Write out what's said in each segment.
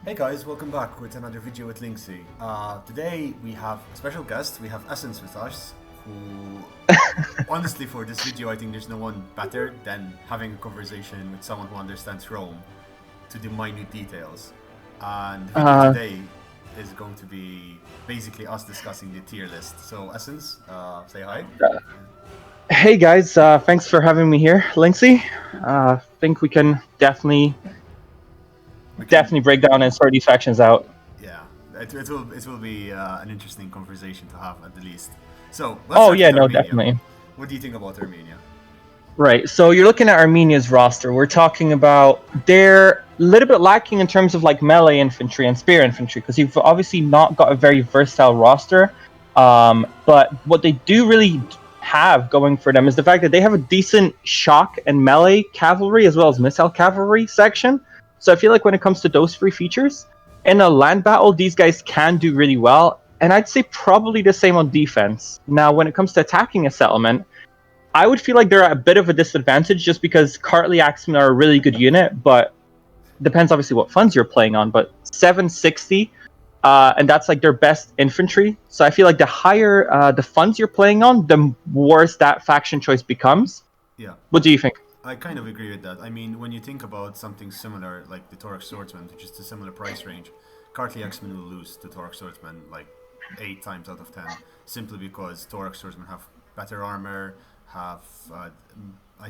Hey guys, welcome back with another video with Linksy. Today we have a special guest, we have Essence with us, who honestly for this video I think there's no one better than having a conversation with someone who understands Rome to the minute details. And the video today is going to be basically us discussing the tier list. So Essence, say hi. Hey guys, thanks for having me here, Linksy. I think we can definitely break down and sort these factions out. Yeah, it will be an interesting conversation to have at the least. So Definitely. What do you think about Armenia? Right, so you're looking at Armenia's roster. We're talking about they're a little bit lacking in terms of like melee infantry and spear infantry because you've obviously not got a very versatile roster. But what they do really have going for them is the fact that they have a decent shock and melee cavalry as well as missile cavalry section. So I feel like when it comes to those three features, in a land battle, these guys can do really well. And I'd say probably the same on defense. Now, when it comes to attacking a settlement, I would feel like they're at a bit of a disadvantage just because Carthage Axemen are a really good unit, but depends obviously what funds you're playing on. But 760, and that's like their best infantry. So I feel like the higher the funds you're playing on, the worse that faction choice becomes. Yeah. What do you think? I kind of agree with that. I mean, when you think about something similar, like the Thorax Swordsman, which is a similar price range, Carthage Axemen will lose to Thorax Swordsman like 8 times out of 10, simply because Thorax Swordsmen have better armor, I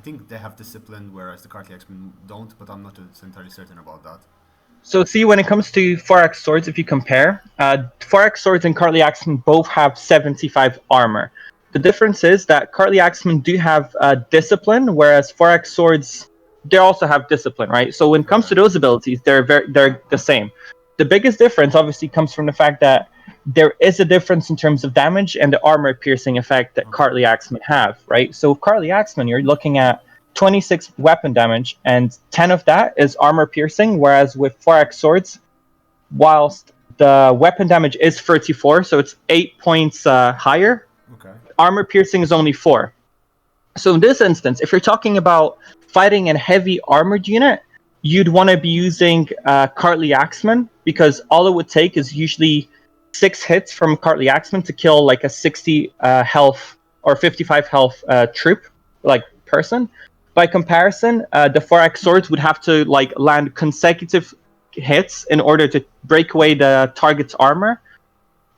think they have discipline, whereas the Carthage Axemen don't, but I'm not entirely certain about that. So see, when it comes to Thorax Swords, if you compare, Thorax Swords and Carthage Axemen both have 75 armor. The difference is that Carthage Axemen do have discipline, whereas Thorax Swords, they also have discipline, right? So when it comes to those abilities, they're the same. The biggest difference obviously comes from the fact that there is a difference in terms of damage and the armor piercing effect that Carthage Axemen have, right? So Carthage Axemen, you're looking at 26 weapon damage, and 10 of that is armor piercing, whereas with Thorax Swords, whilst the weapon damage is 34, so it's 8 points higher, okay. Armor piercing is only 4. So in this instance, if you're talking about fighting a heavy armored unit, you'd want to be using Carthage Axemen, because all it would take is usually 6 hits from Carthage Axemen to kill like a 60 health or 55 health troop, like person. By comparison, the Thorax Swords would have to like land consecutive hits in order to break away the target's armor,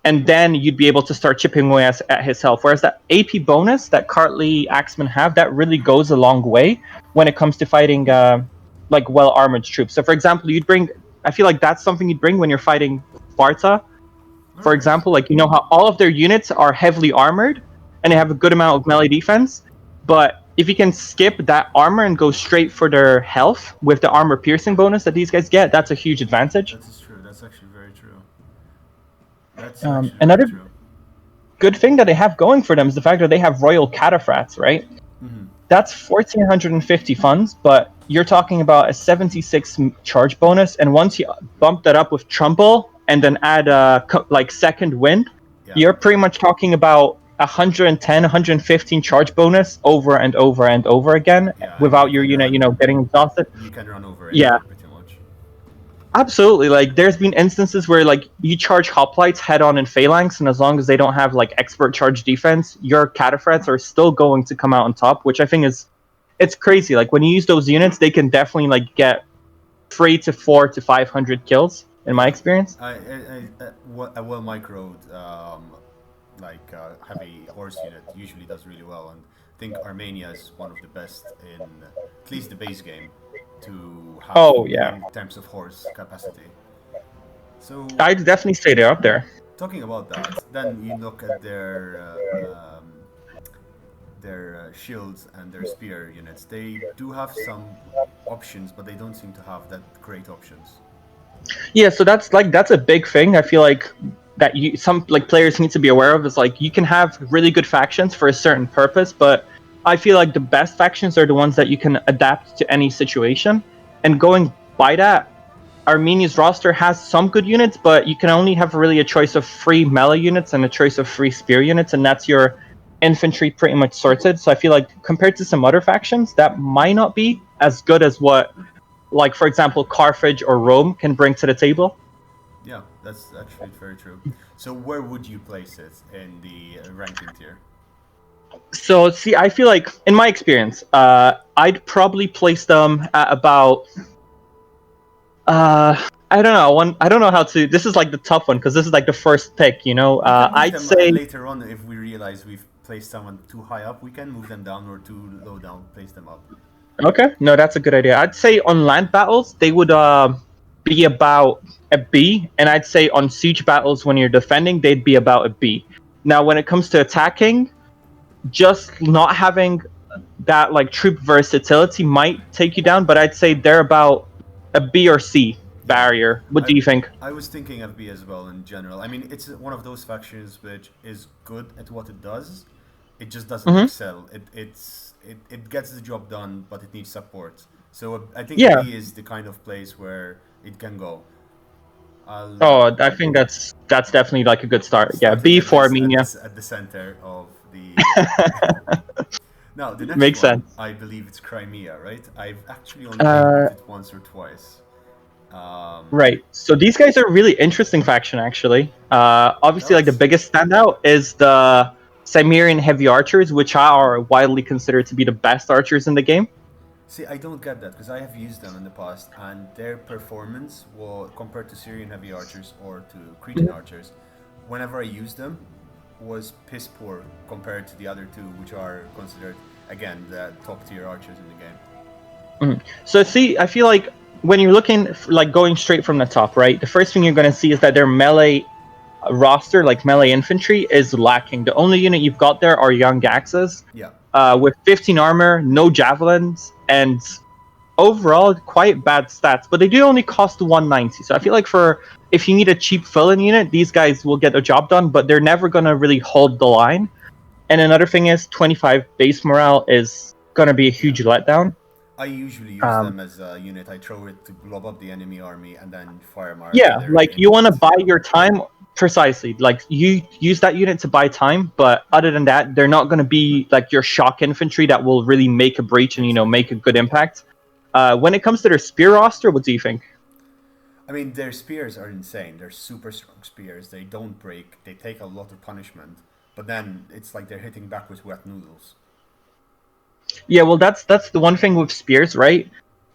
and then you'd be able to start chipping away at his health. Whereas that AP bonus that Carthage Axemen have, that really goes a long way when it comes to fighting like well-armored troops. So for example, I feel like that's something you'd bring when you're fighting Sparta. For example, like, you know how all of their units are heavily armored and they have a good amount of melee defense, but if you can skip that armor and go straight for their health with the armor piercing bonus that these guys get, that's a huge advantage. That is true. That's actually very true. Another good thing that they have going for them is the fact that they have Royal Cataphracts, right? Mm-hmm. That's 1,450 funds, but you're talking about a 76 charge bonus, and once you bump that up with Trumbull and then add like Second Wind, you're pretty much talking about 110, 115 charge bonus over and over and over again without your unit, getting exhausted. You can run over it. Yeah. Pretty much. Absolutely. Like, there's been instances where like you charge hoplites head on in phalanx, and as long as they don't have like expert charge defense, your cataphracts are still going to come out on top, which I think it's crazy. Like, when you use those units, they can definitely like get 3 to 4 to 500 kills in my experience. A well microed heavy horse unit usually does really well, and I think Armenia is one of the best in at least the base game to have in terms of horse capacity. So I'd definitely say they're up there. Talking about that, then you look at their shields and their spear units. They do have some options, but they don't seem to have that great options. Yeah, so that's a big thing. I feel like that some like players need to be aware of is like you can have really good factions for a certain purpose, but I feel like the best factions are the ones that you can adapt to any situation. And going by that, Armenia's roster has some good units, but you can only have really a choice of 3 melee units and a choice of 3 spear units, and that's your infantry pretty much sorted. So I feel like compared to some other factions, that might not be as good as what, like, for example, Carthage or Rome can bring to the table. Yeah, that's actually very true. So where would you place it in the ranking tier? So see, I feel like in my experience, I'd probably place them at about I don't know. I don't know how to. This is like the tough one because this is like the first pick. You know, We can move I'd them say later on if we realize we've placed someone too high up. We can move them down or too low down, place them up. okay. No, that's a good idea. I'd say on land battles they would be about a B, and I'd say on siege battles when you're defending they'd be about a B. Now, when it comes to attacking, just not having that like troop versatility might take you down, but I'd say they're about a B or C Yeah, barrier. What I do you think? I was thinking of B as well in general. I mean, it's one of those factions which is good at what it does. It just doesn't Hmm. excel. It gets the job done, but it needs support. So I think Yeah. B is the kind of place where it can go. I'll Oh, I think that's definitely like a good start. Yeah, starting B at for this at Armenia. this at the center of the. Now the next Makes one, sense. I believe it's Crimea, right? I've actually only played Uh, with it once or twice. Um, right. So these guys are a really interesting faction, actually. tell Obviously, like the us. biggest standout is the Cimmerian heavy archers, which are widely considered to be the best archers in the game. See, I don't get that because I have used them in the past, and their performance, compared to Syrian heavy archers or to Cretan archers, whenever I used them, was piss poor compared to the other two, which are considered again the top tier archers in the game. Mhm. So see, I feel like when you're looking like going straight from the top, right? The first thing you're going to see is that their melee roster, like melee infantry, is lacking. The only unit you've got there are young Gaxas, Yeah, with 15 armor, no javelins, and overall quite bad stats. But they do only cost 190. So I feel like for if you need a cheap fill-in unit, these guys will get the job done, but they're never going to really hold the line. And another thing is 25 base morale is going to be a yeah. huge letdown. I usually use Um, them as a unit. I throw it to blob up the enemy army and then fire mark Yeah, their like you want to infant. buy your time precisely. Like you use that unit to buy time, but other than that, they're not going to be like your shock infantry that will really make a breach and Exactly. make a good impact. When it comes to their spear roster, what do you think? I mean, their spears are insane. They're super strong spears. They don't break. They take a lot of punishment. But then it's like they're hitting back with wet noodles. Yeah, well, that's the one thing with spears, right?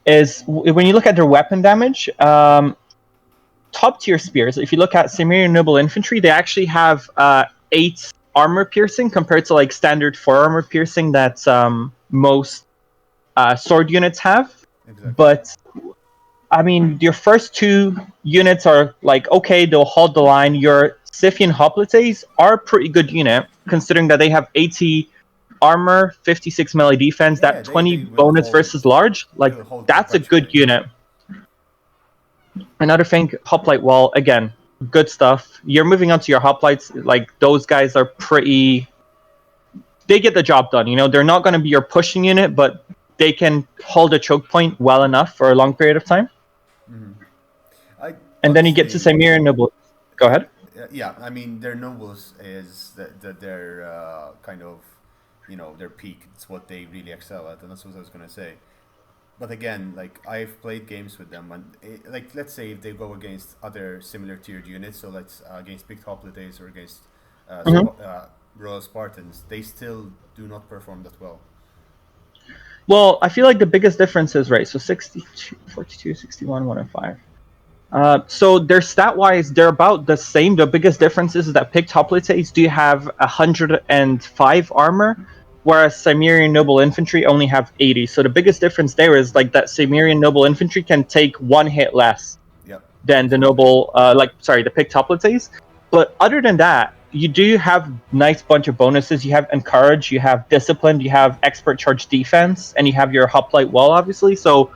Is when you look at their weapon damage, top tier spears. If you look at Cimmerian noble infantry, they actually have 8 armor piercing compared to like standard 4 armor piercing that most sword units have. Exactly. But I mean, your first 2 units are like okay, they'll hold the line. Your Scythian hoplites are a pretty good unit considering that they have 80 armor, 56 melee defense, Yeah, that 20 they will bonus hold. versus large. They Like will hold that's a good perpetually. unit. Another thing, hoplite wall again, good stuff. You're moving on to your hoplites. Like those guys are pretty. They get the job done. They're not going to be your pushing unit, but they can hold a choke point well enough for a long period of time. I And then you get to honestly, Samir and Noble. Go ahead. yeah. I mean, their nobles is their kind of, their peak. It's what they really excel at, and that's what I was gonna say. But again, like I've played games with them, and like let's say if they go against other similar tiered units, so let's against Big Hoplites or against Mhm. Royal Spartans, they still do not perform that well. Well, I feel like the biggest difference is, right, so 62, 42, 61, 105. So their stat wise, they're about the same. The biggest difference is that picked hoplites do have 105 armor, whereas Cimmerian noble infantry only have 80. So the biggest difference there is like that Cimmerian noble infantry can take 1 hit less Yep, than the exactly. noble, the picked hoplites. But other than that, you do have nice bunch of bonuses. You have encourage, you have discipline, you have expert charge defense, and you have your hoplite wall, obviously. So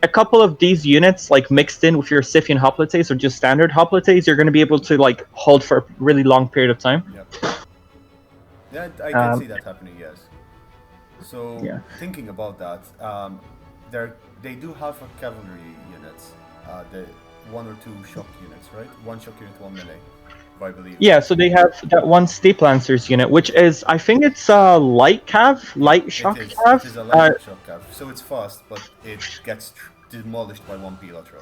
a couple of these units, like mixed in with your Scythian hoplites or just standard hoplites, you're going to be able to like hold for a really long period of time. Yep. Yeah, I can Um, see that happening. Yes. So yeah. thinking about that, they do have a cavalry units, the 1 or 2 shock units, right? 1 shock unit, 1 melee, if I believe. Yeah, so they have that one Steep Lancers unit, which is, I think it's light It shock is. It cav. is a light shock cav, so it's fast, but it gets demolished by 1 Pilatro.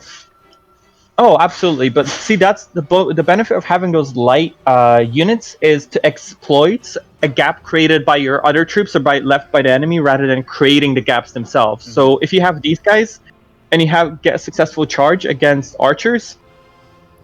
Oh, absolutely. But see, that's the benefit of having those light units is to exploit a gap created by your other troops or left by the enemy rather than creating the gaps themselves. So if you have these guys and you get a successful charge against archers,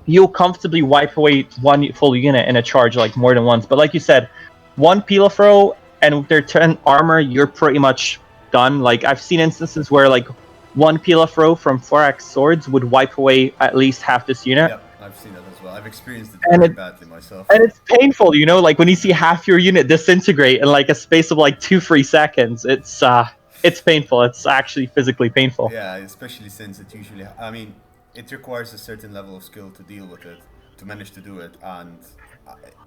you'll comfortably wipe away one full unit in a charge like more than once. But like you said, one pila throw and with their 10 armor, you're pretty much done. Like I've seen instances where like one pila throw from 4x swords would wipe away at least half this unit. Yep, I've seen that as well. I've experienced it And very badly myself. And it's painful, you know, like when you see half your unit disintegrate in like a space of like 2-3 seconds. It's painful. It's actually physically painful. Yeah, especially since it usually, I mean, it requires a certain level of skill to deal with it, to manage to do it, and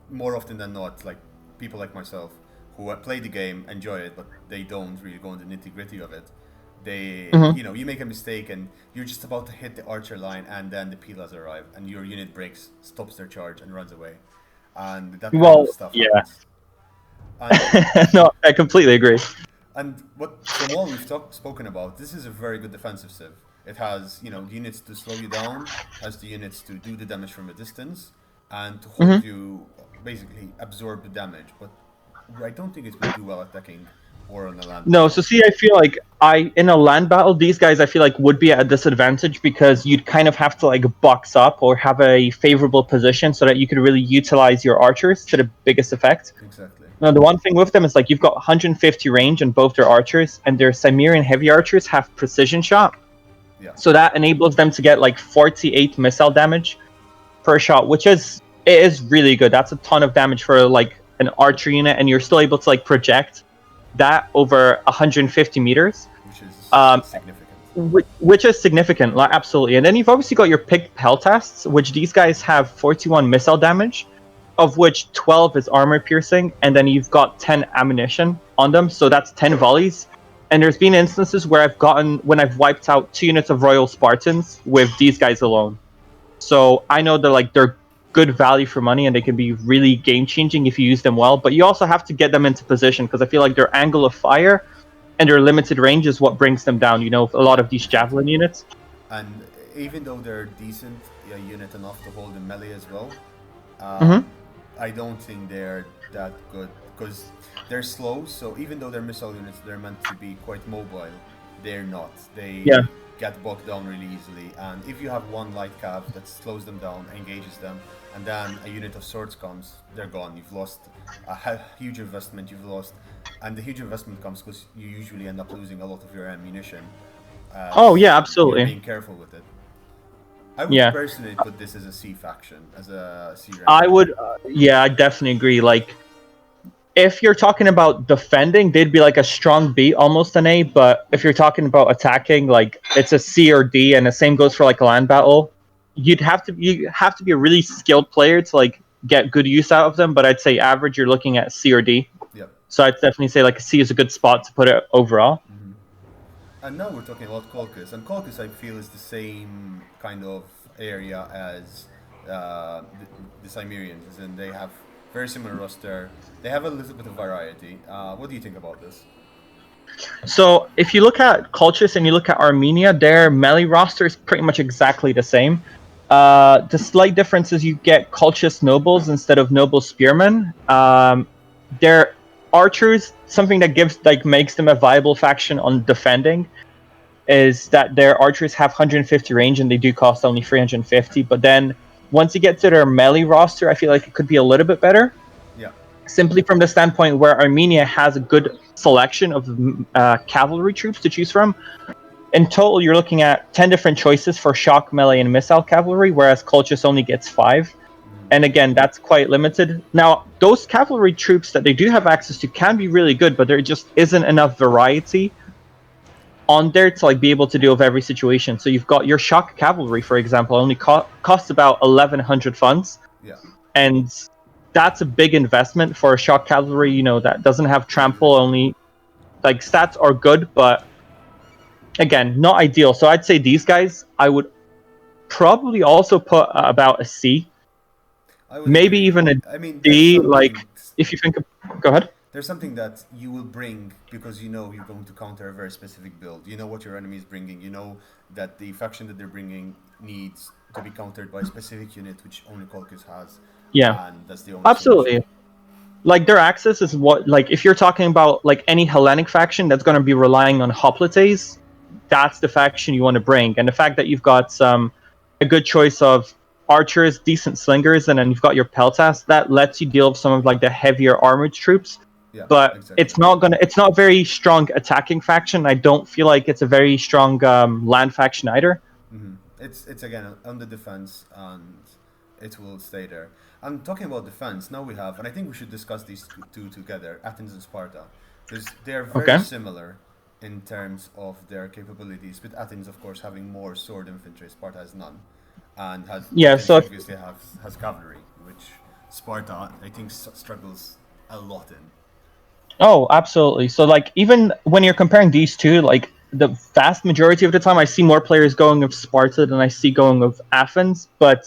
more often than not, like people like myself who play the game enjoy it, but they don't really go into the nitty-gritty of it. They, you know, you make a mistake and you're just about to hit the archer line, and then the pilas arrive, and your unit breaks, stops their charge, and runs away, and that kind of stuff happens. And, no, I completely agree. And from all we've spoken about, this is a very good defensive civ. It has, you know, units to slow you down, has the units to do the damage from a distance, and to hold you, basically absorb the damage. But I don't think it will do well attacking or on the land. No, so see, I feel like in a land battle, these guys I feel like would be at a disadvantage because you'd kind of have to like box up or have a favorable position so that you could really utilize your archers to the biggest effect. Exactly. Now, the one thing with them is like you've got 150 range on both their archers, and their Cimmerian heavy archers have precision shot. Yeah. So that enables them to get like 48 missile damage per shot, which is really good. That's a ton of damage for like an archer unit, and you're still able to like project that over 150 meters. Which is significant. Which is significant, like, absolutely. And then you've obviously got your picked peltasts, which these guys have 41 missile damage, of which 12 is armor piercing, and then you've got 10 ammunition on them, so that's 10 volleys. And there's been instances where when I've wiped out 2 units of Royal Spartans with these guys alone. So I know they're good value for money, and they can be really game-changing if you use them well, but you also have to get them into position, because I feel like their angle of fire and their limited range is what brings them down, you know, a lot of these javelin units. And even though they're decent unit enough to hold in melee as well, I don't think they're that good, because they're slow, so even though they're missile units, they're meant to be quite mobile. They're not. They get bogged down really easily, and if you have one light cav that slows them down, engages them, and then a unit of swords comes, they're gone. You've lost a huge investment, and the huge investment comes because you usually end up losing a lot of your ammunition. Absolutely. You're being careful with it. I would personally put this as a C faction, as a C rank. I would, I definitely agree. Like, if you're talking about defending, they'd be like a strong B, almost an A. But if you're talking about attacking, like it's a C or D, and the same goes for like a land battle. You have to be a really skilled player to like get good use out of them. But I'd say average, you're looking at C or D. Yep. So I'd definitely say like a C is a good spot to put it overall. And now we're talking about Colchis, and Colchis I feel is the same kind of area as the Cimmerians, and they have very similar roster. They have a little bit of variety. What do you think about this? So if you look at Colchis and you look at Armenia, their melee roster is pretty much exactly the same. The slight difference is you get Colchis nobles instead of noble spearmen. Their archers, something that makes them a viable faction on defending, is that their archers have 150 range and they do cost only 350. But then once you get to their melee roster, I feel like it could be a little bit better. Yeah. Simply from the standpoint where Armenia has a good selection of cavalry troops to choose from. In total, you're looking at 10 different choices for shock, melee, and missile cavalry, whereas Colchis only gets 5. And again, that's quite limited. Now, those cavalry troops that they do have access to can be really good, but there just isn't enough variety on there to like be able to deal with every situation. So you've got your shock cavalry, for example, only costs about 1,100 funds. Yeah. And that's a big investment for a shock cavalry, you know, that doesn't have trample, only like stats are good, but again, not ideal. So I'd say these guys, I would probably also put about a C. Maybe even a D, like, if you think of... Go ahead. there's something that you will bring because you know you're going to counter a very specific build. You know what your enemy is bringing. You know that the faction that they're bringing needs to be countered by a specific unit, which only Colchis has. Yeah, And that's the only absolutely. solution. Like their access is what, like if you're talking about like any Hellenic faction that's going to be relying on hoplites, that's the faction you want to bring. And the fact that you've got a good choice of archers, decent slingers, and then you've got your peltas, that lets you deal with some of like the heavier armored troops. Yeah, but exactly. It's not a very strong attacking faction. I don't feel like it's a very strong land faction either. Mm-hmm. It's again on the defense, and it will stay there. And talking about defense, now we have, and I think we should discuss these two together, Athens and Sparta, because they're very similar in terms of their capabilities. With Athens, of course, having more sword infantry, Sparta has none, and has obviously has cavalry, which Sparta I think struggles a lot in. Oh, absolutely. So like even when you're comparing these two, like the vast majority of the time I see more players going with Sparta than I see going with Athens. But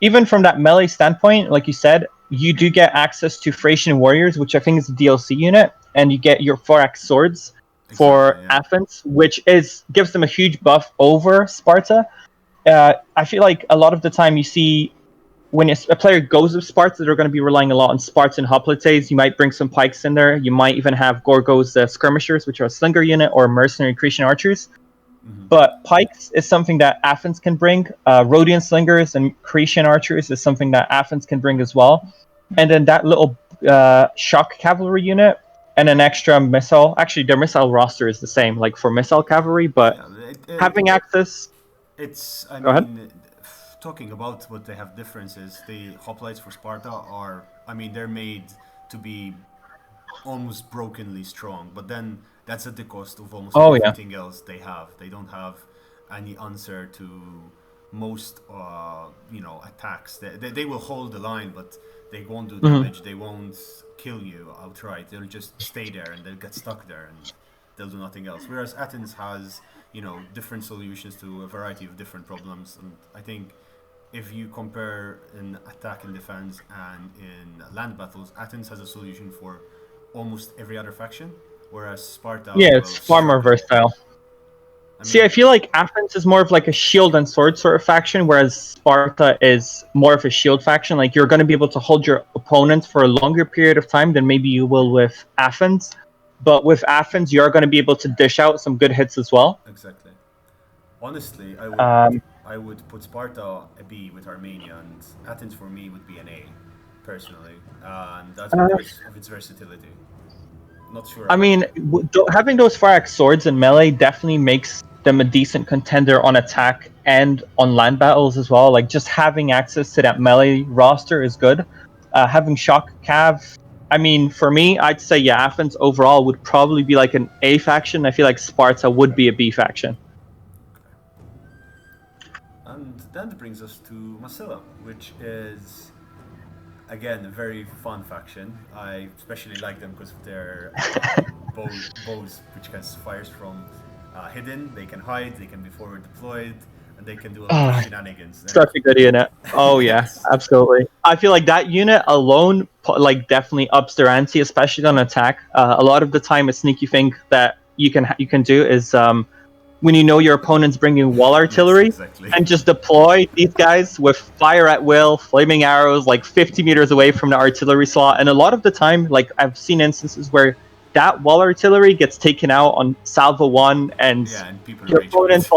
even from that melee standpoint, like you said, you do get access to Thracian warriors, which I think is a DLC unit, and you get your 4x swords for Athens, which gives them a huge buff over Sparta. I feel like a lot of the time you see when a player goes with Sparta, they're going to be relying a lot on Spartan hoplites. You might bring some pikes in there. You might even have Gorgos skirmishers, which are a slinger unit, or mercenary Cretan archers. Mm-hmm. But pikes is something that Athens can bring. Rhodian slingers and Cretan archers is something that Athens can bring as well. And then that little shock cavalry unit and an extra missile. Actually, their missile roster is the same, like for missile cavalry, but having access... Go ahead. Talking about what they have differences, the hoplites for Sparta are, they're made to be almost brokenly strong, but then that's at the cost of almost everything else they have. They don't have any answer to most, attacks. They will hold the line, but they won't do damage. They won't kill you outright. They'll just stay there and they'll get stuck there and they'll do nothing else. Whereas Athens has, different solutions to a variety of different problems, and I think if you compare in attack and defense and in land battles, Athens has a solution for almost every other faction, whereas Sparta... Yeah, it's far more versatile. I feel like Athens is more of like a shield and sword sort of faction, whereas Sparta is more of a shield faction. Like you're going to be able to hold your opponent for a longer period of time than maybe you will with Athens. But with Athens, you're going to be able to dish out some good hits as well. Exactly. Honestly, I would put Sparta a B with Armenia, and Athens for me would be an A, personally. And that's because of its versatility. Not sure. Having those 4x swords in melee definitely makes them a decent contender on attack and on land battles as well. Like just having access to that melee roster is good. Having shock cav, for me, I'd say Athens overall would probably be like an A faction. I feel like Sparta would be a B faction. And that brings us to Massilia, which is, again, a very fun faction. I especially like them because of their bows, which fires from hidden. They can hide, they can be forward deployed, and they can do a lot of shenanigans. Such a good unit. Oh yes, absolutely. I feel like that unit alone, definitely ups their ante, especially on attack. A lot of the time, a sneaky thing that you can do is when you know your opponent's bringing wall artillery, and just deploy these guys with fire at will, flaming arrows, 50 meters away from the artillery slot. And a lot of the time, I've seen instances where that wall artillery gets taken out on salvo 1, and your opponent's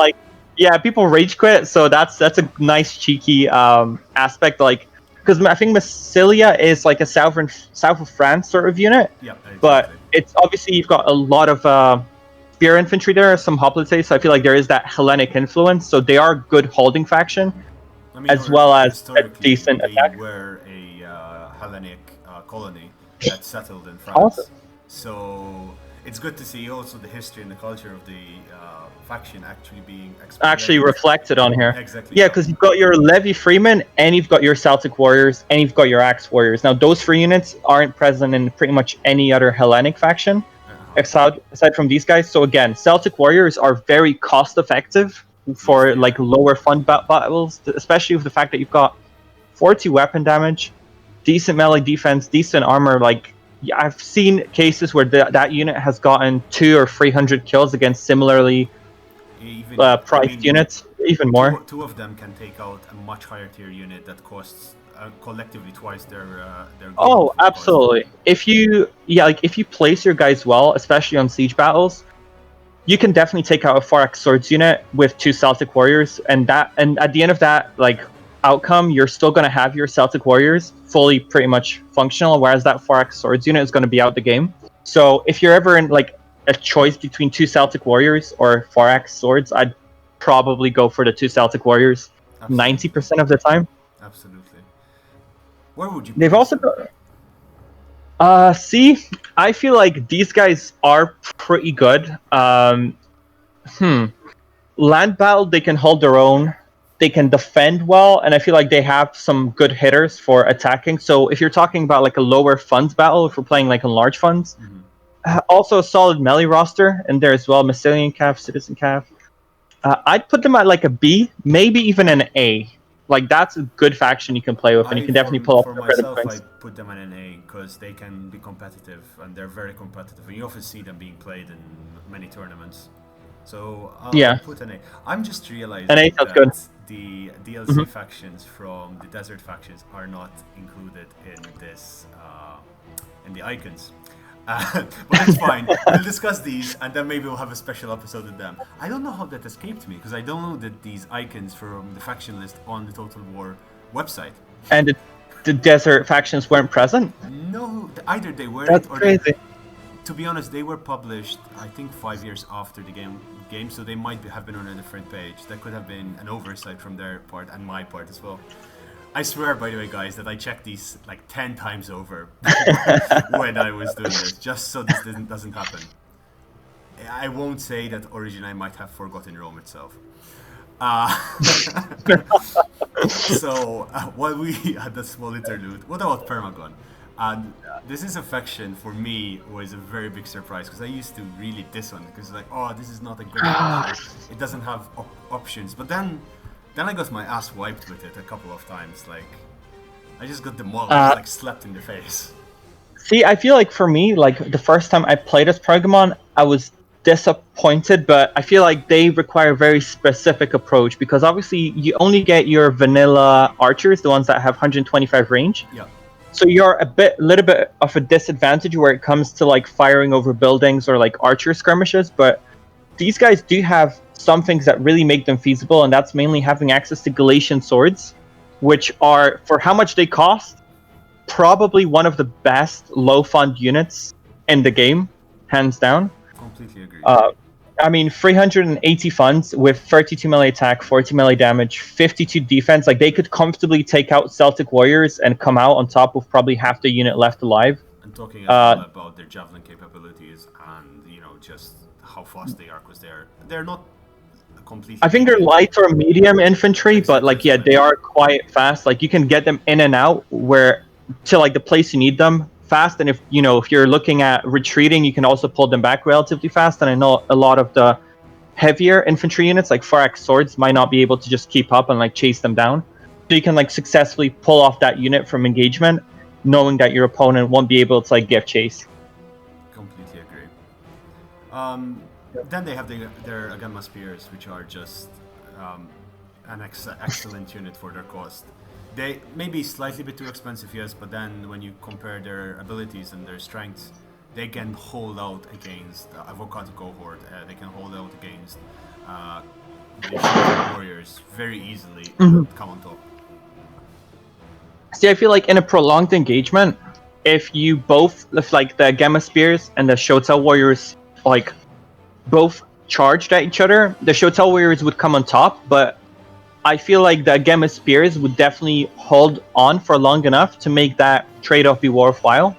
people rage quit. So that's a nice cheeky aspect, because I think Massilia is like a south of France sort of unit. Yeah, exactly. But it's obviously you've got a lot of spear infantry there, some hoplites, so I feel like there is that Hellenic influence, so they are good holding faction, as well as a decent attack. They were a Hellenic colony that settled in France. Awesome. So it's good to see also the history and the culture of the faction actually being reflected on here. Exactly. Yeah, because you've got your Levy Freemen, and you've got your Celtic warriors, and you've got your Axe warriors. Now those 3 units aren't present in pretty much any other Hellenic faction. Aside from these guys. So again, Celtic warriors are very cost effective for lower fun battles, especially with the fact that you've got 40 weapon damage, decent melee defense, decent armor. yeah, I've seen cases where that unit has gotten 200 or 300 kills against similarly Even priced units, even more. Two of them can take out a much higher tier unit that costs collectively twice their Oh, gold cost. absolutely. If you if you place your guys well, especially on siege battles, you can definitely take out a 4x swords unit with 2 Celtic warriors, and at the end of that outcome, you're still going to have your Celtic warriors fully pretty much functional, whereas that 4x swords unit is going to be out the game. So if you're ever in a choice between 2 Celtic warriors or 4x swords, I'd probably go for the 2 Celtic warriors 90% of the time. Absolutely. Where would you? They've also got. See, I feel like these guys are pretty good. Land battle, they can hold their own. They can defend well, and I feel like they have some good hitters for attacking. So if you're talking about a lower funds battle, if we're playing in large funds, also a solid melee roster in there as well. Massilian Cav, Citizen Cav. I'd put them at a B, maybe even an A. That's a good faction you can play with, and you can definitely pull off for the myself, points. I put them at an A because they can be competitive, and they're very competitive. And you often see them being played in many tournaments. So I'll put an A. I'm just realizing that good. the DLC factions from the desert factions are not included in this in the icons. But it's fine. We'll discuss these, and then maybe we'll have a special episode with them. I don't know how that escaped me, because I don't know that these icons from the faction list on the Total War website. And the desert factions weren't present? No, either they weren't. That's crazy. To be honest, they were published, I think, 5 years after the game, so they might have been on a different page. That could have been an oversight from their part and my part as well. I swear, by the way, guys, that I checked these 10 times over when I was doing this, just so this doesn't happen. I won't say that Origin I might have forgotten Rome itself. So, while we had that small interlude, what about Pergamon? And this is a faction, for me, was a very big surprise, because I used to really diss on it, because oh, this is not a good faction. It doesn't have options. But then I got my ass wiped with it a couple of times. I just got demolished, slapped in the face. See, I feel like for me, the first time I played as Pergamon, I was disappointed, but I feel like they require a very specific approach, because obviously you only get your vanilla archers, the ones that have 125 range. Yeah. So you're a little bit of a disadvantage where it comes to firing over buildings or archer skirmishes, but these guys do have some things that really make them feasible, and that's mainly having access to Galatian swords, which are, for how much they cost, probably one of the best low fund units in the game, hands down. Completely agree. 380 funds with 32 melee attack, 40 melee damage, 52 defense. They could comfortably take out Celtic warriors and come out on top with probably half the unit left alive. And talking about their javelin capabilities and just how fast they are, because they're not completely. I think they're light or medium infantry, but they are quite fast. You can get them in and out to the place you need them fast, and if you're looking at retreating, you can also pull them back relatively fast. And I know a lot of the heavier infantry units, 4x swords, might not be able to just keep up and chase them down. So you can successfully pull off that unit from engagement, knowing that your opponent won't be able to give chase. Completely agree. Then they have their Agamma spears, which are just an excellent unit for their cost. They may be slightly bit too expensive, yes, but then when you compare their abilities and their strengths, they can hold out against Avocado cohort. They can hold out against the warriors very easily and come on top. See, I feel in a prolonged engagement, if the Agamma spears and the Shotel warriors both charged at each other, the Shotel warriors would come on top, but I feel the Agamma spears would definitely hold on for long enough to make that trade-off be worthwhile.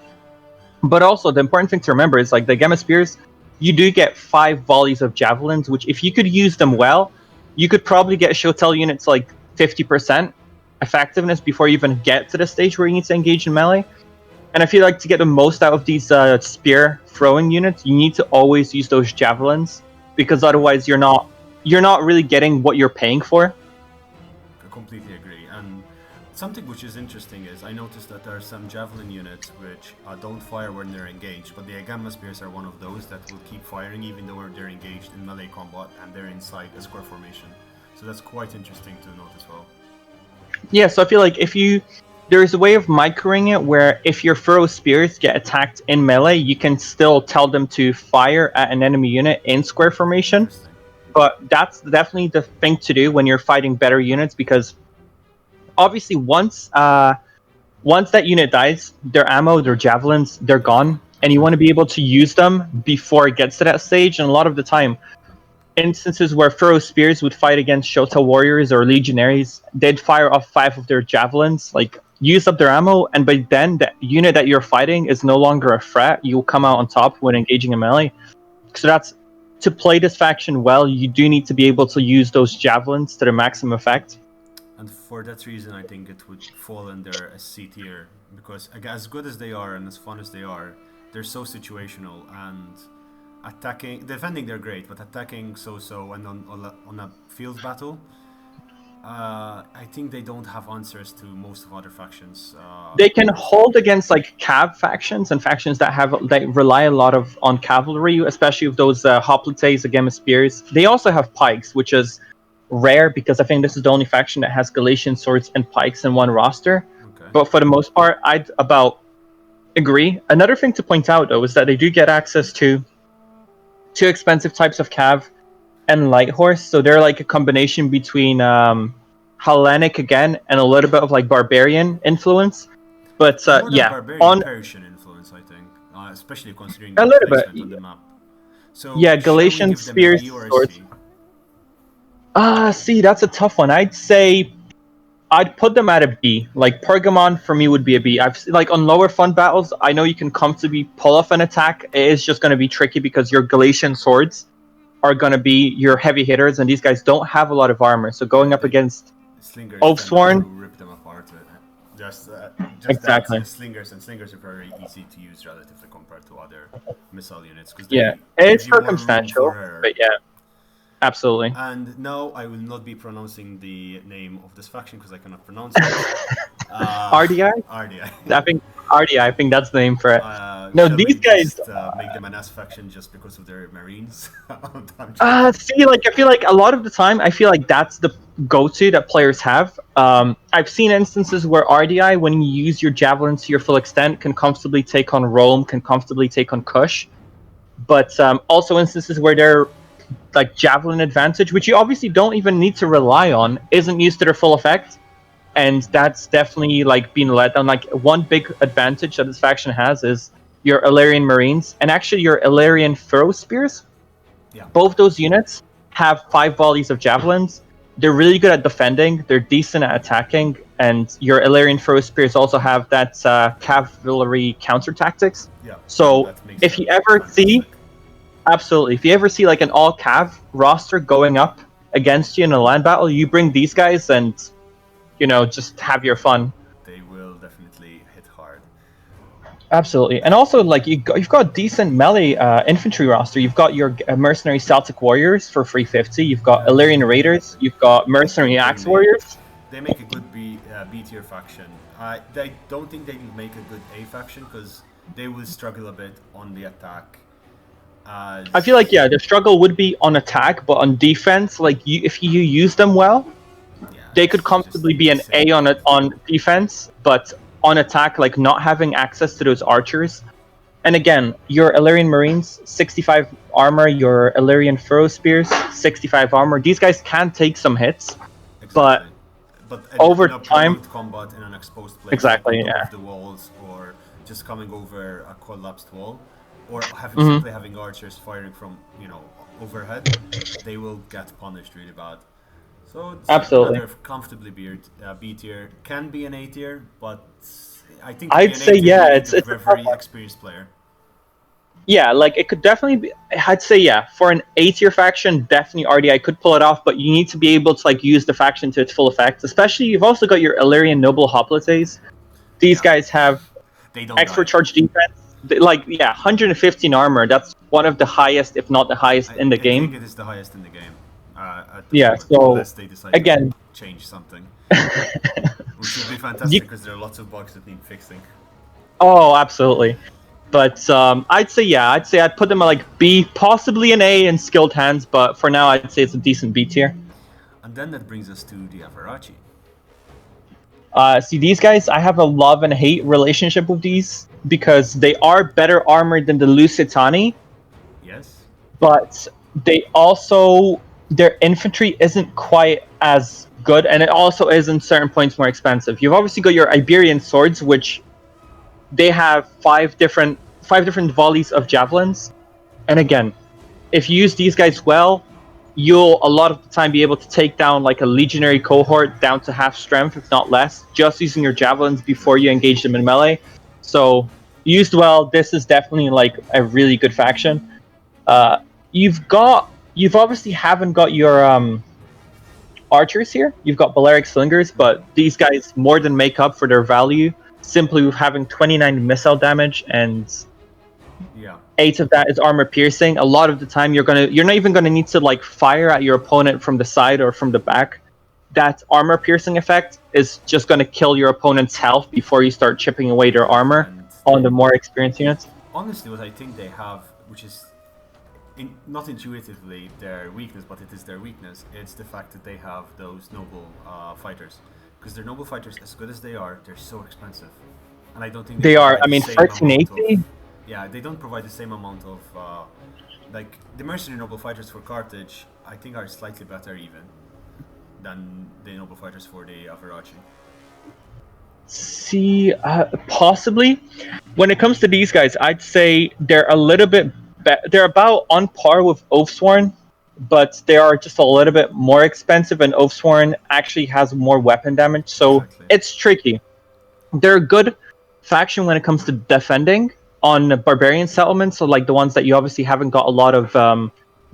But also, the important thing to remember is the Agamma spears, you do get 5 volleys of javelins, which if you could use them well, you could probably get Shotel units 50% effectiveness before you even get to the stage where you need to engage in melee. And I feel to get the most out of these spear throwing units, you need to always use those javelins, because otherwise you're not really getting what you're paying for. I completely agree. And Something which is interesting is I noticed that there are some javelin units which don't fire when they're engaged, but the Agamma spears are one of those that will keep firing even though they're engaged in melee combat and they're inside a square formation. So that's quite interesting to note as well. Yeah, so I feel like there's a way of microing it where if your furrow spears get attacked in melee, you can still tell them to fire at an enemy unit in square formation. But that's definitely the thing to do when you're fighting better units, because obviously once that unit dies, their ammo, their javelins, they're gone, and you want to be able to use them before it gets to that stage. And a lot of the time, instances where furrow spears would fight against Shota warriors or legionaries, they'd fire off 5 of their javelins, like use up their ammo, and by then the unit that you're fighting is no longer a threat. You'll come out on top when engaging in melee. So that's, to play this faction well, you do need to be able to use those javelins to their maximum effect. And for that reason, I think it would fall under a C tier, because as good as they are and as fun as they are, they're so situational, and defending they're great, but attacking so-so, and on a field battle, I think they don't have answers to most of other factions. They can hold against like cav factions and factions that rely a lot on cavalry, especially with those hoplites, Agamma spears. They also have pikes, which is rare because I think this is the only faction that has Galatian swords and pikes in one roster. Okay. But for the most part, I'd about agree. Another thing to point out though is that they do get access to 2 expensive types of cav and light horse, so they're like a combination between Hellenic again and a little bit of like barbarian influence. But yeah, on Persian influence, I think, especially considering a little bit on the map. So yeah, Galatian spears, swords. See, that's a tough one. I'd say I'd put them at a B. Like Pergamon for me would be a B. I've like on lower fun battles, I know you can comfortably pull off an attack. It is just going to be tricky because your Galatian swords are going to be your heavy hitters, and these guys don't have a lot of armor. So going up against Oathsworn, rip them apart. Just exactly. Slingers are very easy to use relatively compared to other missile units. Yeah, it's circumstantial, but yeah. Absolutely. And no, I will not be pronouncing the name of this faction because I cannot pronounce it. Ardiaie? Ardiaie. I think that's the name for it. No, these guys make them an S faction just because of their marines. See, like I feel like a lot of the time, I feel like that's the go-to that players have. I've seen instances where Ardiaie, when you use your javelins to your full extent, can comfortably take on Rome, can comfortably take on Kush. But also instances where they're like javelin advantage, which you obviously don't even need to rely on, isn't used to their full effect, and that's definitely like being let down. Like one big advantage that this faction has is your Illyrian Marines and actually your Illyrian furrow spears. Yeah. Both those units have 5 volleys of javelins. They're really good at defending. They're decent at attacking, and your Illyrian furrow spears also have that cavalry counter tactics. Yeah. So if you ever see. Absolutely. If you ever see like an all-cav roster going up against you in a land battle, you bring these guys and, just have your fun. They will definitely hit hard. Absolutely. And also, like, you've got decent melee infantry roster. You've got your mercenary Celtic warriors for 350. You've got Illyrian raiders. You've got mercenary axe warriors. They make a good B tier faction. I don't think they will make a good A faction because they will struggle a bit on the attack. I feel like, the struggle would be on attack, but on defense, like, if you use them well, they could comfortably be an A on defense, but on attack, like, not having access to those archers. And again, your Illyrian Marines, 65 armor, your Illyrian furrow spears, 65 armor. These guys can take some hits, but over time... combat in an exposed place, exactly, the walls, or just coming over a collapsed wall, or simply having archers firing from, overhead, they will get punished really bad. So it's absolutely comfortably B tier, can be an A tier, but I think I'd say it's a very experienced player. Yeah, like it could definitely be. I'd say for an A tier faction, definitely Ardiaie could pull it off, but you need to be able to like use the faction to its full effect. Especially, you've also got your Illyrian noble hoplites. These guys have expert charge defense. 115 armor. That's one of the highest, if not the highest, in the game. I think it is the highest in the game. So again, change something. Which would be fantastic because there are lots of bugs that need fixing. Oh, absolutely. But I'd say I'd put them at like B, possibly an A in skilled hands, but for now I'd say it's a decent B tier. And then that brings us to the Averachi. See, these guys, I have a love and hate relationship with these because they are better armored than the Lusitani. Yes. But they also, their infantry isn't quite as good, and it also is in certain points more expensive. You've obviously got your Iberian swords, which they have five different volleys of javelins. And again, if you use these guys well, you'll a lot of the time be able to take down like a legionary cohort down to half strength, if not less, just using your javelins before you engage them in melee. So used well, this is definitely like a really good faction. You've obviously haven't got your archers here. You've got Balearic slingers, but these guys more than make up for their value simply with having 29 missile damage, and 8 of that is armor piercing. A lot of the time you're not even gonna need to like fire at your opponent from the side or from the back. That armor piercing effect is just gonna kill your opponent's health before you start chipping away their armor on the more experienced units. Honestly, what I think they have, which is not intuitively their weakness, but it is their weakness, it's the fact that they have those noble fighters. Because their noble fighters, as good as they are, they're so expensive. And I don't think they are. I mean, 1380? Yeah, they don't provide the same amount of... like, the mercenary noble fighters for Carthage, I think are slightly better even than the noble fighters for the Averachi. See, possibly. When it comes to these guys, I'd say they're a little bit... they're about on par with Oathsworn, but they are just a little bit more expensive, and Oathsworn actually has more weapon damage, so It's tricky. They're a good faction when it comes to defending on barbarian settlements, so like the ones that you obviously haven't got a lot of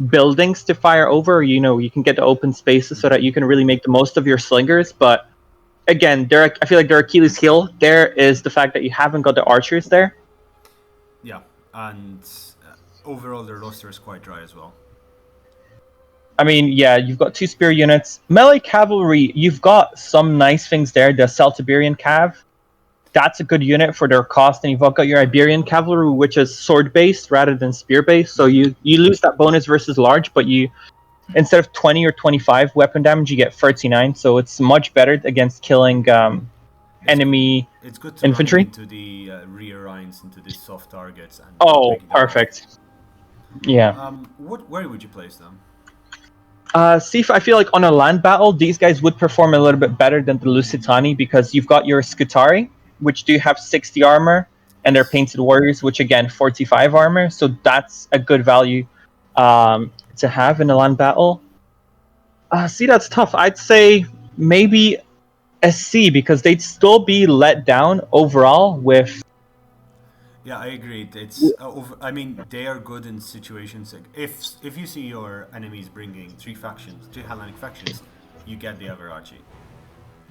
buildings to fire over. You know, you can get the open spaces so that you can really make the most of your slingers, but again, I feel like their Achilles heel there is the fact that you haven't got the archers there. Yeah, and overall their roster is quite dry as well. I mean, yeah, you've got 2 spear units. Melee cavalry, you've got some nice things there. The Celtiberian Cav, that's a good unit for their cost. And you've got your Iberian cavalry, which is sword-based rather than spear-based. So you lose that bonus versus large, but you, instead of 20 or 25 weapon damage, you get 39. So it's much better against killing enemy it's good to infantry. Run into the rear lines, into the soft targets. And Perfect. Yeah. Where would you place them? See, I feel like on a land battle, these guys would perform a little bit better than the Lusitani because you've got your Scutari, which do have 60 armor, and they're painted warriors, which again 45 armor. So that's a good value to have in a land battle. See, that's tough. I'd say maybe a C because they'd still be let down overall with. Yeah, I agree. It's I mean, they are good in situations like if you see your enemies bringing 3 Hellenic factions, you get the Averachi.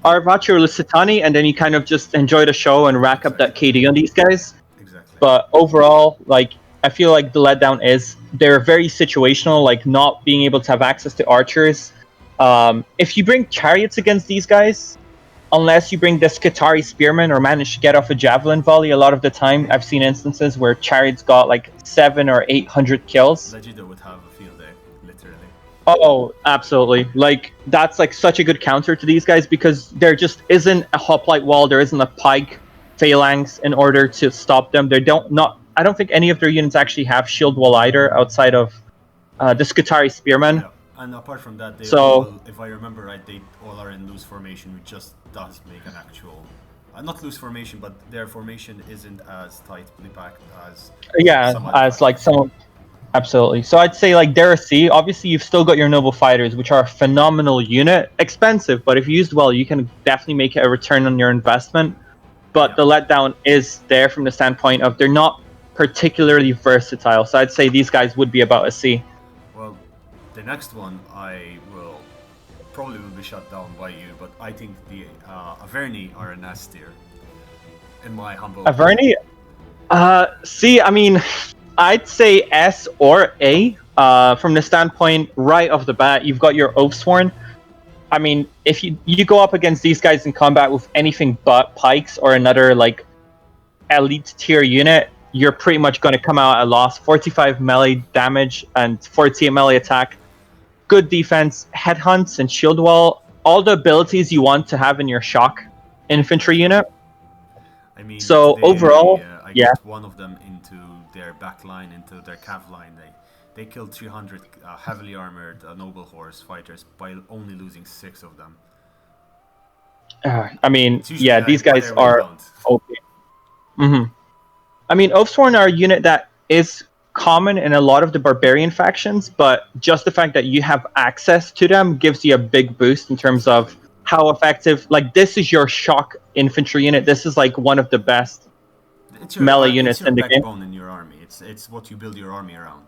Arveni or Lusitani, and then you kind of just enjoy the show and rack up that KD on these guys. Exactly. But overall, like, I feel like the letdown is they're very situational, like not being able to have access to archers. If you bring chariots against these guys, unless you bring the Scutari spearmen or manage to get off a javelin volley, a lot of the time I've seen instances where chariots got like 700 or 800 kills. Legida would have a field day, literally. Oh, absolutely. Like, that's like such a good counter to these guys because there just isn't a hoplite wall, there isn't a pike phalanx in order to stop them. I don't think any of their units actually have shield wall either outside of the Scutari spearmen. Yeah. And apart from that, they all, if I remember right, they all are in loose formation, which just does make an actual... not loose formation, but their formation isn't as tightly packed as... some... Absolutely. So I'd say, like, they're a C. Obviously, you've still got your noble fighters, which are a phenomenal unit. Expensive, but if used well, you can definitely make it a return on your investment. But the letdown is there from the standpoint of they're not particularly versatile. So I'd say these guys would be about a C. Well, the next one I will probably will be shut down by you, but I think the Averni are an S tier, in my humble opinion. Averni? See, I mean, I'd say S or A. From the standpoint, right off the bat, you've got your Oathsworn. I mean, if you go up against these guys in combat with anything but pikes or another like elite tier unit, you're pretty much going to come out at a loss. 45 melee damage and 48 melee attack. Good defense, headhunts and shield wall, all the abilities you want to have in your shock infantry unit. I mean, So today overall, I yeah. got one of them into their back line, into their cav line. They killed 300 heavily armored noble horse fighters by only losing 6 of them. I mean, It's usually yeah, these guys other way are around. okay. I mean, Oathsworn are a unit that is common in a lot of the barbarian factions, but just the fact that you have access to them gives you a big boost in terms of how effective. Like, this is your shock infantry unit. This is like one of the best melee units in the game. It's your backbone in your army. It's what you build your army around.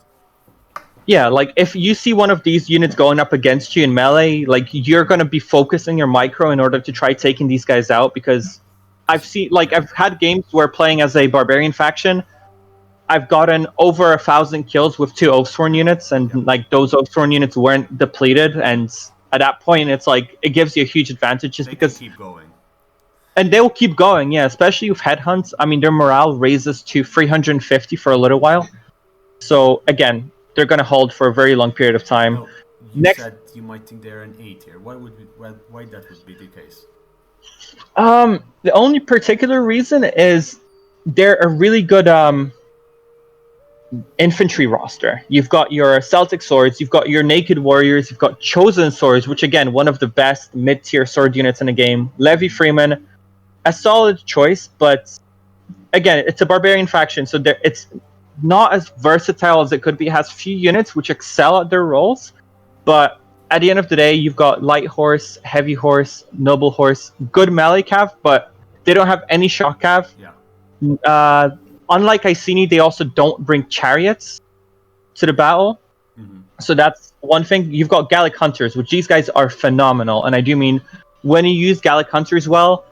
Yeah, like if you see one of these units going up against you in melee, like you're gonna be focusing your micro in order to try taking these guys out, because I've had games where playing as a barbarian faction, I've gotten over 1,000 kills with 2 Oathsworn units, and like those Oathsworn units weren't depleted, and at that point it's like it gives you a huge advantage just because they keep going. And they will keep going, yeah, especially with headhunts. I mean, their morale raises to 350 for a little while. So again, they're going to hold for a very long period of time. No, you said you might think they're an A tier. Why that would be the case? The only particular reason is they're a really good infantry roster. You've got your Celtic swords, you've got your naked warriors, you've got chosen swords, which again, one of the best mid-tier sword units in the game. Levy Freeman, a solid choice, but again, it's a barbarian faction, so it's not as versatile as it could be. It has few units which excel at their roles, but at the end of the day, you've got light horse, heavy horse, noble horse, good melee cav, but they don't have any shock cav. Yeah. Unlike Iceni, they also don't bring chariots to the battle. Mm-hmm. So that's one thing. You've got Gallic Hunters, which these guys are phenomenal. And I do mean, when you use Gallic Hunters well,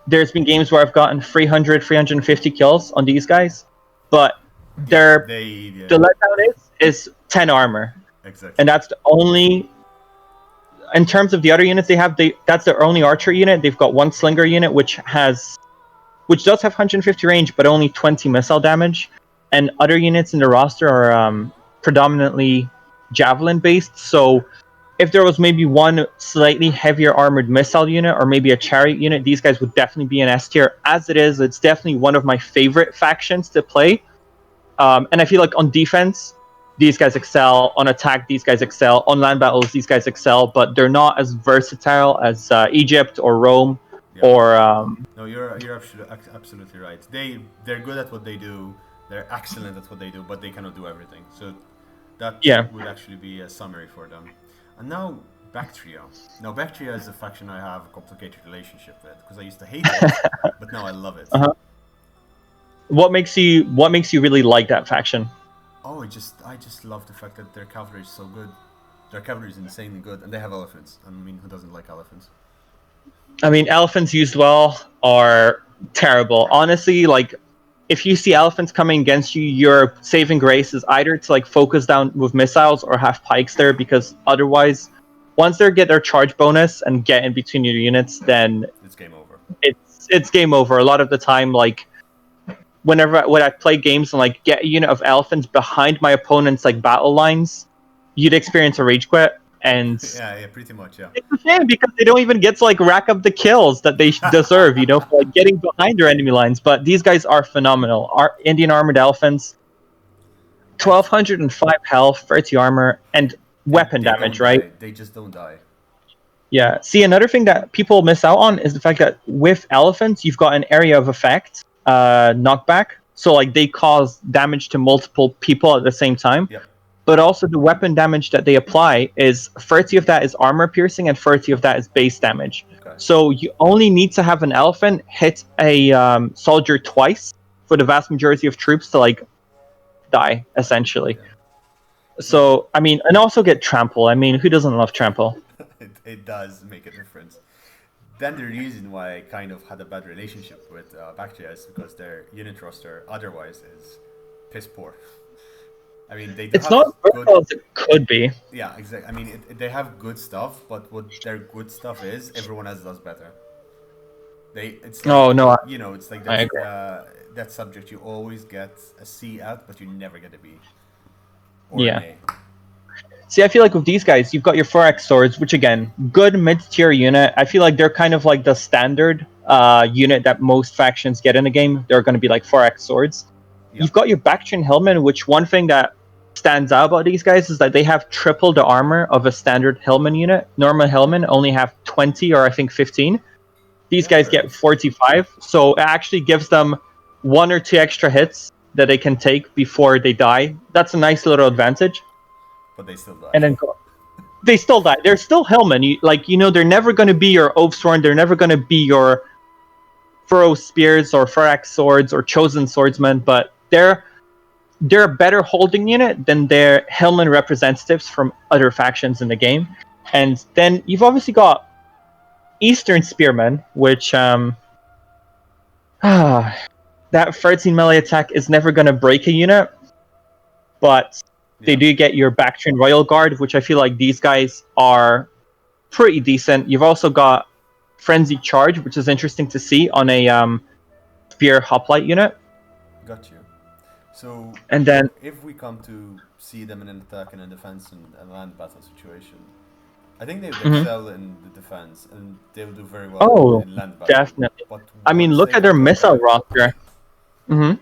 there's been games where I've gotten 300, 350 kills on these guys. But the letdown is 10 armor. Exactly. And that's the only... In terms of the other units they have, that's their only archer unit. They've got one slinger unit, which does have 150 range, but only 20 missile damage. And other units in the roster are predominantly javelin based. So if there was maybe one slightly heavier armored missile unit or maybe a chariot unit, these guys would definitely be an S tier. As it is, it's definitely one of my favorite factions to play. And I feel like on defense, these guys excel. On attack, these guys excel. On land battles, these guys excel. But they're not as versatile as Egypt or Rome. Yeah. Or no, you're absolutely right. They're good at what they do. They're excellent at what they do, but they cannot do everything. So that would actually be a summary for them. And now Baktria. Now Baktria is a faction I have a complicated relationship with because I used to hate it, but now I love it. What makes you really like that faction? Oh, I just love the fact that their cavalry is so good. Their cavalry is insanely good, and they have elephants. I mean, who doesn't like elephants? I mean, elephants used well are terrible. Honestly, like, if you see elephants coming against you, your saving grace is either to like focus down with missiles or have pikes there, because otherwise, once they get their charge bonus and get in between your units, then it's game over. It's game over. A lot of the time, like, when I play games and like get a unit of elephants behind my opponent's like battle lines, you'd experience a rage quit. And yeah, pretty much, yeah. It's a shame because they don't even get to like rack up the kills that they deserve, you know, for like getting behind their enemy lines. But these guys are phenomenal. Our Indian armored elephants, 1,205 health, 30 armor, and weapon damage, right? They just don't die. Yeah. See, another thing that people miss out on is the fact that with elephants, you've got an area of effect, knockback. So like they cause damage to multiple people at the same time. Yep. But also the weapon damage that they apply is 30 of that is armor piercing and 30 of that is base damage. Okay. So you only need to have an elephant hit a soldier twice for the vast majority of troops to like die, essentially. Yeah. So, I mean, and also get trample. I mean, who doesn't love trample? It does make a difference. Then the reason why I kind of had a bad relationship with Baktria is because their unit roster otherwise is piss poor. I mean, they do It's have not as good. versatile as it could be. Yeah, exactly. I mean, they have good stuff, but what their good stuff is, everyone else does better. It's like, No, no, it's like I agree. that subject you always get a C at, but you never get a B or an Yeah. A. See, I feel like with these guys, you've got your 4x swords, which again, good mid-tier unit. I feel like they're kind of like the standard unit that most factions get in the game. They're going to be like 4x swords. Yeah, You've got your Bactrian Hillmen, which one thing that stands out about these guys is that they have triple the armor of a standard Hillman unit. Normal Hillmen only have 20 or I think 15. These yeah, guys fair get enough. 45, so it actually gives them 1 or 2 extra hits that they can take before they die. That's a nice little advantage. But they still die. And then they still die. They're still Hillmen. They're never going to be your Oathsworn. They're never going to be your Furrow Spears or Furax Swords or Chosen Swordsmen, but they're a better holding unit than their Hillman representatives from other factions in the game. And then you've obviously got Eastern Spearmen, which that 13 melee attack is never going to break a unit, but they Yeah, do get your Bactrian Royal Guard, which I feel like these guys are pretty decent. You've also got Frenzy Charge, which is interesting to see on a Spear Hoplite unit. got you. So, And then, if we come to see them in an attack and a defense and a land battle situation, I think they would mhm. excel in the defense and they will do very well Oh, in land battle. definitely. But I mean, once look they at their come to missile attack, roster. Hmm.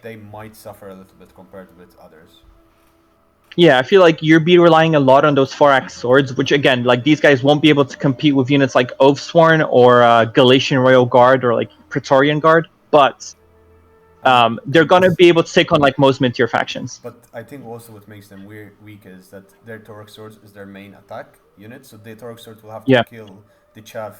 they might suffer a little bit compared with others. Yeah, I feel like you'll be relying a lot on those 4x swords, which again, like these guys won't be able to compete with units like Oathsworn or Galatian Royal Guard or like Praetorian Guard, but And they're gonna be able to take on like most mid-tier factions. but I think also what makes them weak is that their Thorax Swords is their main attack unit, so the Thorax Swords will have to Yeah, kill the chav,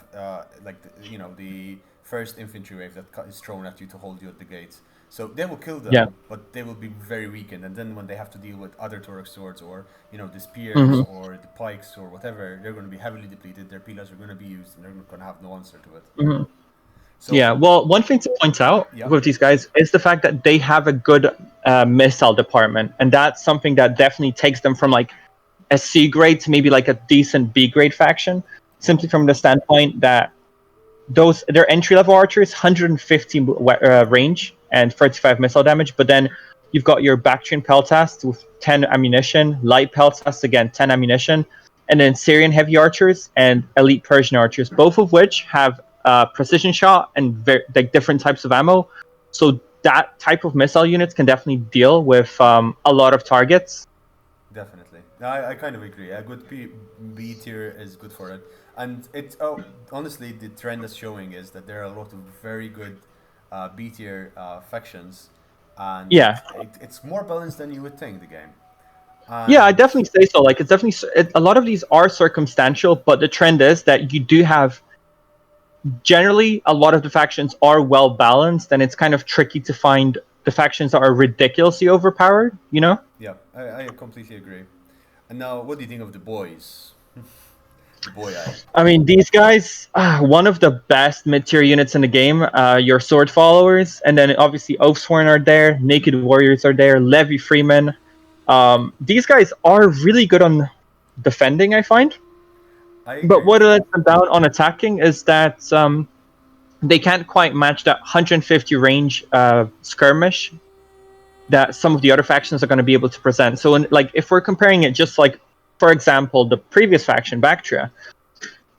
the first infantry wave that is thrown at you to hold you at the gates. So they will kill yeah. them, but they will be very weakened. And then when they have to deal with other Thorax Swords or the spears Hmm. or the pikes or whatever, they're going to be heavily depleted. Their pillars are going to be used, and they're going to have no answer to it. Hmm. So Yeah, well, one thing to point out yeah, with these guys is the fact that they have a good missile department, and that's something that definitely takes them from like a C grade to maybe like a decent B grade faction, yeah, simply from the standpoint that their entry level archers 150 range and 35 missile damage, but then you've got your Bactrian Peltast with 10 ammunition, light Peltast again 10 ammunition, and then Syrian heavy archers and elite Persian archers, both of which have precision shot and like different types of ammo. So that type of missile units can definitely deal with a lot of targets. definitely. I kind of agree. A good B tier is good for it, and honestly the trend that's showing is that there are a lot of very good B tier factions, and Yeah, it's more balanced than you would think the game. yeah, I And definitely say so. Like, it's definitely a lot of these are circumstantial, but the trend is that you do have generally a lot of the factions are well balanced, and it's kind of tricky to find the factions that are ridiculously overpowered. You know? yeah, I completely agree. And now, what do you think of the boys? The Boiiii. I mean, these guys, one of the best mid-tier units in the game. Your sword followers, and then obviously Oathsworn are there, Naked Warriors are there, Levy Freemen. These guys are really good on defending, I find. I But agree. what lets them down on attacking is that they can't quite match that 150 range skirmish that some of the other factions are going to be able to present. So, if we're comparing it, just like, for example, the previous faction, Baktria,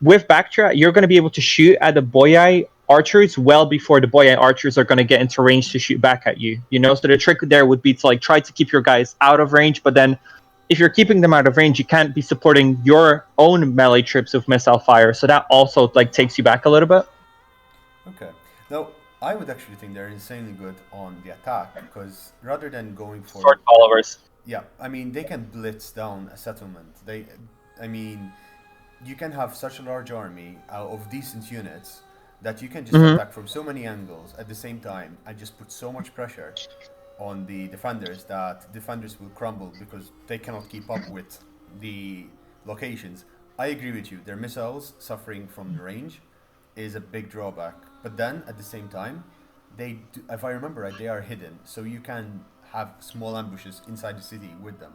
with Baktria, you're going to be able to shoot at the Boiiii archers well before the Boiiii archers are going to get into range to shoot back at you. You know, so the trick there would be to try to keep your guys out of range, but then if you're keeping them out of range, you can't be supporting your own melee troops with missile fire. So that also takes you back a little bit. Okay. Now, I would actually think they're insanely good on the attack because rather than going for Sword followers. yeah, I mean they can blitz down a settlement. I mean, you can have such a large army of decent units that you can just Hmm. attack from so many angles at the same time and just put so much pressure on the defenders that defenders will crumble because they cannot keep up with the locations. I agree with you. Their missiles suffering from the range is a big drawback. But then at the same time, if I remember right, they are hidden, so you can have small ambushes inside the city with them.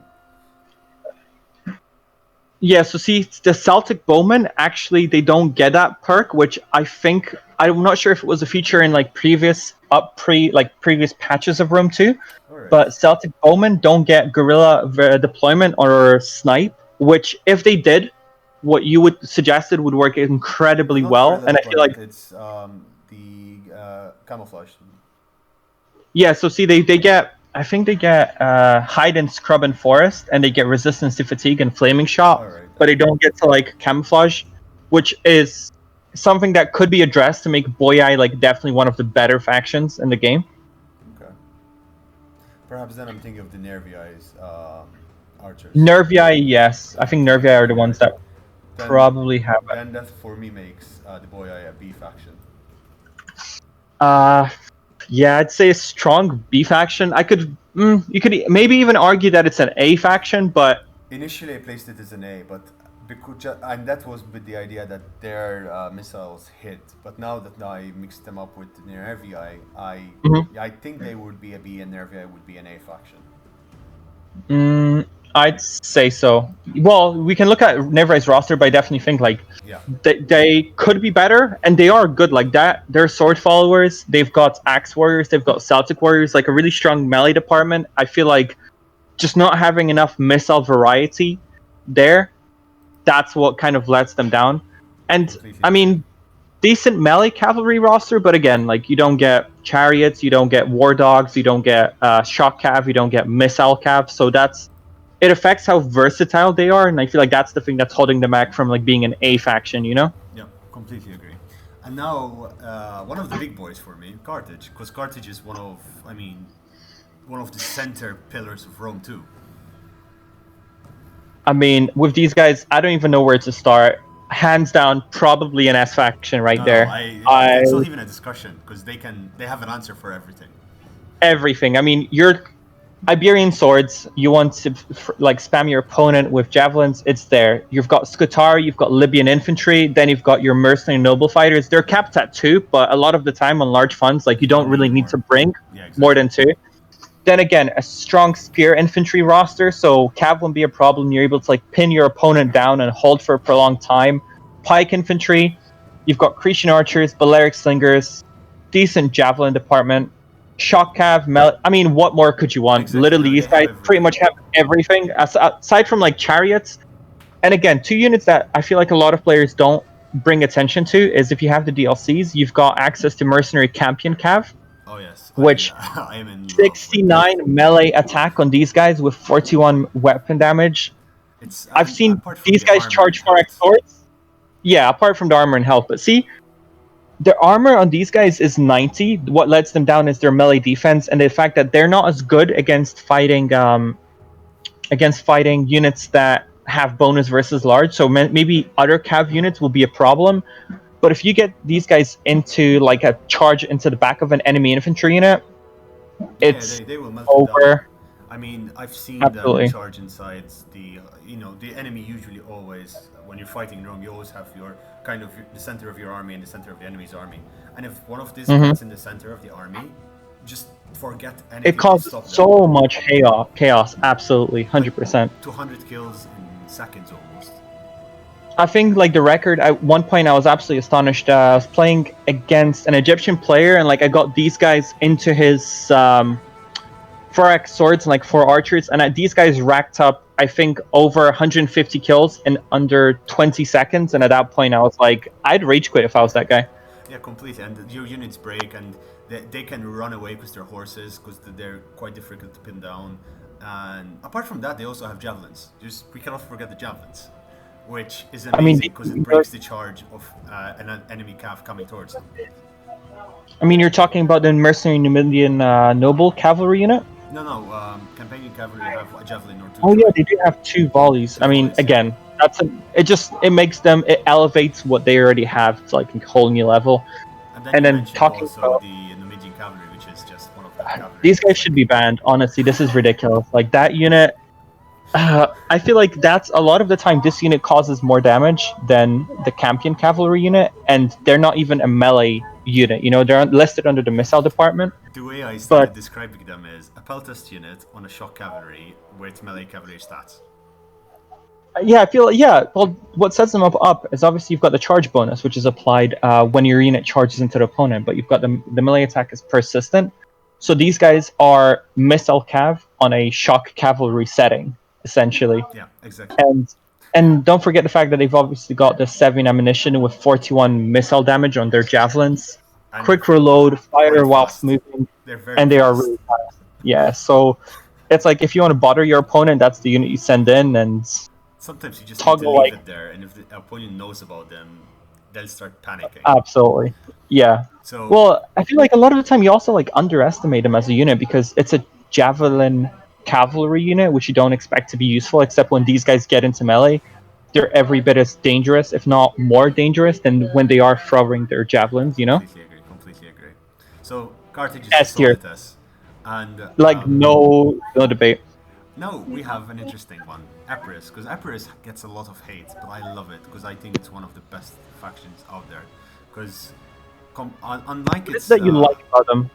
Yeah, so see, the Celtic Bowmen, actually, they don't get that perk, which I think, I'm not sure if it was a feature in like previous patches of Rome 2, Alright. but Celtic Bowmen don't get guerrilla deployment or snipe, which if they did, what you would suggested would work incredibly Not well, guerrilla and I feel like, deployment, it's the camouflage. yeah, so see, they get, I think they get hide and scrub and forest, and they get resistance to fatigue and flaming shot, Alright. but they don't get to like camouflage, which is something that could be addressed to make Boiiii like definitely one of the better factions in the game. Okay. Perhaps then I'm thinking of the Nervii's archers. Nervii, yes, I think Nervii are the ones that probably have it. Then that for me makes the Boiiii a B faction. Yeah, I'd say a strong B faction. You could maybe even argue that it's an A faction, but Initially I placed it as an A, but and that was with the idea that their missiles hit. But now that I mixed them up with the Nervii, I think they would be a B and Nervii would be an A faction. I'd say so. Well, we can look at Nervii's roster, but I definitely think like they could be better, and they are good like that. They're sword followers. They've got axe warriors. They've got Celtic warriors, like a really strong melee department. I feel like just not having enough missile variety there, that's what kind of lets them down. And I mean, decent melee cavalry roster, but again, like you don't get chariots, you don't get war dogs, you don't get shock cav, you don't get missile cav. So it affects how versatile they are, and I feel like that's the thing that's holding them back from like being an A faction, you know? Yeah, completely agree. And now one of the big boys for me, Carthage, because Carthage is one of the center pillars of Rome too. I mean, with these guys, I don't even know where to start. Hands down, probably an S faction there. It's not even a discussion because they have an answer for everything. Everything. I mean, you're Iberian swords. You want to like spam your opponent with javelins. It's there. You've got Scutari, you've got Libyan infantry, then you've got your mercenary noble fighters. They're capped at 2, but a lot of the time on large funds, like you don't really need to bring more than 2. Then again, a strong spear infantry roster, so cav won't be a problem. You're able to like pin your opponent down and hold for a prolonged time. Pike infantry, you've got Cretan archers, Balearic slingers, decent javelin department, shock cav. I mean, what more could you want? Exactly. Literally, these guys pretty much have everything aside from like chariots. And again, 2 units that I feel like a lot of players don't bring attention to is if you have the DLCs, you've got access to mercenary campion cav. Oh yes. Which I am in 69 melee attack on these guys with 41 weapon damage. I've seen these guys charge 4x swords. Yeah, apart from the armor and health. But see, the armor on these guys is 90. What lets them down is their melee defense and the fact that they're not as good against fighting units that have bonus versus large. So maybe other cav units will be a problem. But if you get these guys into like a charge into the back of an enemy infantry unit, it's they will melt over. I mean, I've seen Absolutely. them charge inside the enemy. Usually, always when you're fighting Rome, you always have your kind of the center of your army and the center of the enemy's army. And if one of these gets in the center of the army, just forget anything. It causes so much chaos. Absolutely, 100%. 200 kills in seconds almost. I think like the record at one point I was absolutely astonished. I was playing against an Egyptian player and like I got these guys into his 4x swords and like 4 archers, and these guys racked up I think over 150 kills in under 20 seconds, and at that point I was like, I'd rage quit if I was that guy. Yeah, completely. And your units break and they can run away because they're horses, because they're quite difficult to pin down. And apart from that, they also have javelins. We cannot forget the javelins, which is amazing because it breaks the charge of an enemy cav coming towards them. I mean, you're talking about the mercenary Numidian noble cavalry unit? No, campaigning cavalry have a javelin or 2. Oh yeah, they do have 2 volleys. I mean, again, it elevates what they already have to like a whole new level. And then talking about the Numidian cavalry, which is just one of the cavalry. These guys should be banned. Honestly, this is ridiculous. Like that unit. I feel like that's a lot of the time this unit causes more damage than the Campion cavalry unit, and they're not even a melee unit. You know, they're listed under the missile department. The way I started But describing them is a peltast unit on a shock cavalry with melee cavalry stats. yeah, I feel well, what sets them up is obviously you've got the charge bonus, which is applied when your unit charges into the opponent, but you've got the melee attack is persistent. So these guys are missile cav on a shock cavalry setting, essentially. Yeah, exactly. And don't forget the fact that they've obviously got the 7 ammunition with 41 missile damage on their javelins. And Quick reload, fire very whilst fast. moving, They're very and they are fast. really fast. Yeah, so it's like if you want to bother your opponent, that's the unit you send in, and Sometimes you just need toggle to leave like it there, and if the opponent knows about them, they'll start panicking. absolutely, yeah. So Well, I feel like a lot of the time you also like underestimate them as a unit because it's a javelin cavalry unit, which you don't expect to be useful, except when these guys get into melee, they're every bit as dangerous, if not more dangerous, than when they are throwing their javelins. You know, completely agree. So Carthage is S a tier. solid S, and like no debate. now we have an interesting one, Epirus, because Epirus gets a lot of hate, but I love it because I think it's one of the best factions out there. Because unlike What is its, that you like about them?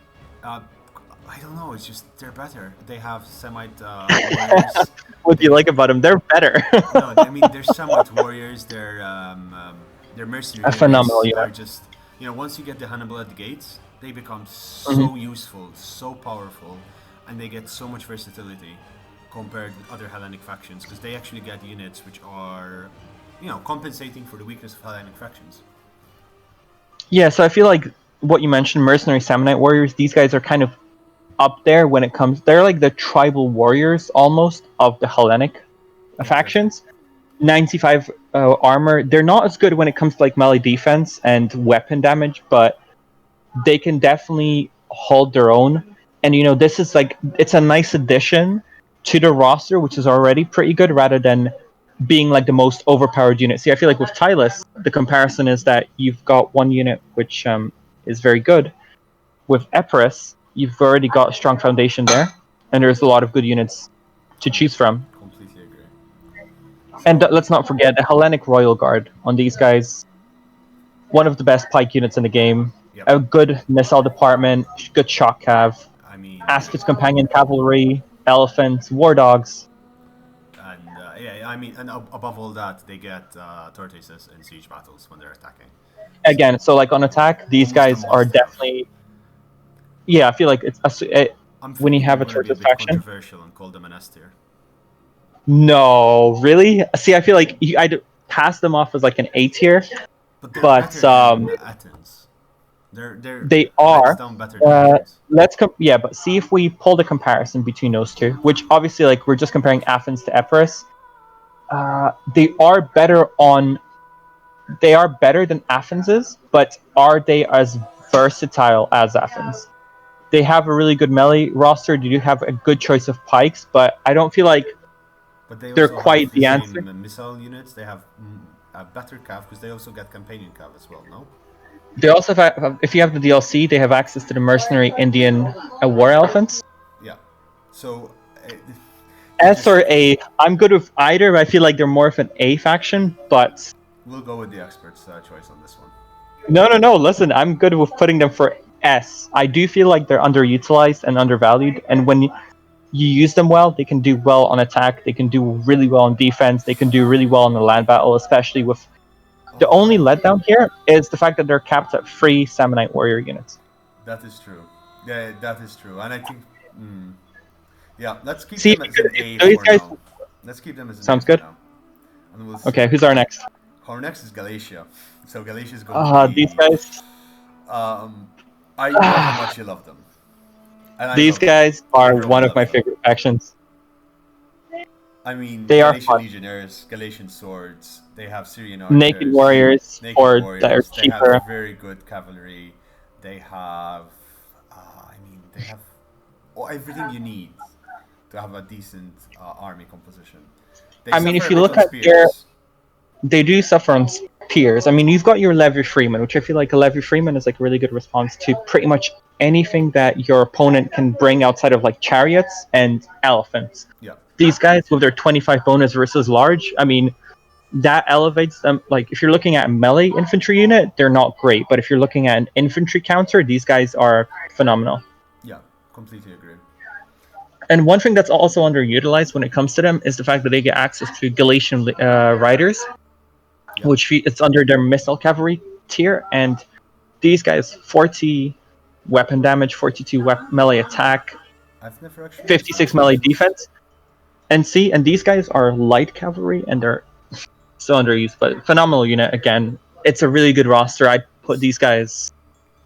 I don't know, it's just they're better. They have Semite warriors. What do you like about them? They're better. No, I mean they're Semite warriors. They're mercenary units. Phenomenal unit. They're just, you know, once you get the Hannibal at the gates, they become so useful, so powerful, and they get so much versatility compared with other Hellenic factions because they actually get units which are, you know, compensating for the weakness of Hellenic factions. Yeah, so I feel like what you mentioned, mercenary Samnite warriors, these guys are kind of up there when it comes. They're like the tribal warriors almost of the Hellenic factions. 95 armor. They're not as good when it comes to like melee defense and weapon damage, but they can definitely hold their own. And you know, this is like it's a nice addition to the roster, which is already pretty good, rather than being like the most overpowered unit. See, I feel like with Tylis, the comparison is that you've got one unit which is very good. With Epirus, you've already got a strong foundation there, and there's a lot of good units to choose from. Completely agree. And let's not forget the Hellenic Royal Guard on these guys. One of the best pike units in the game. Yep. A good missile department, good shock cav, I mean, Aspid's companion cavalry, elephants, war dogs. and yeah, I mean, and above all that, they get tortoises in siege battles when they're attacking. Again, so like on attack, these Almost guys a are must-have. definitely. Yeah, I feel like it's I'm when you thinking have a I'm gonna be tortoise bit faction. controversial and call them an S tier. No, really? See, I feel like I'd pass them off as like an A tier. But they're But, better than Athens. they hands are. down better than Athens. Yeah, but see if we pull the comparison between those two, which obviously like we're just comparing Athens to Epirus. They are better on. They are better than Athens is, but are they as versatile as Athens? They have a really good melee roster. They do have a good choice of pikes, but I don't feel like But they they're also quite have the the same answer. missile units. They have a better cav because they also get companion cav as well. No. They also have, if you have the DLC, they have access to the mercenary Indian war elephants. Yeah. So. S or A, I'm good with either. But I feel like they're more of an A faction, but We'll go with the expert's choice on this one. no. Listen, I'm good with putting them for S. I do feel like they're underutilized and undervalued, and when you use them well, they can do well on attack. They can do really well on defense. They can do really well in the land battle, especially with. The only letdown here is the fact that they're capped at 3 Samnite warrior units. That is true. Yeah, that is true. And I think. Yeah, let's keep See, them as an A these for guys- now. Let's keep them as an Sounds A for good. now. And we'll Okay, who's our next? Our next is Galatia. So Galatia is going to be. These guys. I know how much you love them. And I These love them. guys are Everyone one of loves my them. favorite factions. I mean, They are Galatian fun. legionnaires, Galatian swords. They have Syrian archers, Naked warriors, naked or warriors. that are They cheaper. have very good cavalry. They have, they have everything you need to have a decent army composition. They I mean, if suffer you a bit look on at spears. they do suffer on spears. I mean, you've got your Levy Freeman, which I feel like a Levy Freeman is like a really good response to pretty much anything that your opponent can bring outside of like chariots and elephants. Yeah. These guys with their 25 bonus versus large, I mean, that elevates them. Like if you're looking at a melee infantry unit, they're not great, but if you're looking at an infantry counter, these guys are phenomenal. Yeah, completely agree. And one thing that's also underutilized when it comes to them is the fact that they get access to Galatian riders, Yeah. which it's under their missile cavalry tier, and these guys 40 weapon damage, 42 melee attack, I've never actually 56 melee defense. And these guys are light cavalry, and they're so underused, but phenomenal unit again. It's a really good roster. I'd put these guys.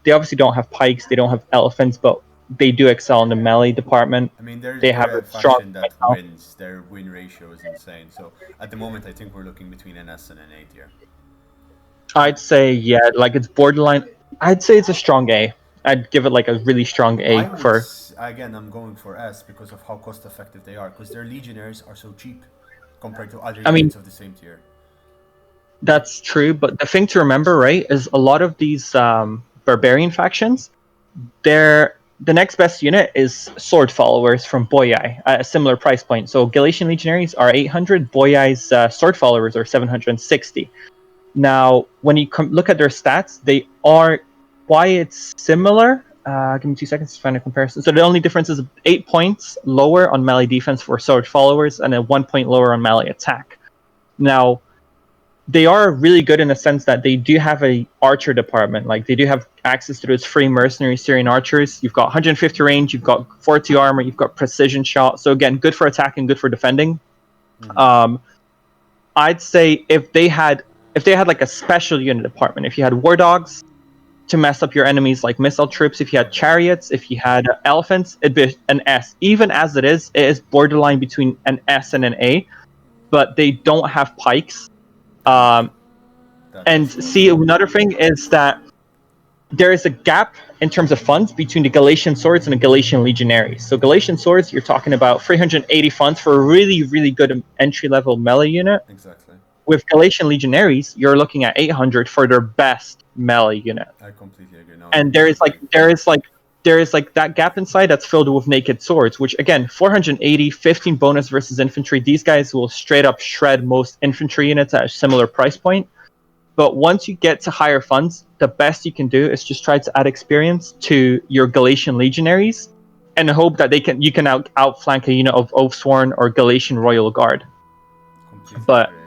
They obviously don't have pikes, they don't have elephants, but they do excel in the melee department. I mean, they're have a a strong faction that wins. Their win ratio is insane. So at the moment, I think we're looking between an S and an A tier. I'd say like it's borderline. I'd say it's a strong A. I'd give it like a really strong A for. Again, I'm going for S because of how cost effective they are. Because their legionaries are so cheap compared to other units of the same tier. That's true, but the thing to remember, right, is a lot of these barbarian factions, the next best unit is sword followers from Boiiii at a similar price point. So Galatian legionaries are 800, Boiii's sword followers are 760. Now, when you look at their stats, they are quite similar. Give me 2 seconds to find a comparison. So the only difference is 8 points lower on melee defense for sword followers and a 1 point lower on melee attack. Now, they are really good in the sense that they do have a archer department. Like they do have access to those free mercenary Syrian archers. You've got 150 range, you've got 40 armor, you've got precision shot. So again, good for attacking, good for defending. Mm-hmm. I'd say if they had like a special unit department, if you had war dogs to mess up your enemies like missile troops, if you had chariots, if you had elephants, it'd be an S. Even as it is borderline between an S and an A, but they don't have pikes. And see, another thing is that there is a gap in terms of funds between the Galatian swords and the Galatian legionaries. So Galatian swords, you're talking about 380 funds for a really, really good entry-level melee unit. Exactly. With Galatian legionaries, you're looking at 800 for their best melee unit. I completely agree. No, and there is that gap inside that's filled with naked swords, which again, 480, 15 bonus versus infantry. These guys will straight up shred most infantry units at a similar price point. But once you get to higher funds, the best you can do is just try to add experience to your Galatian legionaries and hope that you can outflank a unit of Oathsworn or Galatian Royal Guard. Completely but agree.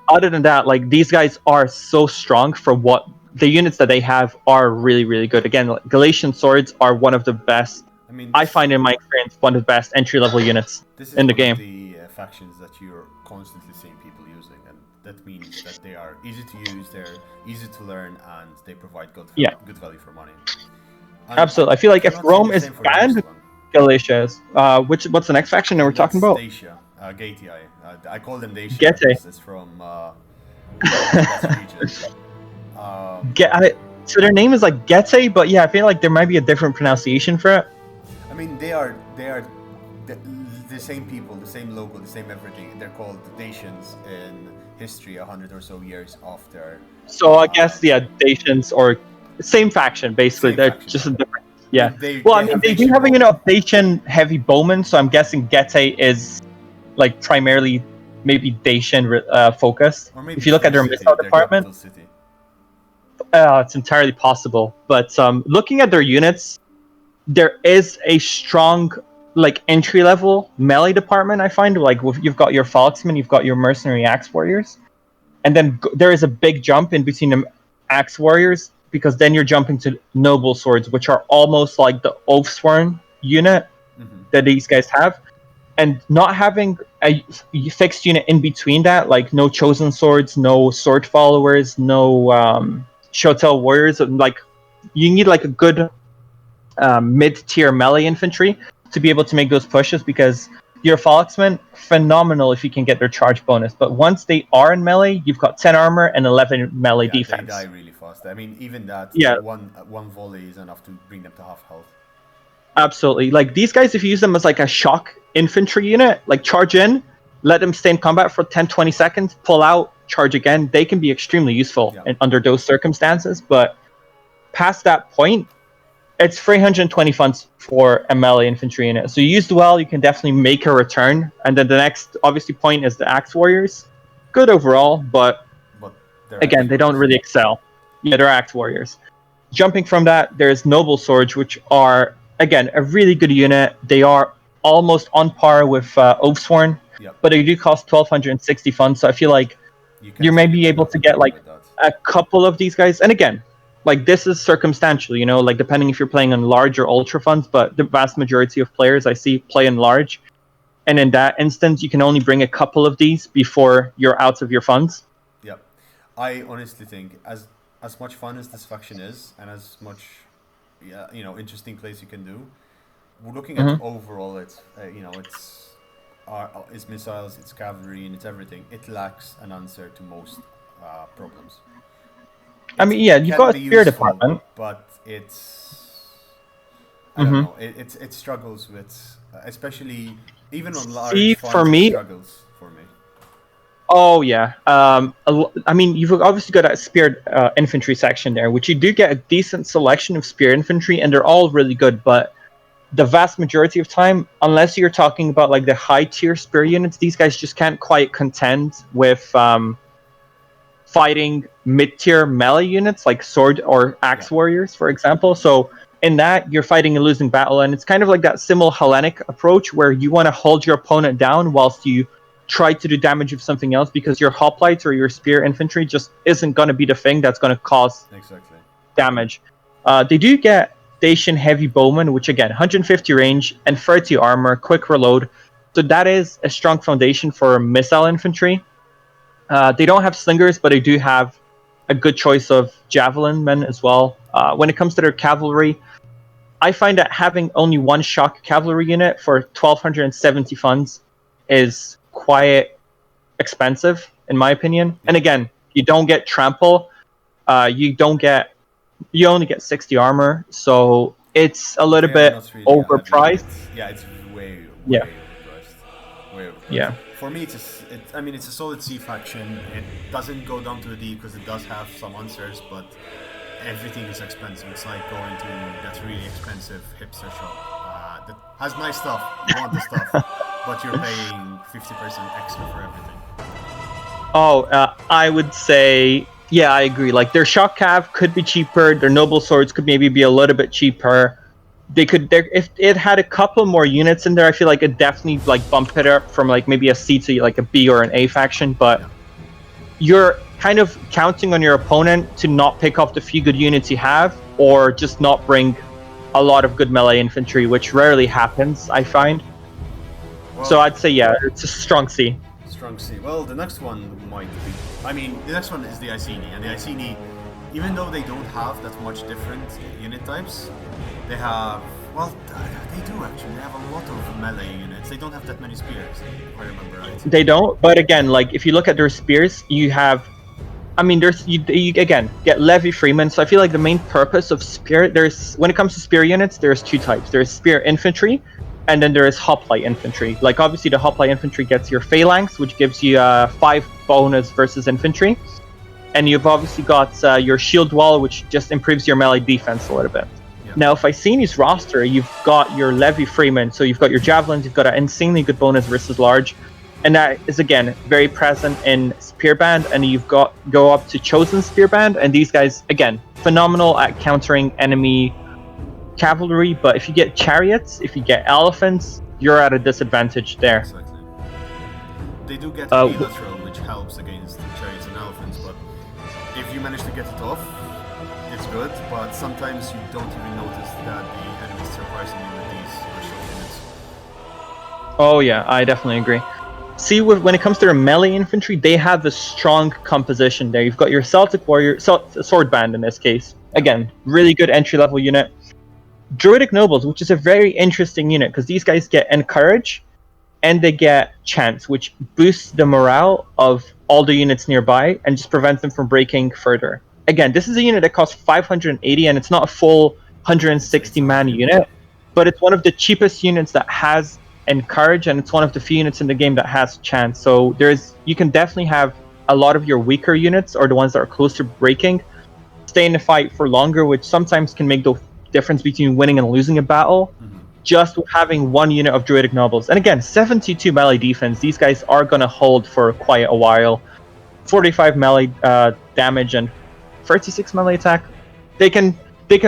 Other than that, like these guys are so strong for what the units that they have are really, really good. Again, Galatian swords are one of the best. I mean, I find in my experience one of the best entry-level units in the game. This is one of the factions that you're constantly seeing people using, and that means that they are easy to use, they're easy to learn, and they provide good value for money. And absolutely. I feel like if Rome is banned, Galatia is. What's the next faction that we're talking about? Getae. I call them Dacia. Getae. It's from that region. So their name is like Getae, but yeah, I feel like there might be a different pronunciation for it. I mean, they are the same people, the same logo, the same everything. They're called Dacians in history, 100 or so years after. So I guess Dacians or same faction basically. They're just a different. Yeah. They do have a unit of Dacian heavy bowmen, so I'm guessing Getae is like primarily maybe Dacian focused. If you look at their missile department, it's entirely possible. But looking at their units, there is a strong like entry level melee department. I find like you've got your Falxmen, you've got your mercenary axe warriors, and then there is a big jump in between the axe warriors because then you're jumping to noble swords, which are almost like the Oathsworn unit that these guys have. And not having a fixed unit in between that, like no chosen swords, no sword followers, no Shotel warriors, like you need like a good mid-tier melee infantry to be able to make those pushes because your Falxmen, phenomenal if you can get their charge bonus. But once they are in melee, you've got 10 armor and 11 melee defense. They die really fast. I mean, even that one volley is enough to bring them to half health. Absolutely. Like these guys, if you use them as like a shock infantry unit, like charge in, let them stay in combat for 10-20 seconds, pull out, charge again, they can be extremely useful under those circumstances. But past that point, it's 320 funds for a melee infantry unit. So you use well, you can definitely make a return. And then the next obviously point is the Axe Warriors. good overall, but But they're again, axe they don't warriors. really excel. Yeah, they're axe warriors. Jumping from that, there's noble swords, which are again a really good unit. They are almost on par with Oathsworn, Yep. but they do cost 1,260 funds. So I feel like You can't you may really be do able to nothing get wrong like with that. a couple of these guys. And again, like this is circumstantial, you know, like depending if you're playing on large or ultra funds, but the vast majority of players I see play in large. And in that instance, you can only bring a couple of these before you're out of your funds. Yep. I honestly think as much fun as this faction is, and as much interesting plays you can do, we're looking at overall it's it's missiles, it's cavalry, and it's everything. It lacks an answer to most problems. I mean, yeah, you've got a spear department, but it's I don't know. It struggles with, especially even on large funds, for me, it struggles for me. Oh yeah. I mean, you've obviously got a spear infantry section there, which you do get a decent selection of spear infantry, and they're all really good. But the vast majority of time, unless you're talking about like the high tier spear units, these guys just can't quite contend with fighting mid tier melee units like sword or axe warriors, for example. So in that, you're fighting a losing battle, and it's kind of like that similar Hellenic approach where you want to hold your opponent down whilst you try to do damage with something else, because your hoplites or your spear infantry just isn't going to be the thing that's going to cause damage. They do get Dacian heavy bowmen, which again 150 range and 30 armor, quick reload, so that is a strong foundation for missile infantry. They don't have slingers, but they do have a good choice of javelin men as well. When it comes to their cavalry, I find that having only one shock cavalry unit for 1,270 funds is quite expensive, in my opinion. And again, you don't get trample, you only get 60 armor, so it's a little bit really overpriced. It's way overpriced. Yeah. For me, it's a solid C faction. It doesn't go down to a D because it does have some answers, but everything is expensive. It's like going to that really expensive hipster shop that has nice stuff. You want the stuff, but you're paying 50% extra for everything. I would say, yeah, I agree. Like their shock cav could be cheaper. Their noble swords could maybe be a little bit cheaper. If it had a couple more units in there, I feel like it definitely like bump it up from like maybe a C to like a B or an A faction. But you're kind of counting on your opponent to not pick off the few good units you have, or just not bring a lot of good melee infantry, which rarely happens, I find. Well, so I'd say, yeah, it's a strong C. Strong C. Well, the next one might be... the next one is the Iceni. And the Iceni, even though they don't have that much different unit types, they have... Well, they do actually. They have a lot of melee units. They don't have that many spears, if I remember right. They don't, but again, like, if you look at their spears, you have... you again get levy freemen. So I feel like the main purpose of spear, when it comes to spear units, there's two types. There's spear infantry, and then there is hoplite infantry. Like obviously the hoplite infantry gets your phalanx, which gives you 5 bonus versus infantry, and you've obviously got your shield wall, which just improves your melee defense a little bit. Yeah. Now, if Iceni's roster, you've got your levy freemen, so you've got your javelins, you've got an insanely good bonus versus large. And that is again very present in Spearband, and you've got go up to Chosen Spearband, and these guys again phenomenal at countering enemy cavalry. But if you get chariots, if you get elephants, you're at a disadvantage there. Exactly. They do get bilateral, which helps against chariots and elephants, but if you manage to get it off, it's good. But sometimes you don't even notice that the enemies surprising you with these special units. Oh yeah, I definitely agree. See, when it comes to their melee infantry, they have a strong composition there. You've got your Celtic warrior, sword band in this case. Again, really good entry-level unit. Druidic nobles, which is a very interesting unit, because these guys get encourage, and they get chance, which boosts the morale of all the units nearby, and just prevents them from breaking further. Again, this is a unit that costs 580, and it's not a full 160-man unit, but it's one of the cheapest units that has encourage, and it's one of the few units in the game that has chance. So you can definitely have a lot of your weaker units, or the ones that are close to breaking, stay in the fight for longer, which sometimes can make the difference between winning and losing a battle, just with having one unit of Druidic nobles. And again, 72 melee defense, these guys are going to hold for quite a while. 45 melee damage and 36 melee attack. They can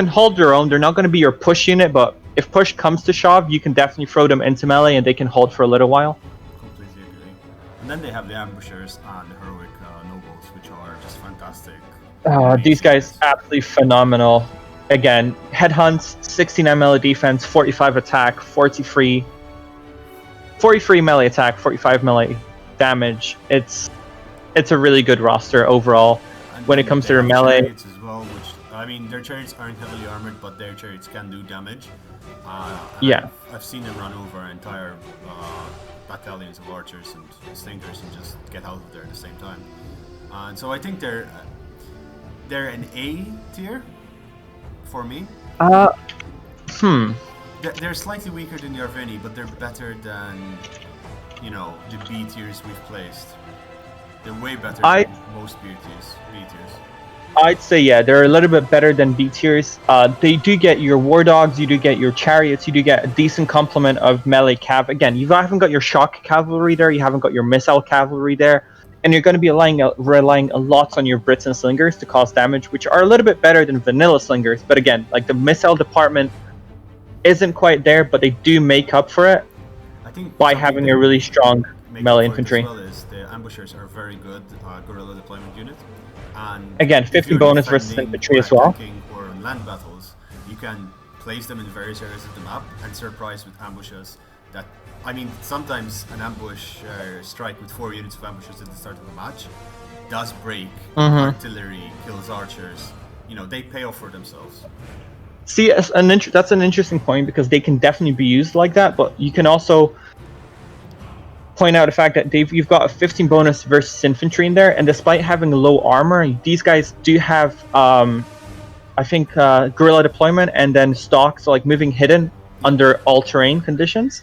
hold their own. They're not going to be your push unit, but if push comes to shove, you can definitely throw them into melee and they can hold for a little while. Completely agree. And then they have the ambushers and the heroic nobles, which are just fantastic. These guys absolutely phenomenal. Again, headhunts, 69 melee defense, 45 attack, 43 melee attack, 45 melee damage. It's a really good roster overall. And when it comes to their melee chariots as well, which I mean, their chariots aren't heavily armored, but their chariots can do damage. Yeah, I've seen them run over entire battalions of archers and slingers and just get out of there at the same time. And so I think they're an A tier for me. They're slightly weaker than the Arveni, but they're better than, you know, the B tiers we've placed. They're way better than most B tiers. I'd say, yeah, they're a little bit better than B tiers. They do get your war dogs, you do get your chariots, you do get a decent complement of melee cav. Again, you haven't got your shock cavalry there, you haven't got your missile cavalry there, and you're going to be relying a lot on your Brits and slingers to cause damage, which are a little bit better than vanilla slingers. But again, like the missile department isn't quite there, but they do make up for it by having a really strong melee infantry. As well as the ambushers are very good guerrilla deployment unit. And again, 15 bonus versus infantry as well. Or on land battles, you can place them in various areas of the map and surprise with ambushes. That, I mean, sometimes an ambush strike with 4 units of ambushers at the start of a match does break artillery, kills archers. You know, they pay off for themselves. See, that's an interesting point, because they can definitely be used like that, but you can also point out the fact that you've got a 15 bonus versus infantry in there, and despite having low armor, these guys do have, I think, guerrilla deployment and then stock, so like moving hidden under all-terrain conditions.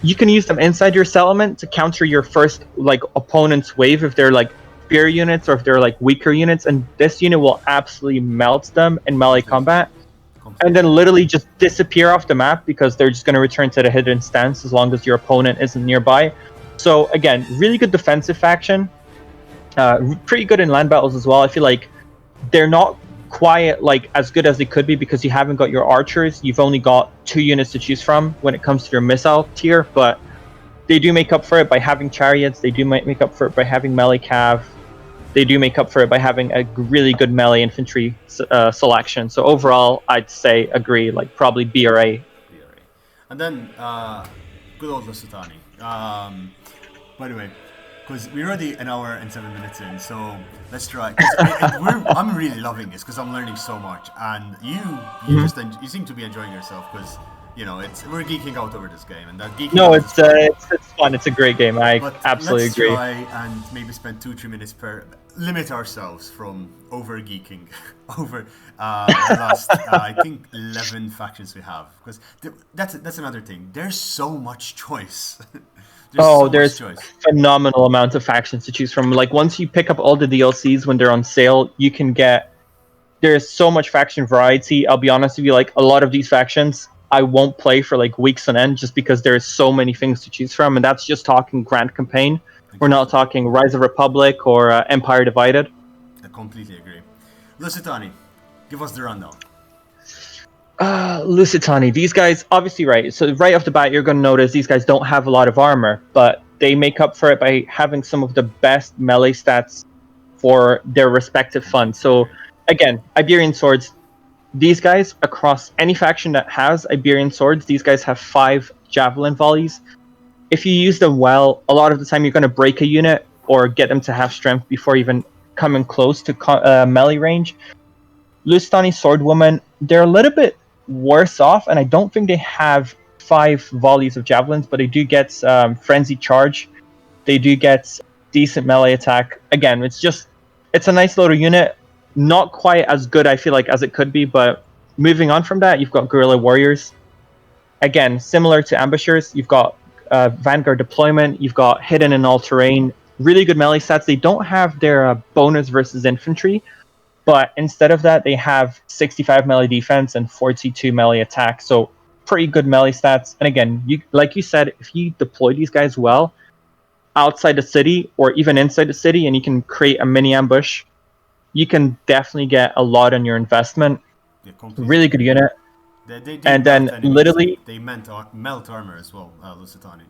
You can use them inside your settlement to counter your first like opponent's wave if they're like spear units or if they're like weaker units, and this unit will absolutely melt them in melee combat. And then literally just disappear off the map because they're just going to return to the hidden stance as long as your opponent isn't nearby. So again, really good defensive faction. Pretty good in land battles as well. I feel like they're not quite like as good as they could be because you haven't got your archers. You've only got 2 units to choose from when it comes to your missile tier, but they do make up for it by having chariots. They do make up for it by having melee cav. They do make up for it by having a really good melee infantry selection. So overall, I'd say agree, like probably B or A. And then good old Lusitani. By the way, because we're already an hour and 7 minutes in, so let's try. I'm really loving this because I'm learning so much, and you seem to be enjoying yourself because you know we're geeking out over this game, and that geeking. No, it's fun. It's a great game. I absolutely agree. Let's try and maybe spend 2-3 minutes per. Limit ourselves from over geeking over the last I think 11 factions we have, because that's another thing. There's so much choice. There's phenomenal amount of factions to choose from. Like once you pick up all the DLCs when they're on sale, you can get. There's so much faction variety. I'll be honest with you, like a lot of these factions I won't play for like weeks on end just because there's so many things to choose from, and that's just talking Grand Campaign. We're not talking Rise of Republic or Empire Divided. I completely agree. Lusitani, give us the rundown. Lusitani, these guys, obviously, right. So right off the bat, you're going to notice these guys don't have a lot of armor, but they make up for it by having some of the best melee stats for their respective funds. So again, Iberian swords. These guys, across any faction that has Iberian swords, these guys have 5 javelin volleys. If you use them well, a lot of the time you're going to break a unit or get them to have strength before even coming close to melee range. Lusitani Swordwoman, they're a little bit worse off, and I don't think they have 5 volleys of javelins, but they do get Frenzy Charge. They do get decent melee attack. Again, it's a nice little unit. Not quite as good, I feel like, as it could be, but moving on from that, you've got Guerrilla Warriors. Again, similar to Ambushers, you've got Vanguard deployment, you've got hidden and all terrain, really good melee stats. They don't have their bonus versus infantry, but instead of that, they have 65 melee defense and 42 melee attack. So pretty good melee stats. And again, like you said, if you deploy these guys well, outside the city or even inside the city, and you can create a mini ambush, you can definitely get a lot on your investment. Yeah, completely. Really good unit. They And melt then enemies. literally, They melt armor as well, Lusitani.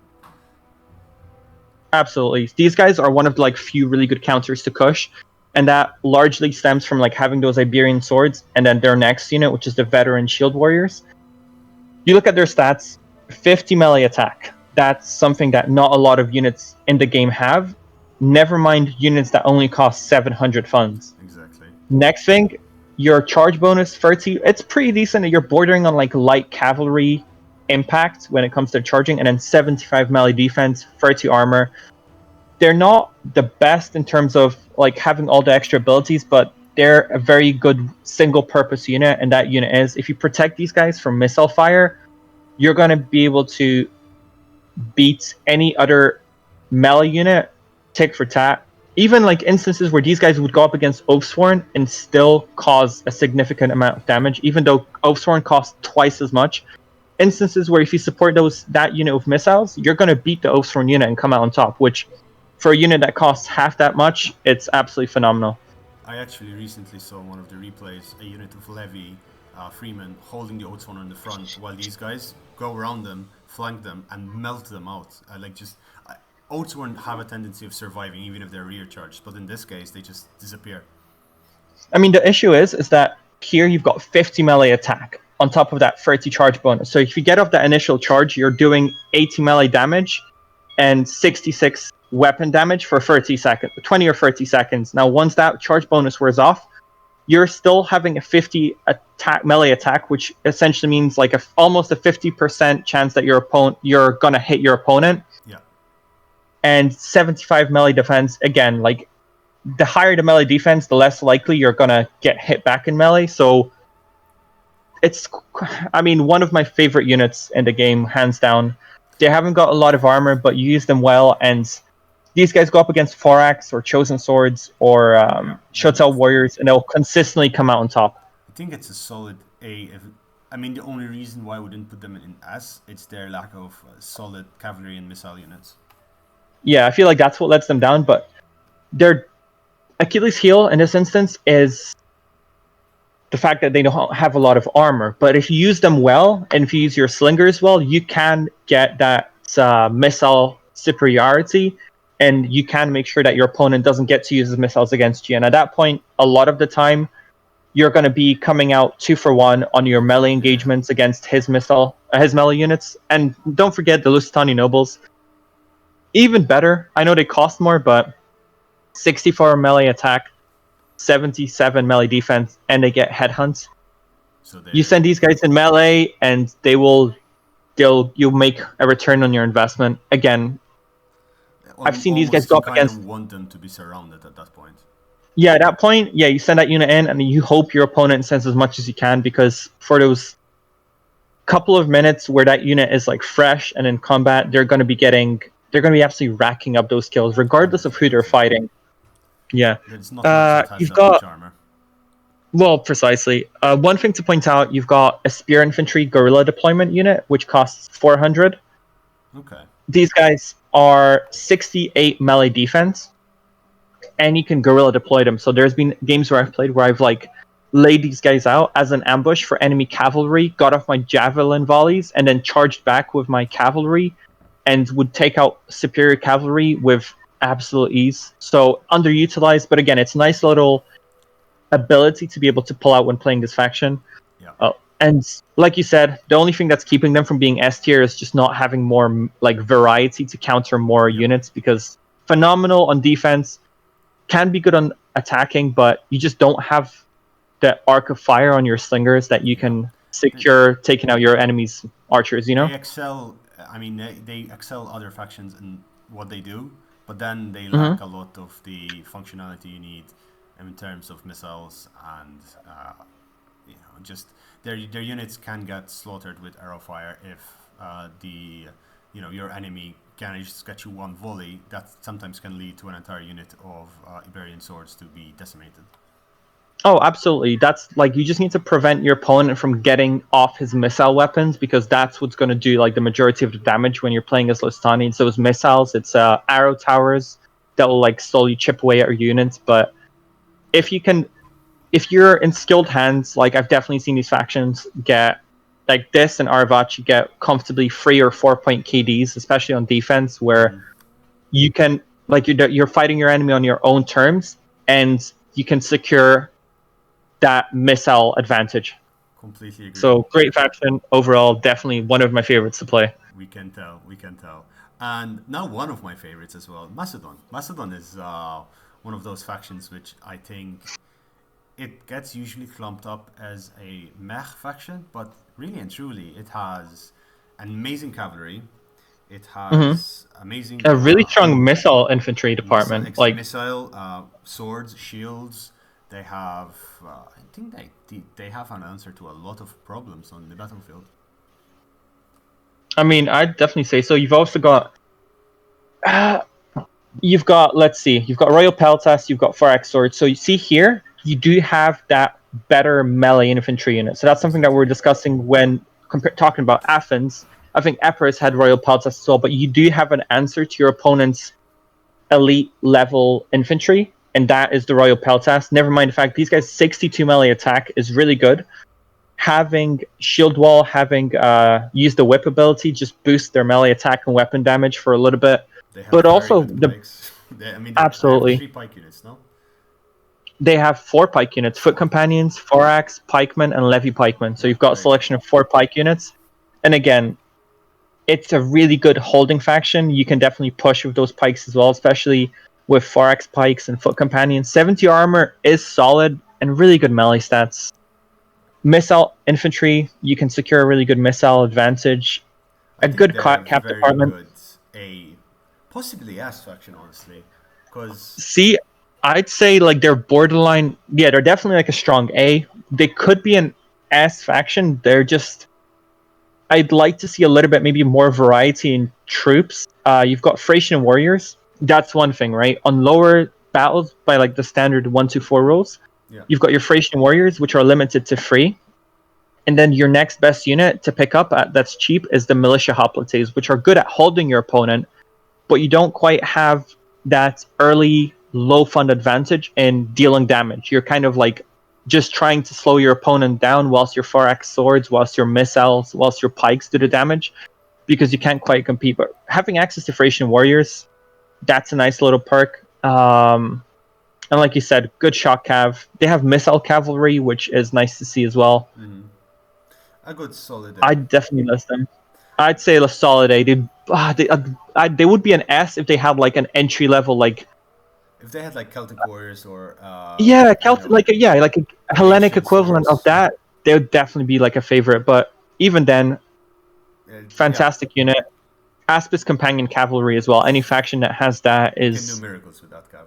absolutely, these guys are one of the like few really good counters to Kush, and that largely stems from like having those Iberian swords, and then their next unit, which is the veteran shield warriors. You look at their stats, 50 melee attack. That's something that not a lot of units in the game have. Never mind units that only cost 700 funds. Exactly. Next thing, your charge bonus 30. It's pretty decent. You're bordering on like light cavalry impact when it comes to charging, and then 75 melee defense, 30 armor. They're not the best in terms of like having all the extra abilities, but they're a very good single purpose unit, and that unit is if you protect these guys from missile fire, you're going to be able to beat any other melee unit tick for tat. Even like instances where these guys would go up against Oathsworn and still cause a significant amount of damage, even though Oathsworn costs twice as much. Instances where if you support that unit with missiles, you're going to beat the Oathsworn unit and come out on top, which for a unit that costs half that much, it's absolutely phenomenal. I actually recently saw one of the replays, a unit of Levy Freeman holding the Oathsworn on the front while these guys go around them, flank them, and melt them out. Oathsworn have a tendency of surviving even if they're rear charged, but in this case they just disappear. I mean, the issue is that here you've got 50 melee attack on top of that 30 charge bonus. So if you get off that initial charge, you're doing 80 melee damage and 66 weapon damage for 30 seconds, 20 or 30 seconds. Now, once that charge bonus wears off, you're still having a 50 melee attack, which essentially means like almost a 50% chance that you're gonna hit your opponent. Yeah. And 75 melee defense, again, like the higher the melee defense, the less likely you're gonna get hit back in melee. So it's, I mean, one of my favorite units in the game, hands down. They haven't got a lot of armor, but you use them well, and these guys go up against Forax or Chosen Swords or Shotel Warriors, and they'll consistently come out on top. I think it's a solid A. I mean, the only reason why we didn't put them in S, it's their lack of solid cavalry and missile units. Yeah, I feel like that's what lets them down, but their Achilles' heel in this instance is the fact that they don't have a lot of armor. But if you use them well, and if you use your slingers well, you can get that missile superiority, and you can make sure that your opponent doesn't get to use his missiles against you. And at that point, a lot of the time, you're going to be coming out 2-for-1 on your melee engagements against his melee units. And don't forget the Lusitani nobles. Even better, I know they cost more, but 64 melee attack, 77 melee defense, and they get headhunt. So you send these guys in melee, and you'll make a return on your investment. Again, I've seen these guys go up against. You want them to be surrounded at that point. Yeah, at that point, you send that unit in, and you hope your opponent sends as much as you can, because for those couple of minutes where that unit is like fresh and in combat, they're going to be absolutely racking up those kills, regardless of who they're fighting. Yeah. It's not much that has that much armor. Well, precisely. One thing to point out, you've got a spear infantry guerrilla deployment unit, which costs 400. Okay. These guys are 68 melee defense, and you can guerrilla deploy them. So there's been games where I've played where I've like laid these guys out as an ambush for enemy cavalry, got off my javelin volleys, and then charged back with my cavalry, and would take out superior cavalry with absolute ease. So underutilized, but again, it's a nice little ability to be able to pull out when playing this faction. Yeah. And like you said, the only thing that's keeping them from being S tier is just not having more like variety to counter more units, because phenomenal on defense, can be good on attacking, but you just don't have the arc of fire on your slingers that you can secure taking out your enemy's archers, you know? They excel, I mean, they excel other factions in what they do, but then they lack a lot of the functionality you need in terms of missiles, and just their units can get slaughtered with arrow fire if your enemy can just get you one volley. That sometimes can lead to an entire unit of Iberian swords to be decimated. Oh, absolutely. That's like you just need to prevent your opponent from getting off his missile weapons because that's what's going to do like the majority of the damage when you're playing as Lusitani. It's those missiles, it's arrow towers that will like slowly chip away at your units. But if you can, if you're in skilled hands, like I've definitely seen these factions get like this and Arverachi get comfortably 3 or 4 point KDs, especially on defense, where you can like you're fighting your enemy on your own terms and you can secure that missile advantage. Completely agree. So great faction overall, definitely one of my favorites to play. We can tell. We can tell. And now one of my favorites as well, Macedon. Macedon is one of those factions which I think it gets usually clumped up as a mech faction, but really and truly, it has an amazing cavalry. It has amazing a really strong missile infantry department, like missile, swords, shields. They have, I think they have an answer to a lot of problems on the battlefield. I mean, I'd definitely say so. You've also got, let's see, you've got Royal Peltas, you've got 4x swords. So you see here, you do have that better melee infantry unit. So that's something that we're discussing when talking about Athens. I think Epirus had Royal Peltas as well, but you do have an answer to your opponent's elite level infantry, and that is the Royal Peltas. Never mind the fact these guys' 62 melee attack is really good. Having Shield Wall, having use the whip ability, just boost their melee attack and weapon damage for a little bit. But also absolutely they have 3 pike units, no? They have 4 pike units: foot companions, 4-axe, pikemen, and levy pikemen. So you've got a selection of 4 pike units. And again, it's a really good holding faction. You can definitely push with those pikes as well, especially with 4x pikes and foot companions. 70 armor is solid and really good melee stats. Missile infantry, you can secure a really good missile advantage. A good cap department. Good. Possibly S faction, honestly. See, I'd say like they're borderline. Yeah, they're definitely like a strong A. They could be an S faction. They're just. I'd like to see a little bit maybe more variety in troops. You've got Thracian warriors. That's one thing, right? On lower battles by like the standard 1-4 rules, you've got your Thracian warriors, which are limited to 3. And then your next best unit to pick up that's cheap is the militia hoplites, which are good at holding your opponent, but you don't quite have that early low fund advantage in dealing damage. You're kind of like just trying to slow your opponent down whilst your 4x swords, whilst your missiles, whilst your pikes do the damage, because you can't quite compete. But having access to Thracian warriors, that's a nice little perk. And like you said, good shock cav. They have missile cavalry, which is nice to see as well. A good solid A. I'd definitely list them. I'd say a solid A. They would be an S if they had like an entry level like. If they had like Celtic warriors or Celtic, like a Hellenic equivalent of that, they would definitely be like a favorite. But even then, fantastic unit. Aspis Companion Cavalry as well. Any faction that has that is can do miracles with that cav.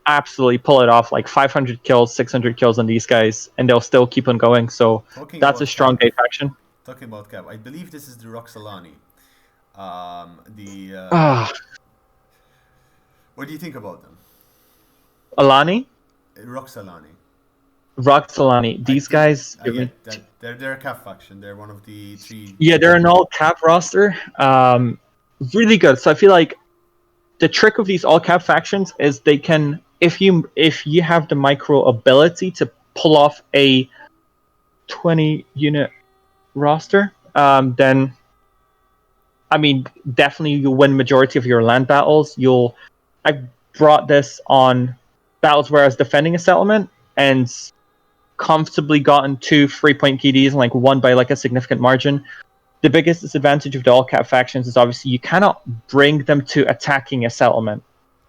Absolutely pull it off. Like 500 kills, 600 kills on these guys, and they'll still keep on going. So that's a strong A faction. Talking about cav, I believe this is the Roxolani. What do you think about them? Alani? Roxolani. These guys. They're a cav faction. They're one of the 3. Yeah, they're an all cav roster. Really good. So I feel like the trick of these all cav factions is they can, if you have the micro ability to pull off a 20 unit roster, then I mean definitely you'll win majority of your land battles. I've brought this on battles where I was defending a settlement and comfortably gotten 2 3-point KDs and like won by like a significant margin. The biggest disadvantage of the all cap factions is obviously you cannot bring them to attacking a settlement.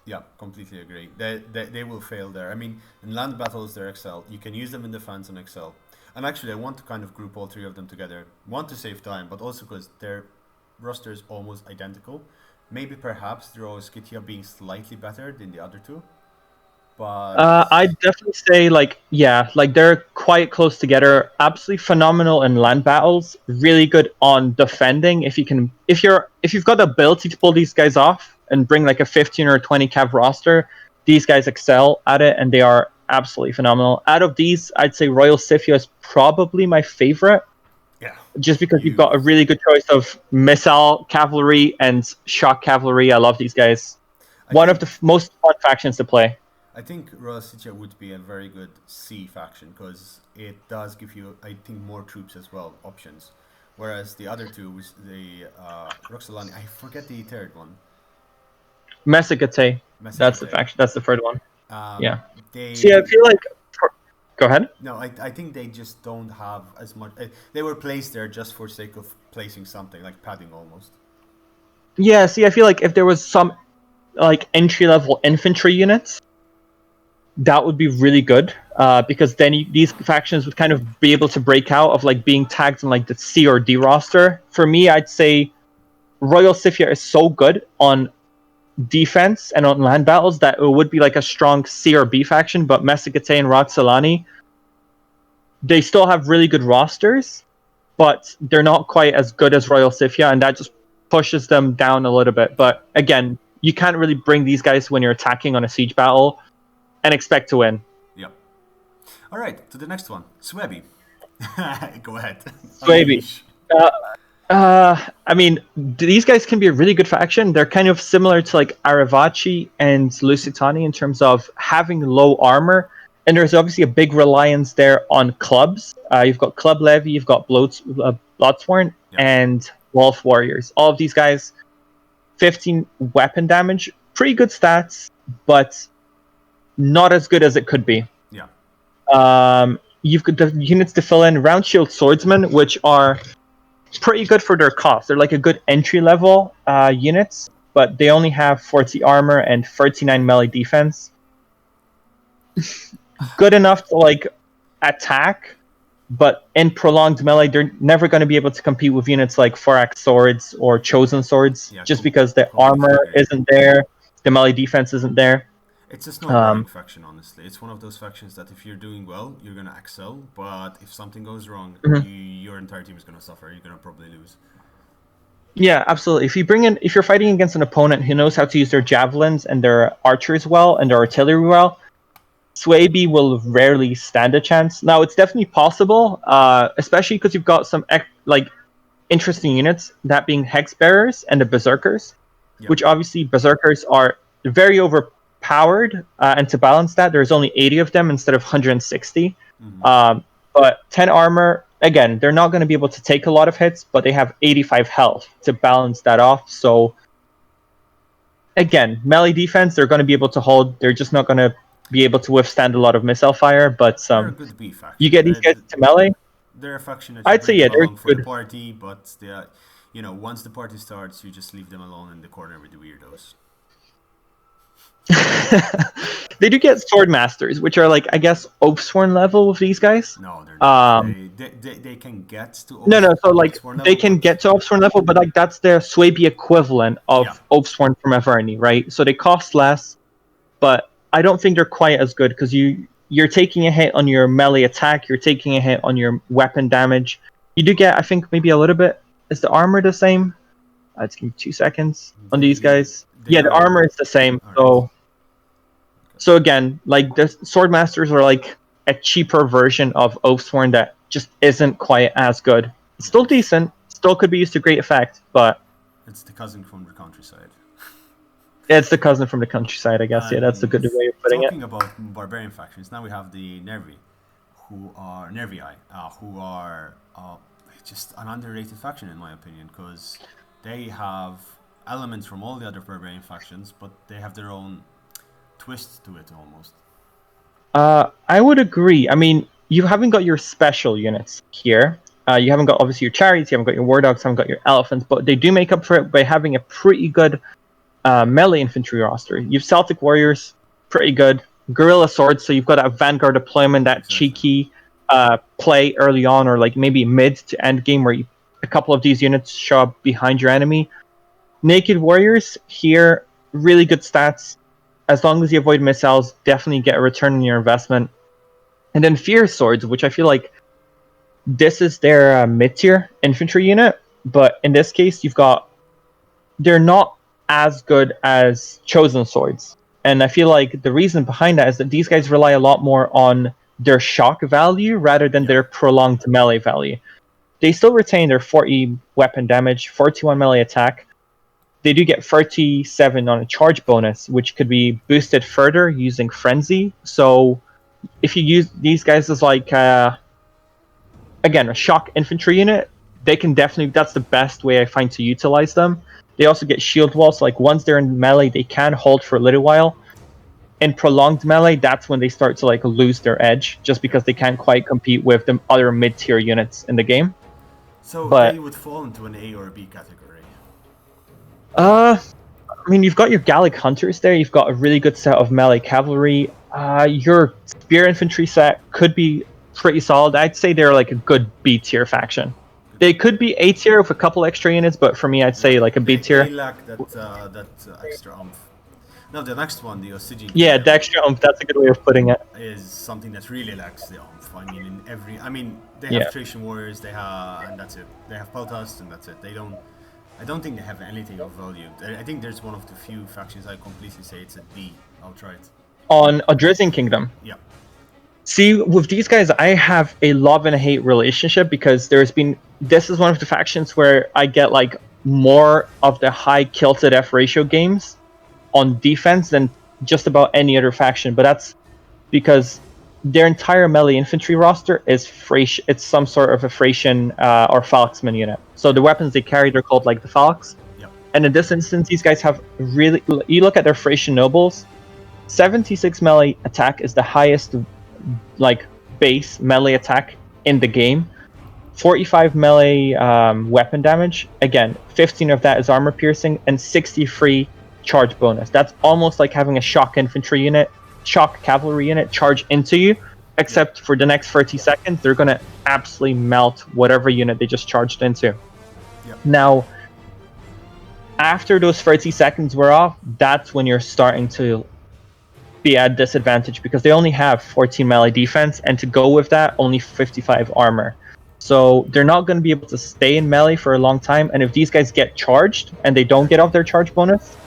Yeah, completely agree. They will fail there. I mean, in land battles they're excel. You can use them in defense and excel. And actually I want to kind of group all 3 of them together. One, to save time, but also because their roster is almost identical. Maybe perhaps through Schitia being slightly better than the other 2. But I'd definitely say like they're quite close together. Absolutely phenomenal in land battles. Really good on defending. If you've got the ability to pull these guys off and bring like a 15 or 20 cav roster, these guys excel at it, and they are absolutely phenomenal. Out of these, I'd say Royal Scythia is probably my favorite. Yeah. Just because you've got a really good choice of missile cavalry and shock cavalry. I love these guys. One of the most fun factions to play. I think Royal Scythia would be a very good C faction because it does give you, I think, more troops as well, options. Whereas the other two, the Roxolani, I forget the third one. Massagetae. That's the faction. That's the third one. Yeah. See, I feel like. Go ahead. No, I think they just don't have as much. They were placed there just for sake of placing something, like padding almost. Yeah. See, I feel like if there was some like entry-level infantry units, that would be really good, because then these factions would kind of be able to break out of like being tagged in like the C or D roster. For me, I'd say Royal Scythia is so good on defense and on land battles that it would be like a strong C or B faction, but Massagetae and Roxolani, they still have really good rosters, but they're not quite as good as Royal Scythia, and that just pushes them down a little bit. But again, you can't really bring these guys when you're attacking on a siege battle and expect to win. Yep. All right, to the next one. Suebi. Go ahead. Suebi. I mean, these guys can be a really good faction. They're kind of similar to like Arveni and Lusitani in terms of having low armor. And there's obviously a big reliance there on clubs. You've got Club Levy, you've got Bloodsworn, and Wolf Warriors. All of these guys, 15 weapon damage. Pretty good stats, but not as good as it could be. Yeah. You've got the units to fill in. Round Shield Swordsmen, which are pretty good for their cost. They're like a good entry-level units, but they only have 40 armor and 39 melee defense. Good enough to like attack, but in prolonged melee, they're never going to be able to compete with units like 4-axe swords or chosen swords, just because the armor isn't there, the melee defense isn't there. It's a snowballing faction, honestly. It's one of those factions that if you're doing well, you're going to excel, but if something goes wrong, your entire team is going to suffer. You're going to probably lose. Yeah, absolutely. If you're fighting against an opponent who knows how to use their javelins and their archers well and their artillery well, Suebi will rarely stand a chance. Now, it's definitely possible, especially because you've got some like interesting units, that being Hex Bearers and the Berserkers, which obviously Berserkers are very overpowered, and to balance that, there's only 80 of them instead of 160. But 10 armor, again, they're not going to be able to take a lot of hits, but they have 85 health to balance that off. So, again, melee defense, they're going to be able to hold. They're just not going to be able to withstand a lot of missile fire, but you get these guys to melee. They're a faction that I'd say they're for good. the party, but once the party starts, you just leave them alone in the corner with the weirdos. They do get sword masters, which are like, I guess, Oathsworn level with these guys. No, they're not. They can get to Oathsworn so like they can get to Oathsworn level, but like that's their Suebi equivalent of Oathsworn from Averachi, right? So they cost less, but I don't think they're quite as good because you're taking a hit on your melee attack, you're taking a hit on your weapon damage. You do get, I think, maybe a little bit. Is the armor the same? Let's give me 2 seconds on these guys. Yeah, the armor is the same. So again, like the Swordmasters are like a cheaper version of Oathsworn that just isn't quite as good. It's still decent, still could be used to great effect, but it's the cousin from the countryside. It's the cousin from the countryside, I guess. Yeah, that's a good way of putting it. Talking about barbarian factions, now we have the Nervii, who are just an underrated faction in my opinion, because they have elements from all the other barbarian factions, but they have their own twist to it almost. I would agree. I mean, you haven't got your special units here. You haven't got, obviously, your chariots, you haven't got your war dogs, you haven't got your elephants, but they do make up for it by having a pretty good melee infantry roster. You've Celtic warriors, pretty good. Guerrilla swords, so you've got a vanguard deployment, that cheeky play early on, or like maybe mid to end game where a couple of these units show up behind your enemy. Naked warriors here, really good stats. As long as you avoid missiles, definitely get a return on your investment. And then Fierce Swords, which I feel like this is their mid-tier infantry unit, but in this case, they're not as good as Chosen Swords. And I feel like the reason behind that is that these guys rely a lot more on their shock value rather than their prolonged melee value. They still retain their 40 weapon damage, 41 melee attack. They do get 37 on a charge bonus, which could be boosted further using Frenzy. So if you use these guys as like, again, a shock infantry unit, they can definitely, that's the best way I find to utilize them. They also get shield walls, so like once they're in melee, they can hold for a little while. In prolonged melee, that's when they start to like lose their edge, just because they can't quite compete with the other mid-tier units in the game. So but they would fall into an A or a B category. I mean, you've got your Gallic hunters there. You've got a really good set of melee cavalry. Your spear infantry set could be pretty solid. I'd say they're like a good B tier faction. They could be A tier with a couple extra units, but for me, I'd say like a B tier. They lack that extra oomph. Now the next one, the Oydrisian Yeah, Kingdom, the extra oomph. That's a good way of putting it. is something that really lacks the oomph. I mean, in every, I mean, they have Thracian warriors, they have, and that's it. They have Pontus, and that's it. They don't. I don't think they have anything of value. I think there's one of the few factions I completely say it's a B outright. On Oydrisian Kingdom. Yeah. See, with these guys, I have a love and hate relationship because this is one of the factions where I get like more of the high kill to death ratio games on defense than just about any other faction, but that's because their entire melee infantry roster is Thracian. It's some sort of a Thracian or Falxman unit. So the weapons they carry, they're called like the Falx. Yep. And in this instance, these guys have really. You look at their Thracian nobles. 76 melee attack is the highest, like base melee attack in the game. 45 melee weapon damage. Again, 15 of that is armor piercing, and 63 charge bonus. That's almost like having a shock infantry unit, shock cavalry unit charge into you, except for the next 30 seconds, they're going to absolutely melt whatever unit they just charged into. Yep. Now, after those 30 seconds were off, that's when you're starting to be at disadvantage because they only have 14 melee defense, and to go with that, only 55 armor. So they're not going to be able to stay in melee for a long time, and if these guys get charged and they don't get off their charge bonus,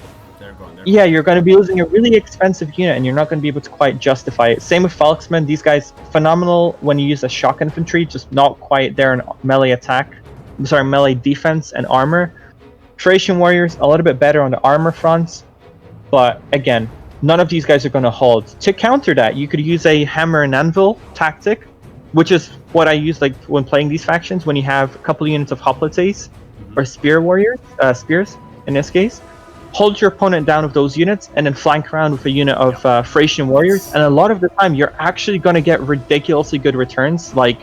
yeah, you're going to be losing a really expensive unit, and you're not going to be able to quite justify it. Same with Falxmen. These guys, phenomenal when you use a shock infantry, just not quite there in melee attack. I'm sorry, melee defense and armor. Thracian warriors, a little bit better on the armor fronts, but again, none of these guys are going to hold. To counter that, you could use a hammer and anvil tactic, which is what I use like when playing these factions, when you have a couple units of hoplites or spear warriors, spears in this case. Hold your opponent down with those units, and then flank around with a unit of Thracian warriors. And a lot of the time, you're actually going to get ridiculously good returns, like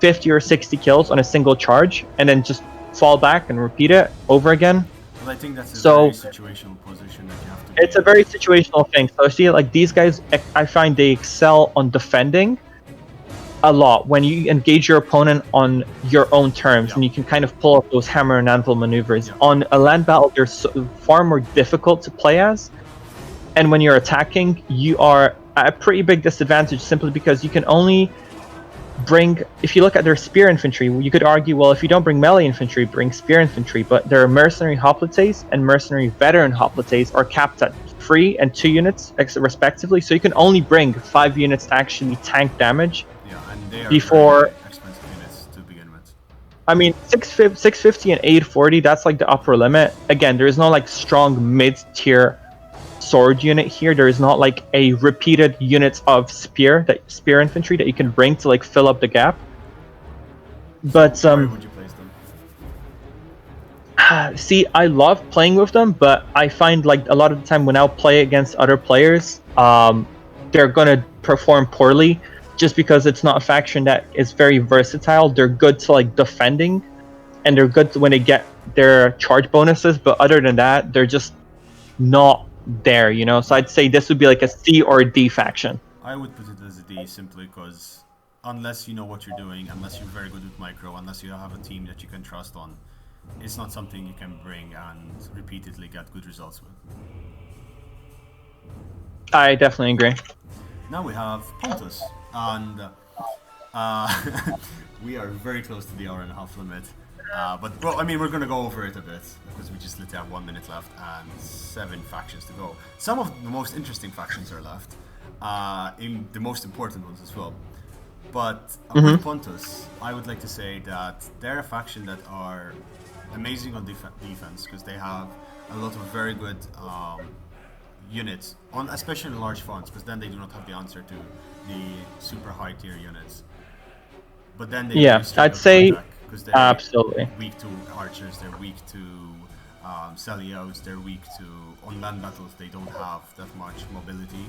50 or 60 kills on a single charge, and then just fall back and repeat it over again. Well, I think that's a very situational position that you have to be It's a very situational thing. So I see, like, these guys, I find they excel on defending a lot when you engage your opponent on your own terms, and you can kind of pull off those hammer and anvil maneuvers. On a land battle, they're far more difficult to play as, and when you're attacking, you are at a pretty big disadvantage simply because you can only bring, if you look at their spear infantry, you could argue, well, if you don't bring melee infantry, bring spear infantry, but their mercenary hoplites and mercenary veteran hoplites are capped at 3 and 2 units respectively, so you can only bring 5 units to actually tank damage. And they are before very expensive units to begin with. I mean, 650 and 840, that's like the upper limit. Again, there is no like strong mid-tier sword unit here. There is not like a repeated unit of spear infantry that you can bring to like fill up the gap. But where would you place them? See, I love playing with them, but I find like a lot of the time when I'll play against other players, they're gonna perform poorly. Just because it's not a faction that is very versatile. They're good to like defending, and they're good when they get their charge bonuses, but other than that, they're just not there, you know? So I'd say this would be like a C or a D faction. I would put it as a D simply because unless you know what you're doing, unless you're very good with micro, unless you have a team that you can trust on, it's not something you can bring and repeatedly get good results with. I definitely agree. Now we have Pontus, and We are very close to the hour-and-a-half limit. But, well, I mean, we're going to go over it a bit, because we just literally have 1 minute left and 7 factions to go. Some of the most interesting factions are left, in the most important ones as well. But with Pontus, I would like to say that they're a faction that are amazing on defense, because they have a lot of very good units, especially in large fonts, because then they do not have the answer to the super high tier units. But then they I'd say because they're absolutely weak to archers, they're weak to Seleucids, they're weak to on land battles. They don't have that much mobility,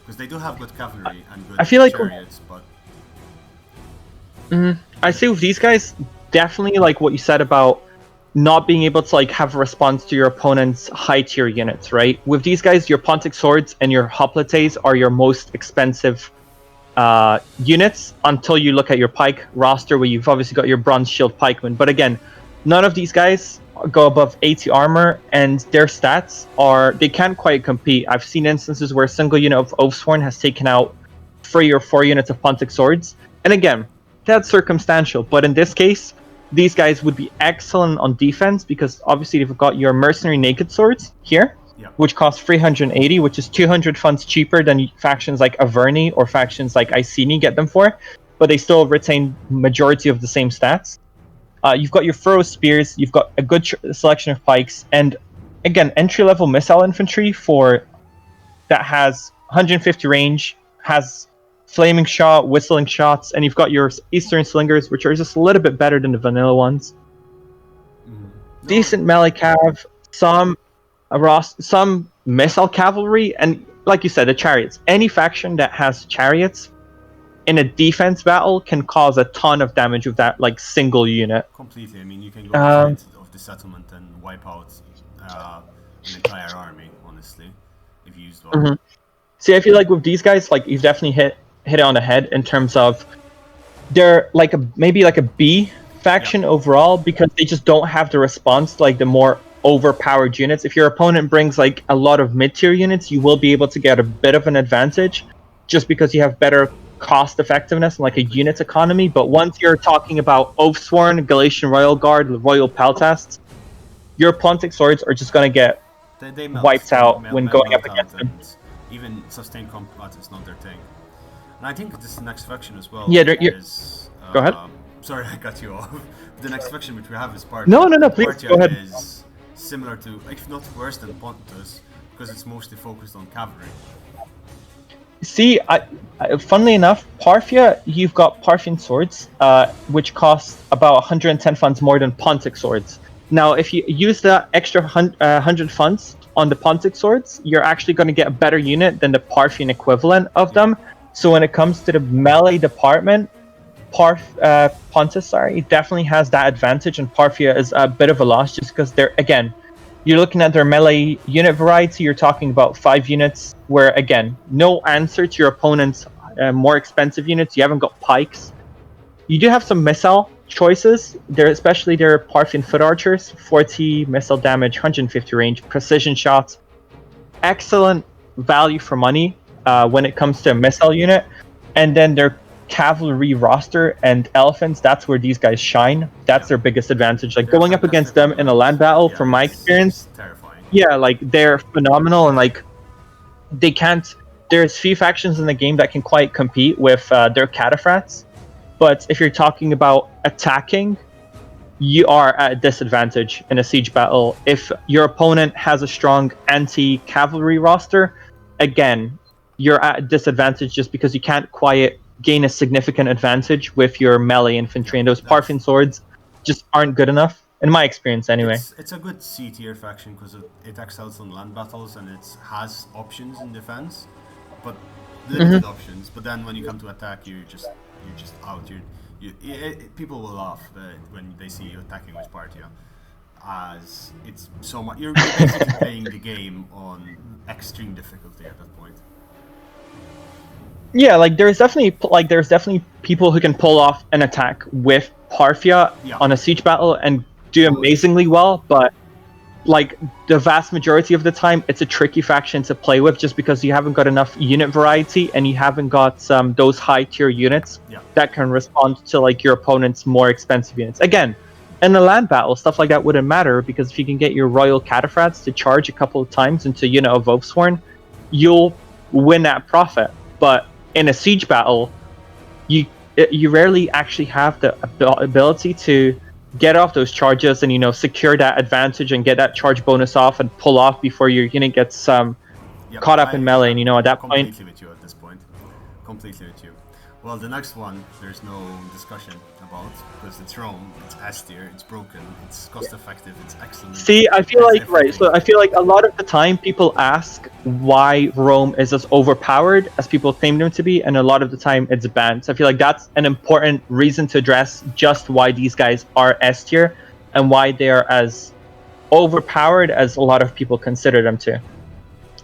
because they do have good cavalry and good chariots, but. I see with these guys, definitely like what you said about not being able to like have a response to your opponent's high tier units, right? With these guys, your Pontic swords and your hoplites are your most expensive units until you look at your pike roster, where you've obviously got your bronze shield pikemen. But again, none of these guys go above 80 armor, and their stats they can't quite compete. I've seen instances where a single unit of Oathsworn has taken out 3 or 4 units of Pontic swords, and again, that's circumstantial. But in this case, these guys would be excellent on defense, because obviously they've got your mercenary naked swords here, which cost 380, which is 200 funds cheaper than factions like Averni or factions like Iceni get them for, but they still retain majority of the same stats. You've got your furrow spears, you've got a good selection of pikes, and again, entry-level missile infantry that has 150 range, has flaming shot, whistling shots, and you've got your Eastern slingers, which are just a little bit better than the vanilla ones. Decent melee cav, some missile cavalry, and like you said, the chariots. Any faction that has chariots in a defense battle can cause a ton of damage with that like single unit. Completely. I mean, you can go outside of the settlement and wipe out an entire army, honestly, if you use one. See, I feel like with these guys, like you've definitely hit it on the head in terms of they're like maybe like a B faction overall, because they just don't have the response to like the more overpowered units. If your opponent brings like a lot of mid-tier units, you will be able to get a bit of an advantage just because you have better cost effectiveness and like a unit economy. But once you're talking about Oathsworn, Galatian Royal Guard, Royal Peltasts, your Pontic swords are just going to get wiped out when going up against them. Even sustained combat is not their thing. And I think this next faction as well is... Go ahead. Sorry, I cut you off. The next faction which we have is Parthia. No, please, Parthia go ahead. Is similar to, if not worse than Pontus, because it's mostly focused on cavalry. See, funnily enough, Parthia, you've got Parthian swords, which cost about 110 funds more than Pontic swords. Now, if you use the extra 100 funds on the Pontic swords, you're actually going to get a better unit than the Parthian equivalent of them. So when it comes to the melee department, Pontus, definitely has that advantage, and Parthia is a bit of a loss just because you're looking at their melee unit variety. You're talking about 5 units, where again, no answer to your opponent's more expensive units. You haven't got pikes. You do have some missile choices. Especially their Parthian foot archers, 40 missile damage, 150 range, precision shots. Excellent value for money when it comes to a missile unit. And then their cavalry roster and elephants, that's where these guys shine. That's their biggest advantage. Like going up against them in a land battle, from my experience, terrifying. Yeah, like they're phenomenal, and like they can't. There's few factions in the game that can quite compete with their cataphracts. But if you're talking about attacking, you are at a disadvantage in a siege battle. If your opponent has a strong anti-cavalry roster, again, you're at a disadvantage just because you can't quite gain a significant advantage with your melee infantry, and those Parthian swords just aren't good enough, in my experience anyway. It's a good C-tier faction because it excels on land battles and it has options in defense, but limited options. But then when you come to attack, you're just out. People will laugh when they see you attacking with Parthia, as it's so much. You're basically playing the game on extreme difficulty at that point. Yeah, like there's definitely people who can pull off an attack with Parthia on a siege battle and do amazingly well, but like the vast majority of the time, it's a tricky faction to play with just because you haven't got enough unit variety and you haven't got those high tier units that can respond to like your opponent's more expensive units. Again, in a land battle, stuff like that wouldn't matter because if you can get your royal cataphracts to charge a couple of times into unit of Oathsworn, you'll win at profit. But in a siege battle, you rarely actually have the ability to get off those charges and, you know, secure that advantage and get that charge bonus off and pull off before your unit gets caught up in melee. And, you know, at that point... Completely with you at this point. Completely with you. Well, the next one, there's no discussion about, because it's Rome, it's S tier, it's broken, it's cost effective, it's excellent. See, I feel like, right, so I feel like a lot of the time people ask why Rome is as overpowered as people claim them to be, and a lot of the time it's banned. So I feel like that's an important reason to address just why these guys are S tier and why they are as overpowered as a lot of people consider them to.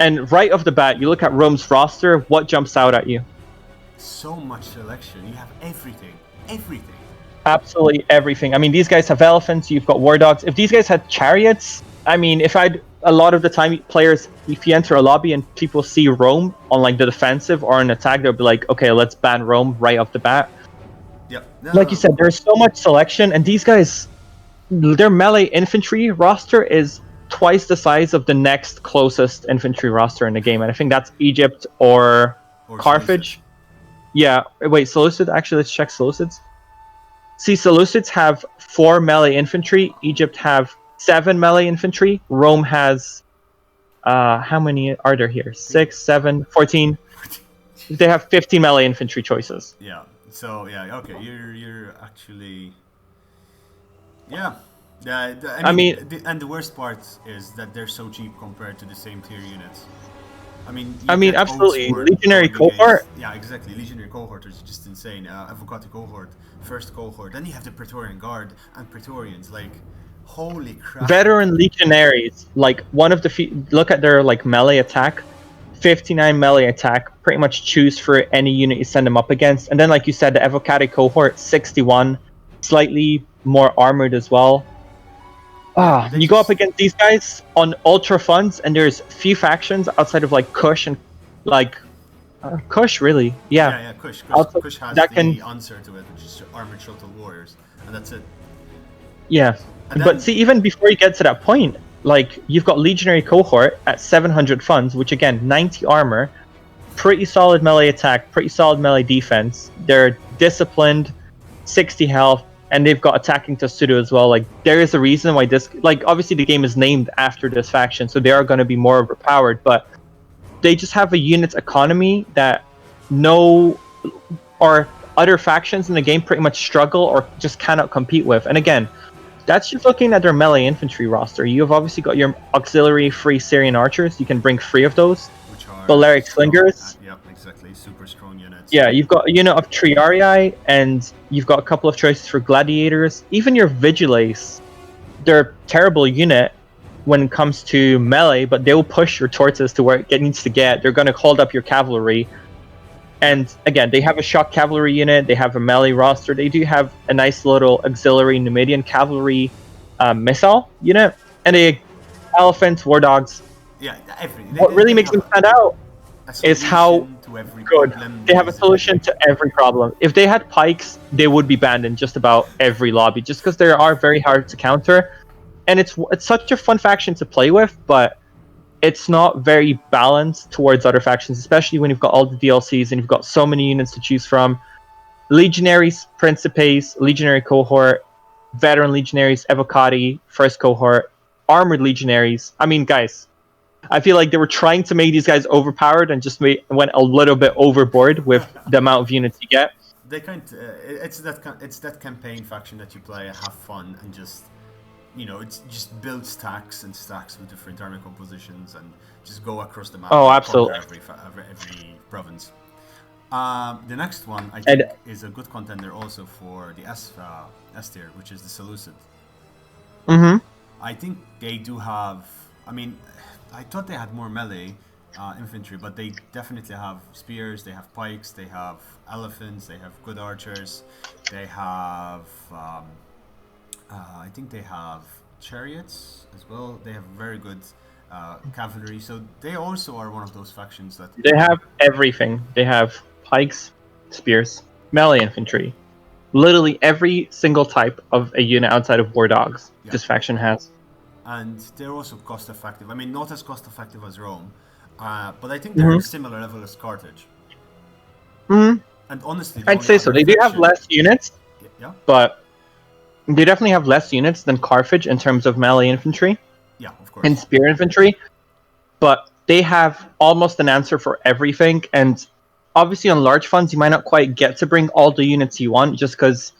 And right off the bat, you look at Rome's roster, what jumps out at you? So much selection. You have everything. Everything. Absolutely everything. I mean, these guys have elephants, you've got war dogs. If these guys had chariots, I mean, if I'd... A lot of the time, players, if you enter a lobby and people see Rome on, like, the defensive or an attack, they'll be like, okay, let's ban Rome right off the bat. Yep. You said, there's so much selection, and these guys... Their melee infantry roster is twice the size of the next closest infantry roster in the game, and I think that's Egypt or Carthage. Seleucids. Yeah, wait, Seleucids? Actually, let's check Seleucids. See, Seleucids have 4 melee infantry, Egypt have 7 melee infantry, Rome has... how many are there here? 6, 7, 14. They have 15 melee infantry choices. Yeah, so, yeah, okay, you're actually... Yeah. I mean, and the worst part is that they're so cheap compared to the same tier units. I mean, absolutely. Legionary cohort. Yeah, exactly. Legionary cohort is just insane. Avocati cohort, first cohort. Then you have the Praetorian Guard and Praetorians. Like, holy crap. Veteran legionaries. Like, one of the look at their like melee attack. 59 melee attack. Pretty much choose for any unit you send them up against. And then, like you said, the Avocati cohort, 61. Slightly more armored as well. You go up against these guys on ultra funds, and there's few factions outside of like Kush and like Kush, really. Yeah, Kush. Kush has the answer to it, which is armored shuttle warriors, and that's it. Yeah, but see, even before you get to that point, like you've got legionary cohort at 700 funds, which again 90 armor, pretty solid melee attack, pretty solid melee defense. They're disciplined, 60 health. And they've got attacking Testudo as well. Like, there is a reason why this... Like, obviously the game is named after this faction, so they are going to be more overpowered, but they just have a unit economy that or other factions in the game pretty much struggle or just cannot compete with. And again, that's just looking at their melee infantry roster. You've obviously got your auxiliary free Syrian archers. You can bring 3 of those. Which are Balearic slingers. Yep, exactly. Super strong units. Yeah, you've got a unit of Triarii, and you've got a couple of choices for gladiators. Even your Vigiles, they're a terrible unit when it comes to melee, but they will push your tortoise to where it needs to get. They're going to hold up your cavalry. And again, they have a shock cavalry unit, they have a melee roster, they do have a nice little auxiliary Numidian cavalry missile unit, and they elephants, war dogs. Yeah, everything. What really makes them stand out is how good they have a solution to every problem. If they had pikes, they would be banned in just about every lobby, just because they are very hard to counter. And it's such a fun faction to play with, but it's not very balanced towards other factions, especially when you've got all the DLCs and you've got so many units to choose from. Legionaries, Principes, Legionary Cohort, Veteran Legionaries, Evocati, First Cohort, Armored Legionaries. I mean, guys, I feel like they were trying to make these guys overpowered and just went a little bit overboard with the amount of units you get. They can't. It's that campaign faction that you play, have fun, and just, you know, it's just build stacks and stacks with different army compositions and just go across the map. Oh, absolutely. Every province. The next one I think is a good contender also for the S tier, which is the Seleucid. Mm-hmm. I think they do have. I mean, I thought they had more melee infantry, but they definitely have spears, they have pikes, they have elephants, they have good archers, they have I think they have chariots as well. They have very good cavalry, so they also are one of those factions that They have everything. They have pikes, spears, melee infantry. Literally every single type of a unit outside of war dogs. Yeah. This faction has. And they're also cost effective. I mean, not as cost effective as Rome, but I think they're a similar level as Carthage. Mm-hmm. And honestly, I'd say so. They do have less units, yeah, but they definitely have less units than Carthage in terms of melee infantry yeah, of course, and spear infantry. But they have almost an answer for everything. And obviously, on large funds, you might not quite get to bring all the units you want, just because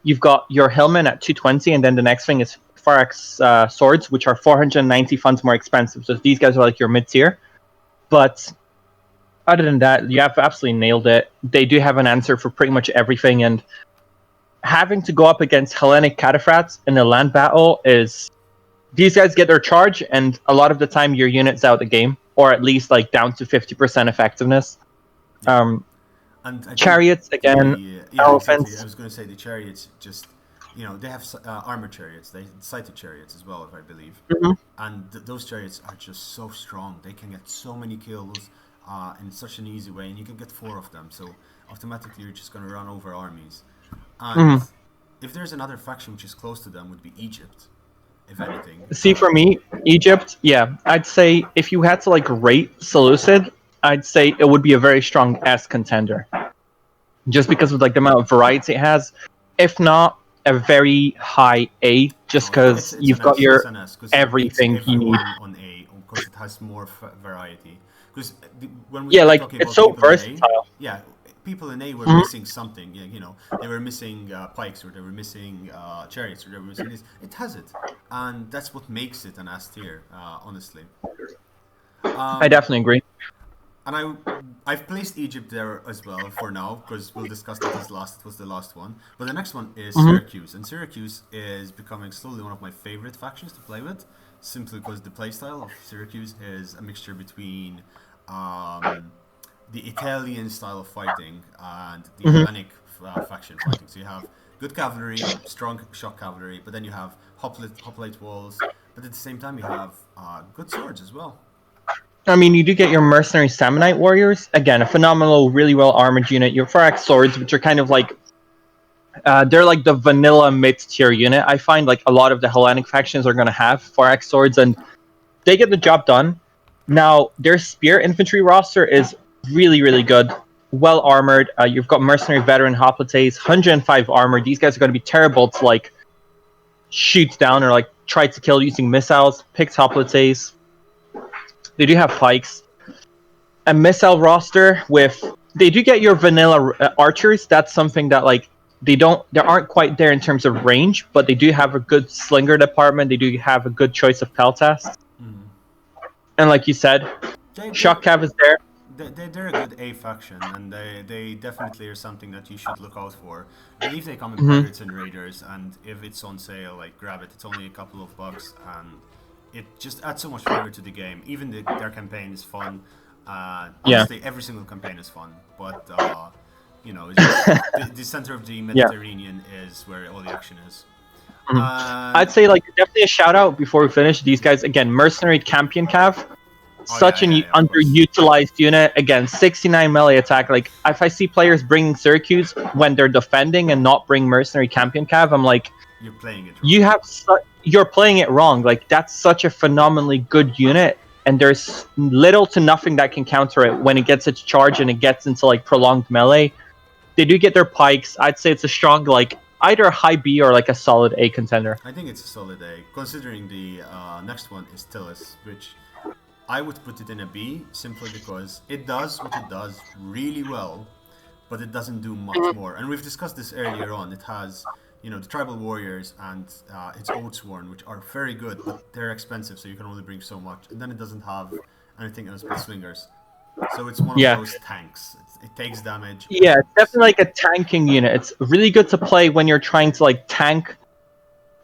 you've got your Hillmen at 220, and then the next thing is Farax swords, which are 490 funds more expensive. So these guys are like your mid tier. But other than that, you have absolutely nailed it. They do have an answer for pretty much everything, and having to go up against Hellenic cataphracts in a land battle is... These guys get their charge, and a lot of the time your unit's out of the game, or at least like down to 50% effectiveness. and Chariots, again, elephants. Exactly. I was going to say the chariots just... You know, they have armored chariots, they sighted chariots as well, if I believe. And those chariots are just so strong. They can get so many kills in such an easy way, and you can get 4 of them. So automatically, you're just going to run over armies. And if there's another faction which is close to them, would be Egypt, if anything. See, for me, Egypt, yeah, I'd say if you had to like rate Seleucid, I'd say it would be a very strong S contender, just because of like the amount of variety it has. If not, a very high A, just because you've got your everything you need on A, because it has more variety. Because when we like it's so versatile. Yeah, people in A were missing something. Yeah, you know, they were missing pikes, or they were missing chariots, or they were missing this. It has it, and that's what makes it an S tier. Honestly, I definitely agree. And I've placed Egypt there as well for now, because we'll discuss that as last. It was the last one. But the next one is Syracuse. And Syracuse is becoming slowly one of my favorite factions to play with, simply because the playstyle of Syracuse is a mixture between the Italian style of fighting and the Hellenic faction fighting. So you have good cavalry, strong shock cavalry, but then you have hoplite walls, but at the same time you have good swords as well. I mean, you do get your mercenary Samnite warriors. Again, a phenomenal, really well armored unit. Your Farax swords, which are kind of like... they're like the vanilla mid-tier unit. I find like a lot of the Hellenic factions are going to have Farax swords, and they get the job done. Now, their spear infantry roster is really, really good. Well armored. You've got mercenary veteran hoplites, 105 armor. These guys are going to be terrible to like shoot down or like try to kill using missiles. Picked hoplites. They do have pikes. A missile roster with... They do get your vanilla archers. That's something that like they aren't quite there in terms of range, but they do have a good slinger department. They do have a good choice of peltasts. And like you said, shock cav is there. They're a good A faction, and they definitely are something that you should look out for. If they come in Pirates and Raiders, and if it's on sale, like grab it. It's only a couple of bucks, and it just adds so much flavor to the game. Even their campaign is fun. Honestly, every single campaign is fun, but you know, the center of the Mediterranean is where all the action is. I'd say like definitely a shout out before we finish. These guys again, mercenary Campion Cav. Such an underutilized unit. Again, 69 melee attack. Like, if I see players bringing Syracuse when they're defending and not bring mercenary Campion Cav, I'm like, you're playing it wrong. You're playing it wrong. Like, that's such a phenomenally good unit, and there's little to nothing that can counter it when it gets its charge and it gets into like prolonged melee. They do get their pikes. I'd say it's a strong like either a high B or like a solid A contender. I think it's a solid A, considering the next one is Tylis, which I would put it in a B simply because it does what it does really well, but it doesn't do much more. And we've discussed this earlier on. It has, you know, the tribal warriors and its Oathsworn, which are very good, but they're expensive, so you can only bring so much. And then it doesn't have anything else but swingers. So it's one of those tanks. It takes damage. Yeah, it's definitely like a tanking unit. It's really good to play when you're trying to like tank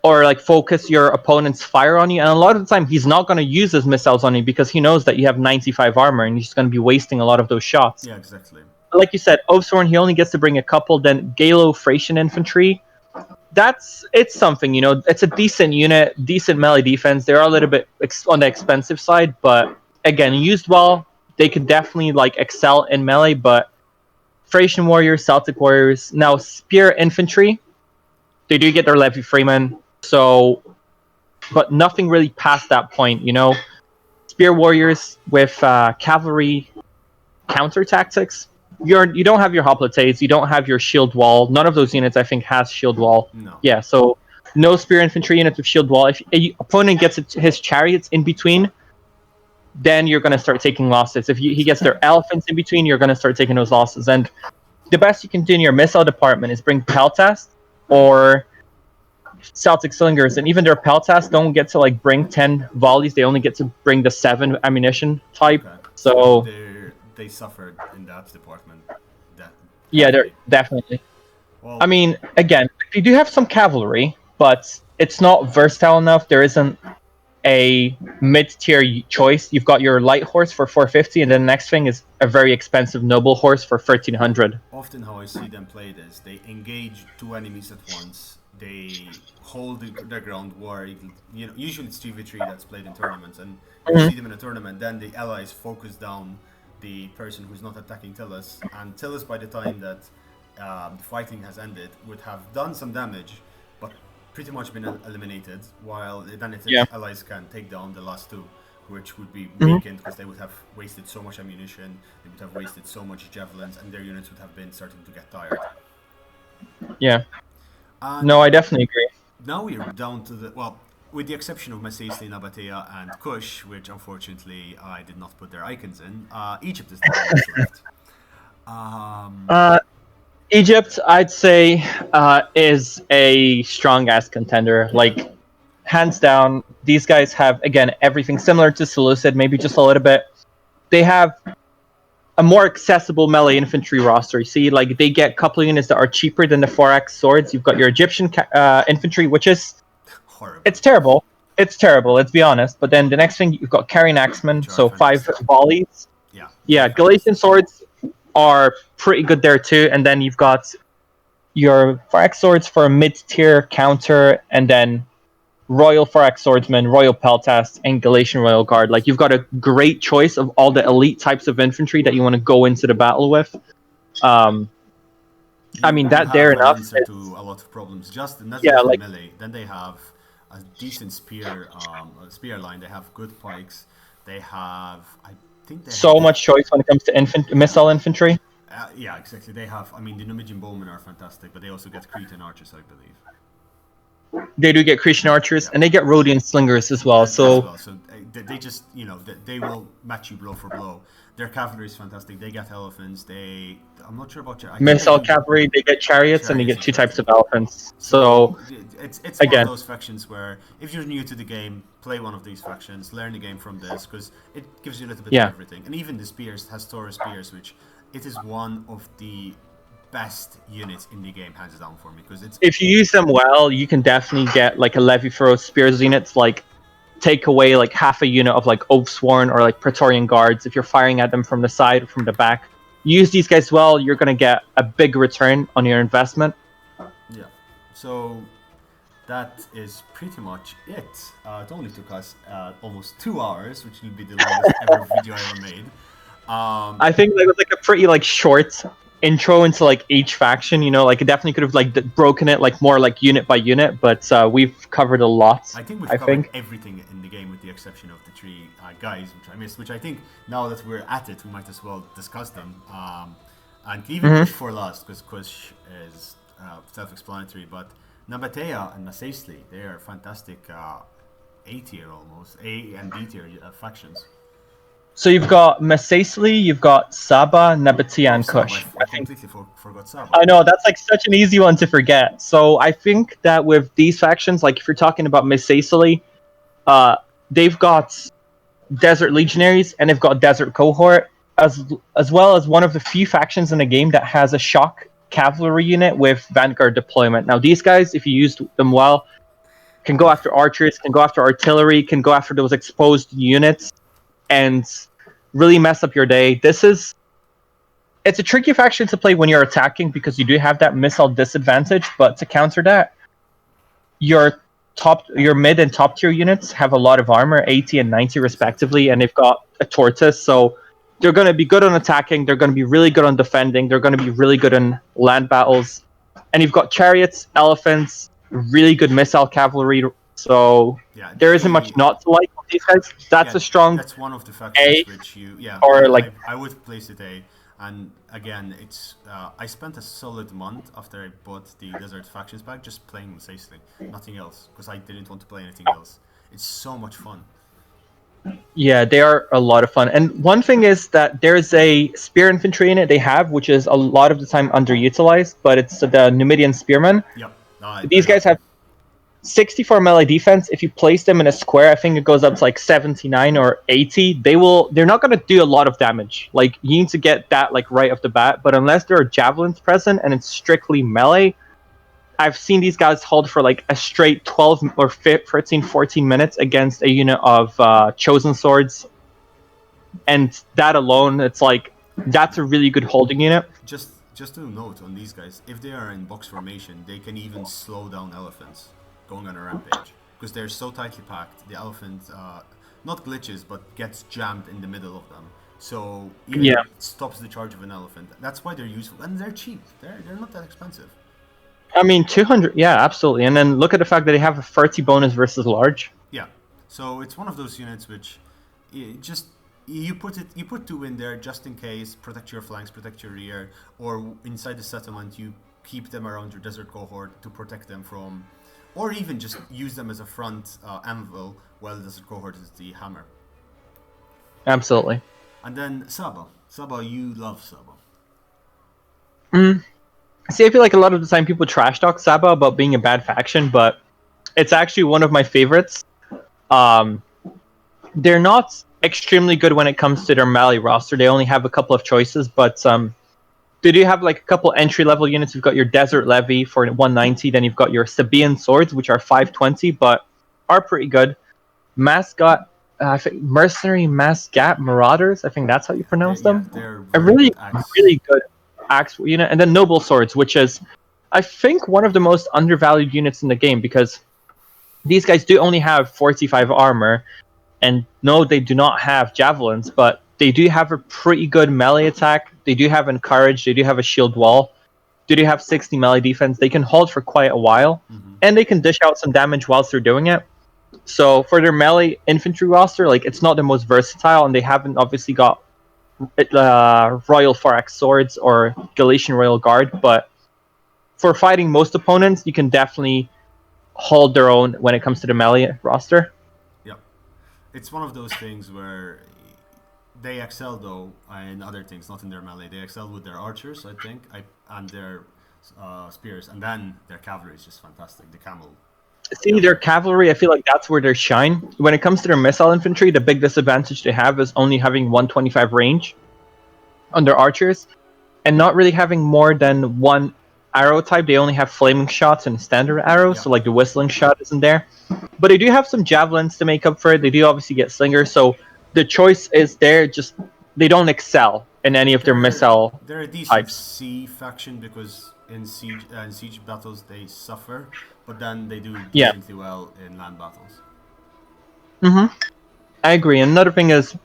or like focus your opponent's fire on you. And a lot of the time he's not going to use his missiles on you because he knows that you have 95 armor and he's going to be wasting a lot of those shots. Yeah, exactly. Like you said, Oathsworn, he only gets to bring a couple. Then Galo Thracian infantry. it's something, you know. It's a decent unit, decent melee defense. They are a little bit on the expensive side, but again, used well, they could definitely like excel in melee. But Thracian warriors, Celtic warriors, now spear infantry, they do get their levy freeman. So, but nothing really past that point, you know. Spear warriors with cavalry counter tactics. You don't have your hoplites, you don't have your shield wall. None of those units, I think, has shield wall. No. Yeah, so no spear infantry units with shield wall. If a opponent gets his chariots in between, then you're going to start taking losses. If he gets their elephants in between, you're going to start taking those losses. And the best you can do in your missile department is bring peltasts or Celtic slingers, and even their peltasts don't get to like bring 10 volleys. They only get to bring the 7 ammunition type. Okay. So they suffered in that department. Yeah, they're definitely. Well, I mean, again, you do have some cavalry, but it's not versatile enough. There isn't a mid-tier choice. You've got your light horse for 450, and then the next thing is a very expensive noble horse for 1300. often how I see them play this, they engage 2 enemies at once. They hold their ground war. You know, usually it's 2v3 that's played in tournaments, and you see them in a tournament. Then the allies focus down the person who's not attacking Tylis, and Tylis, by the time that the fighting has ended, would have done some damage, but pretty much been eliminated. While then its allies can take down the last 2, which would be weakened because they would have wasted so much ammunition, they would have wasted so much javelins, and their units would have been starting to get tired. Yeah. No, I definitely agree. Now we're down to the, well, with the exception of Masaesyli, Nabatea, and Kush, which unfortunately I did not put their icons in, Egypt is the one that's left. Egypt, I'd say, is a strong-ass contender. Like, hands down, these guys have, again, everything similar to Seleucid, maybe just a little bit. They have a more accessible melee infantry roster. You see, like, they get a couple of units that are cheaper than the 4x swords. You've got your Egyptian infantry, which is horrible. It's terrible. It's terrible, let's be honest. But then the next thing, you've got carrying axemen, so 5 volleys. Yeah, Galatian swords are pretty good there too. And then you've got your 4x swords for a mid-tier counter, and then Royal 4x swordsman, Royal peltast, and Galatian Royal Guard. Like, you've got a great choice of all the elite types of infantry that you want to go into the battle with. I mean, that there enough. Answer to a lot of problems. Just like melee. Then they have a decent spear line. They have good pikes. They have, I think, they so much choice when it comes to missile infantry. Yeah, exactly. They have. I mean, the Numidian bowmen are fantastic, but they also get Cretan archers, I believe. They do get Cretan archers, and they get Rhodian slingers as well. So they just, you know, they will match you blow for blow. Their cavalry is fantastic. They get elephants. I'm not sure about missile cavalry. They get chariots, and they get 2 types of elephants. So it's again, one of those factions where if you're new to the game, play one of these factions, learn the game from this, because it gives you a little bit of everything. And even the spears has Taurus spears, which it is one of the best units in the game, hands down, for me, because it's, if you use them well, you can definitely get like a levy throw spears units, like take away like half a unit of like Oathsworn or like Praetorian guards if you're firing at them from the side or from the back. Use these guys well, you're going to get a big return on your investment. Yeah, so that is pretty much it. It only took us almost 2 hours, which will be the longest ever video I ever made. I think that was like a pretty like short intro into like each faction, you know, like it definitely could have like broken it like more like unit by unit, but we've covered a lot. I think we've covered everything in the game with the exception of the 3 guys which I missed, which I think now that we're at it, we might as well discuss them. And even for last, because Kush is self-explanatory, but Nabatea and Masaesyli, they are fantastic A tier almost, A and B tier factions. So you've got Masaesyli, you've got Saba, Nabatea, and Kush. I completely forgot Saba. I know, that's like such an easy one to forget. So I think that with these factions, like if you're talking about Masaesyli, they've got Desert Legionaries and they've got Desert Cohort, as well as one of the few factions in the game that has a shock cavalry unit with Vanguard deployment. Now these guys, if you use them well, can go after archers, can go after artillery, can go after those exposed units, and really mess up your day. It's a tricky faction to play when you're attacking because you do have that missile disadvantage, but to counter that, your mid and top tier units have a lot of armor, 80 and 90 respectively, and they've got a tortoise, so they're going to be good on attacking, they're going to be really good on defending, they're going to be really good in land battles. And you've got chariots, elephants, really good missile cavalry, so Yeah, there isn't much not to like with these guys. That's a strong That's one of the factors which you I would place it A. And again, it's I spent a solid month after I bought the Desert Factions pack just playing Masaesyli, nothing else, because I didn't want to play anything else. It's so much fun. Yeah, they are a lot of fun. And one thing is that there's a spear infantry unit they have, which is a lot of the time underutilized, but it's the Numidian spearmen. Yep. These guys have 64 melee defense. If you place them in a square, I think it goes up to like 79 or 80. They're not going to do a lot of damage. Like, you need to get that like right off the bat, but unless there are javelins present and it's strictly melee, I've seen these guys hold for like a straight 12 or 13, 14 minutes against a unit of chosen swords. And that alone, it's like, that's a really good holding unit. Just to note on these guys, if they are in box formation, they can even slow down elephants going on a rampage, because they're so tightly packed. The elephant not glitches, but gets jammed in the middle of them, so even it stops the charge of an elephant. That's why they're useful, and they're cheap. They're not that expensive. I mean, 200, yeah, absolutely. And then look at the fact that they have a 30 bonus versus large. Yeah, so it's one of those units which you put two in there just in case, protect your flanks, protect your rear, or inside the settlement you keep them around your desert cohort to protect them from, or even just use them as a front anvil while the desert cohort is the hammer. Absolutely. And then Saba, you love Saba. See, I feel like a lot of the time people trash talk Saba about being a bad faction, but it's actually one of my favorites. They're not extremely good when it comes to their melee roster. They only have a couple of choices, but they do have like a couple entry-level units. You've got your Desert Levy for 190, then you've got your Sabaean Swords, which are 520, but are pretty good. Mercenary Massagetae Marauders, I think that's how you pronounce them. They're a really good axe unit. And then Noble Swords, which is, I think, one of the most undervalued units in the game, because these guys do only have 45 armor, and no, they do not have javelins, but they do have a pretty good melee attack. They do have encourage. They do have a shield wall. They do have 60 melee defense. They can hold for quite a while, and they can dish out some damage whilst they're doing it. So for their melee infantry roster, like, it's not the most versatile, and they haven't obviously got Royal Forax Swords or Galatian Royal Guard, but for fighting most opponents, you can definitely hold their own when it comes to the melee roster. Yep. It's one of those things where they excel, though, in other things, not in their melee. They excel with their archers, I think, and their spears, and then their cavalry is just fantastic. The camel. See, their cavalry, I feel like that's where they shine. When it comes to their missile infantry, the big disadvantage they have is only having 125 range on their archers, and not really having more than one arrow type. They only have flaming shots and standard arrows, so like the whistling shot isn't there. But they do have some javelins to make up for it. They do obviously get slingers, so the choice is there, just they don't excel in any of their missile They're a decent types. sea faction, because in siege battles they suffer, but then they do Yeah. decently well in land battles. I agree. Another thing is,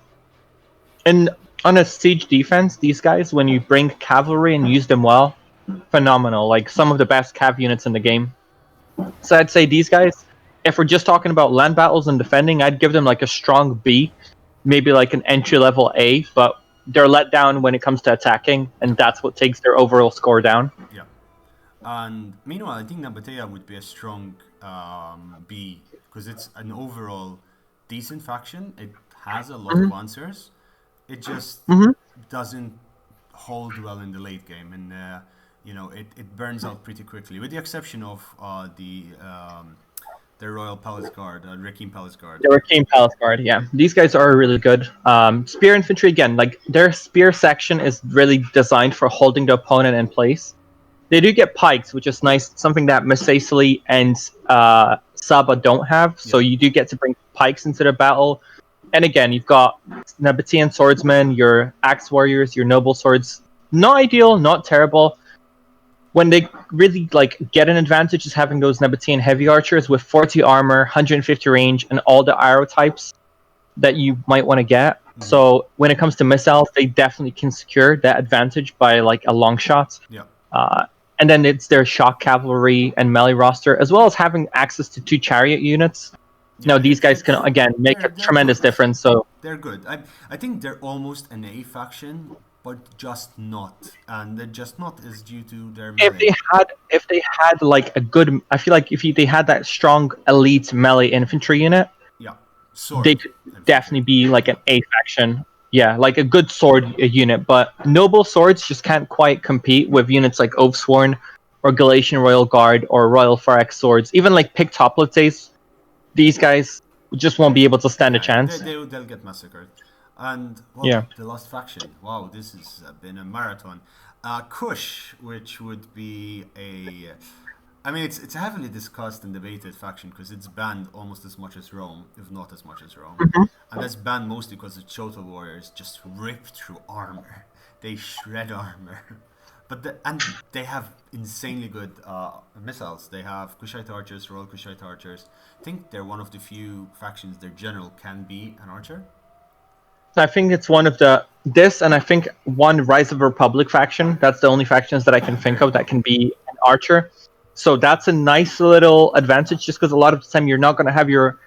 on a siege defense, these guys, when you bring cavalry and use them well, phenomenal. Like, some of the best cav units in the game. So I'd say these guys, if we're just talking about land battles and defending, I'd give them like a strong B, maybe like an entry level A, but they're let down when it comes to attacking, and that's what takes their overall score down. Yeah. And meanwhile, I think Nabatea would be a strong B, because it's an overall decent faction. It has a lot of answers. It just doesn't hold well in the late game, and it burns out pretty quickly, with the exception of the Royal Palace Guard, Rakim Palace Guard. The Rakim Palace Guard, yeah. These guys are really good. Spear infantry, again, like, their spear section is really designed for holding the opponent in place. They do get pikes, which is nice, something that Masaesyli and Saba don't have, so you do get to bring pikes into the battle. And again, you've got Nabatean swordsmen, your axe warriors, your noble swords. Not ideal, not terrible. when they really like get an advantage is having those Nabatean heavy archers with 40 armor, 150 range, and all the arrow types that you might want to get. So when it comes to missiles, they definitely can secure that advantage by like a long shot. Yeah. And then it's their shock cavalry and melee roster, as well as having access to 2 chariot units. Yeah, These guys can again make a tremendous difference. So they're good. I think they're almost an A faction, but just not. And the just not is due to their melee. If they had like a good, I feel like if they had that strong elite melee infantry unit, yeah, sword they could infantry. definitely be like an A faction. Yeah, like a good sword unit, but noble swords just can't quite compete with units like Oathsworn or Galatian Royal Guard or Royal Pharex swords. Even like Pictoplates, these guys just won't be able to stand a chance. They'll get massacred. And well, the last faction. Wow, this has been a marathon. Kush, which would be a... I mean, it's a heavily discussed and debated faction because it's banned almost as much as Rome, if not as much as Rome. And that's banned mostly because the Total Warriors just rip through armor. They shred armor. And they have insanely good missiles. They have Kushite archers, Royal Kushite archers. I think they're one of the few factions their general can be an archer. I think it's one of this, and I think one Rise of the Republic faction. That's the only factions that I can think of that can be an archer. So that's a nice little advantage, just because a lot of the time you're not going to have your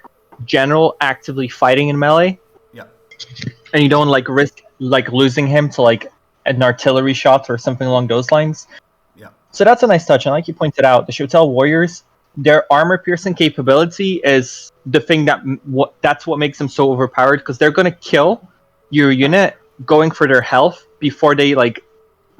general actively fighting in melee. Yeah. And you don't like risk like losing him to like an artillery shot or something along those lines. Yeah. So that's a nice touch. And like you pointed out, the Shotel Warriors, their armor piercing capability is the thing that's what makes them so overpowered, because they're going to kill your unit going for their health before they like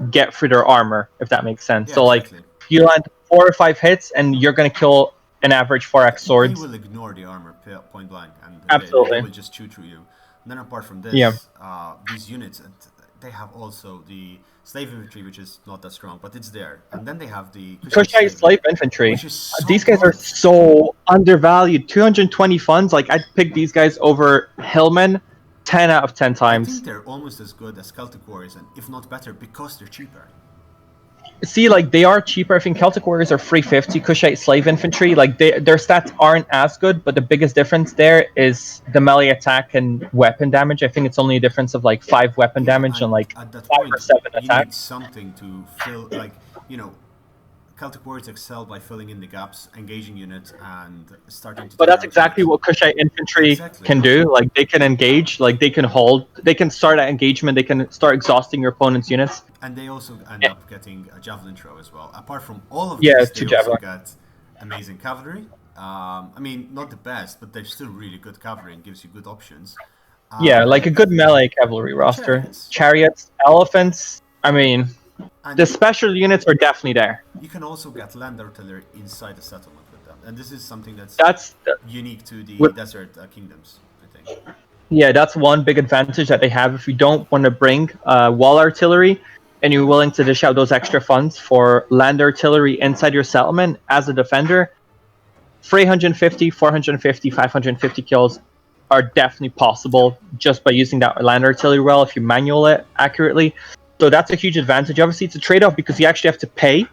get for their armor, if that makes sense. Yeah, so exactly. like you land 4 or 5 hits and you're going to kill an average 4x sword. They will ignore the armor point blank, and Absolutely. they will just chew through you. And then apart from this, these units, they have also the slave infantry, which is not that strong, but it's there. And then they have the Kushite slave infantry. Which is so these guys are so undervalued. 220 funds. Like I'd pick these guys over Hillmen 10 out of 10 times. I think they're almost as good as Celtic Warriors, and if not better, because they're cheaper. See, like they are cheaper. I think Celtic Warriors are 350. Kushite slave infantry, like their stats aren't as good, but the biggest difference there is the melee attack and weapon damage. I think it's only a difference of like 5 weapon damage and like at that 5 point, or 7 you attack. need something to fill, like, Celtic Warriors excel by filling in the gaps, engaging units, and starting to... But that's exactly what Kushite infantry can do. Like, they can engage, like, they can hold, they can start at engagement, they can start exhausting your opponent's units. And they also end up getting a javelin throw as well. Apart from all of this, they also get amazing cavalry. I mean, not the best, but they're still really good cavalry and gives you good options. Like a good melee cavalry roster. Chariots, elephants, I mean... And the special units are definitely there. You can also get land artillery inside the settlement with them, and this is something that's unique to the desert kingdoms, I think. Yeah, that's one big advantage that they have. If you don't want to bring wall artillery, and you're willing to dish out those extra funds for land artillery inside your settlement as a defender, 350, 450, 550 kills are definitely possible just by using that land artillery well if you manual it accurately. So that's a huge advantage. Obviously, it's a trade-off because you actually have to pay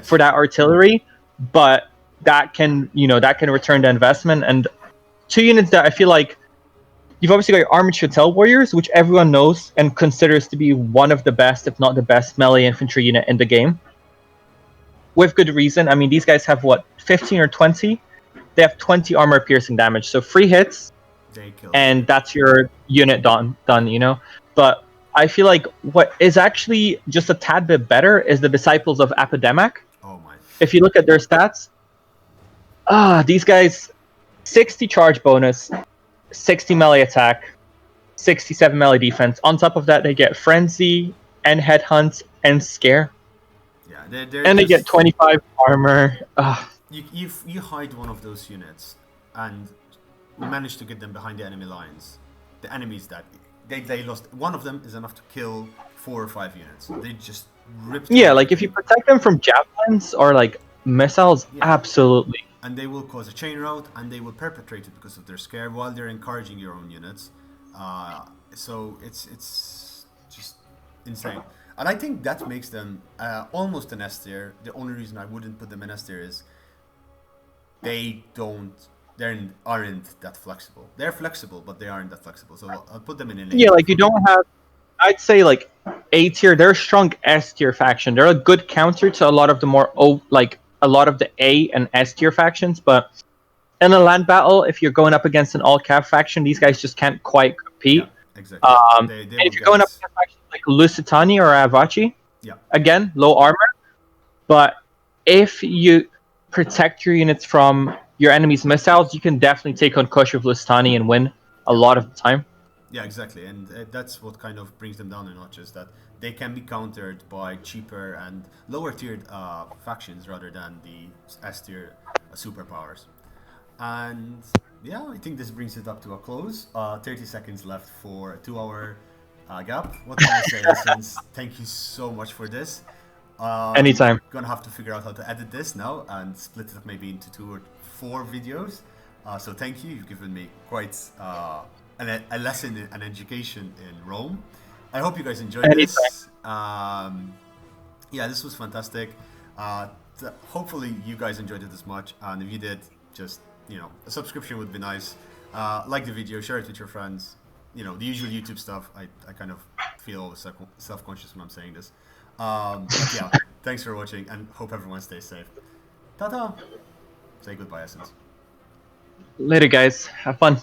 for that artillery, but that can, return the investment. And 2 units that I feel like you've obviously got your Armored Shotel Warriors, which everyone knows and considers to be one of the best, if not the best, melee infantry unit in the game. With good reason. I mean, these guys have 15 or 20? They have 20 armor piercing damage. So 3 hits, and that's your unit done. But I feel like what is actually just a tad bit better is the Disciples of Epidemic. Oh my. If you look at their stats, these guys, 60 charge bonus, 60 melee attack, 67 melee defense. On top of that, they get Frenzy, and Headhunt, and Scare. Yeah, they get 25 armor. You hide one of those units and manage to get them behind the enemy lines. The enemies that... They lost. One of them is enough to kill 4 or 5 units. They just ripped. Yeah, like if you protect them from javelins or like missiles, absolutely. And they will cause a chain rout, and they will perpetrate it because of their scare while they're encouraging your own units. So it's just insane. And I think that makes them almost an S tier. The only reason I wouldn't put them in S tier is they aren't that flexible. They're flexible, but they aren't that flexible. So I'll put them in an A. Yeah, like you don't have. I'd say like A tier. They're a strong S tier faction. They're a good counter to a lot of the more a lot of the A and S tier factions. But in a land battle, if you're going up against an all cap faction, these guys just can't quite compete. Yeah, exactly. And if you're going up against factions like Lusitani or Averachi, yeah, again low armor. But if you protect your units from your enemy's missiles, you can definitely take on Kush with Lusitani and win a lot of the time. yeah, exactly. And that's what kind of brings them down a notch, is that they can be countered by cheaper and lower tiered factions rather than the S tier superpowers. And yeah, I think this brings it up to a close. 30 seconds left for a 2-hour gap. What can I say, Essence? Thank you so much for this. Anytime. Gonna have to figure out how to edit this now and split it up maybe into 2 or 4 videos. So thank you. You've given me quite a lesson, an education in Rome. I hope you guys enjoyed this. Yeah, this was fantastic. Hopefully you guys enjoyed it as much. And if you did, just, a subscription would be nice. Like the video, share it with your friends. The usual YouTube stuff. I kind of feel always self-conscious when I'm saying this. But yeah, thanks for watching and hope everyone stays safe. Ta-ta! Say goodbye, Essence. Later, guys. Have fun.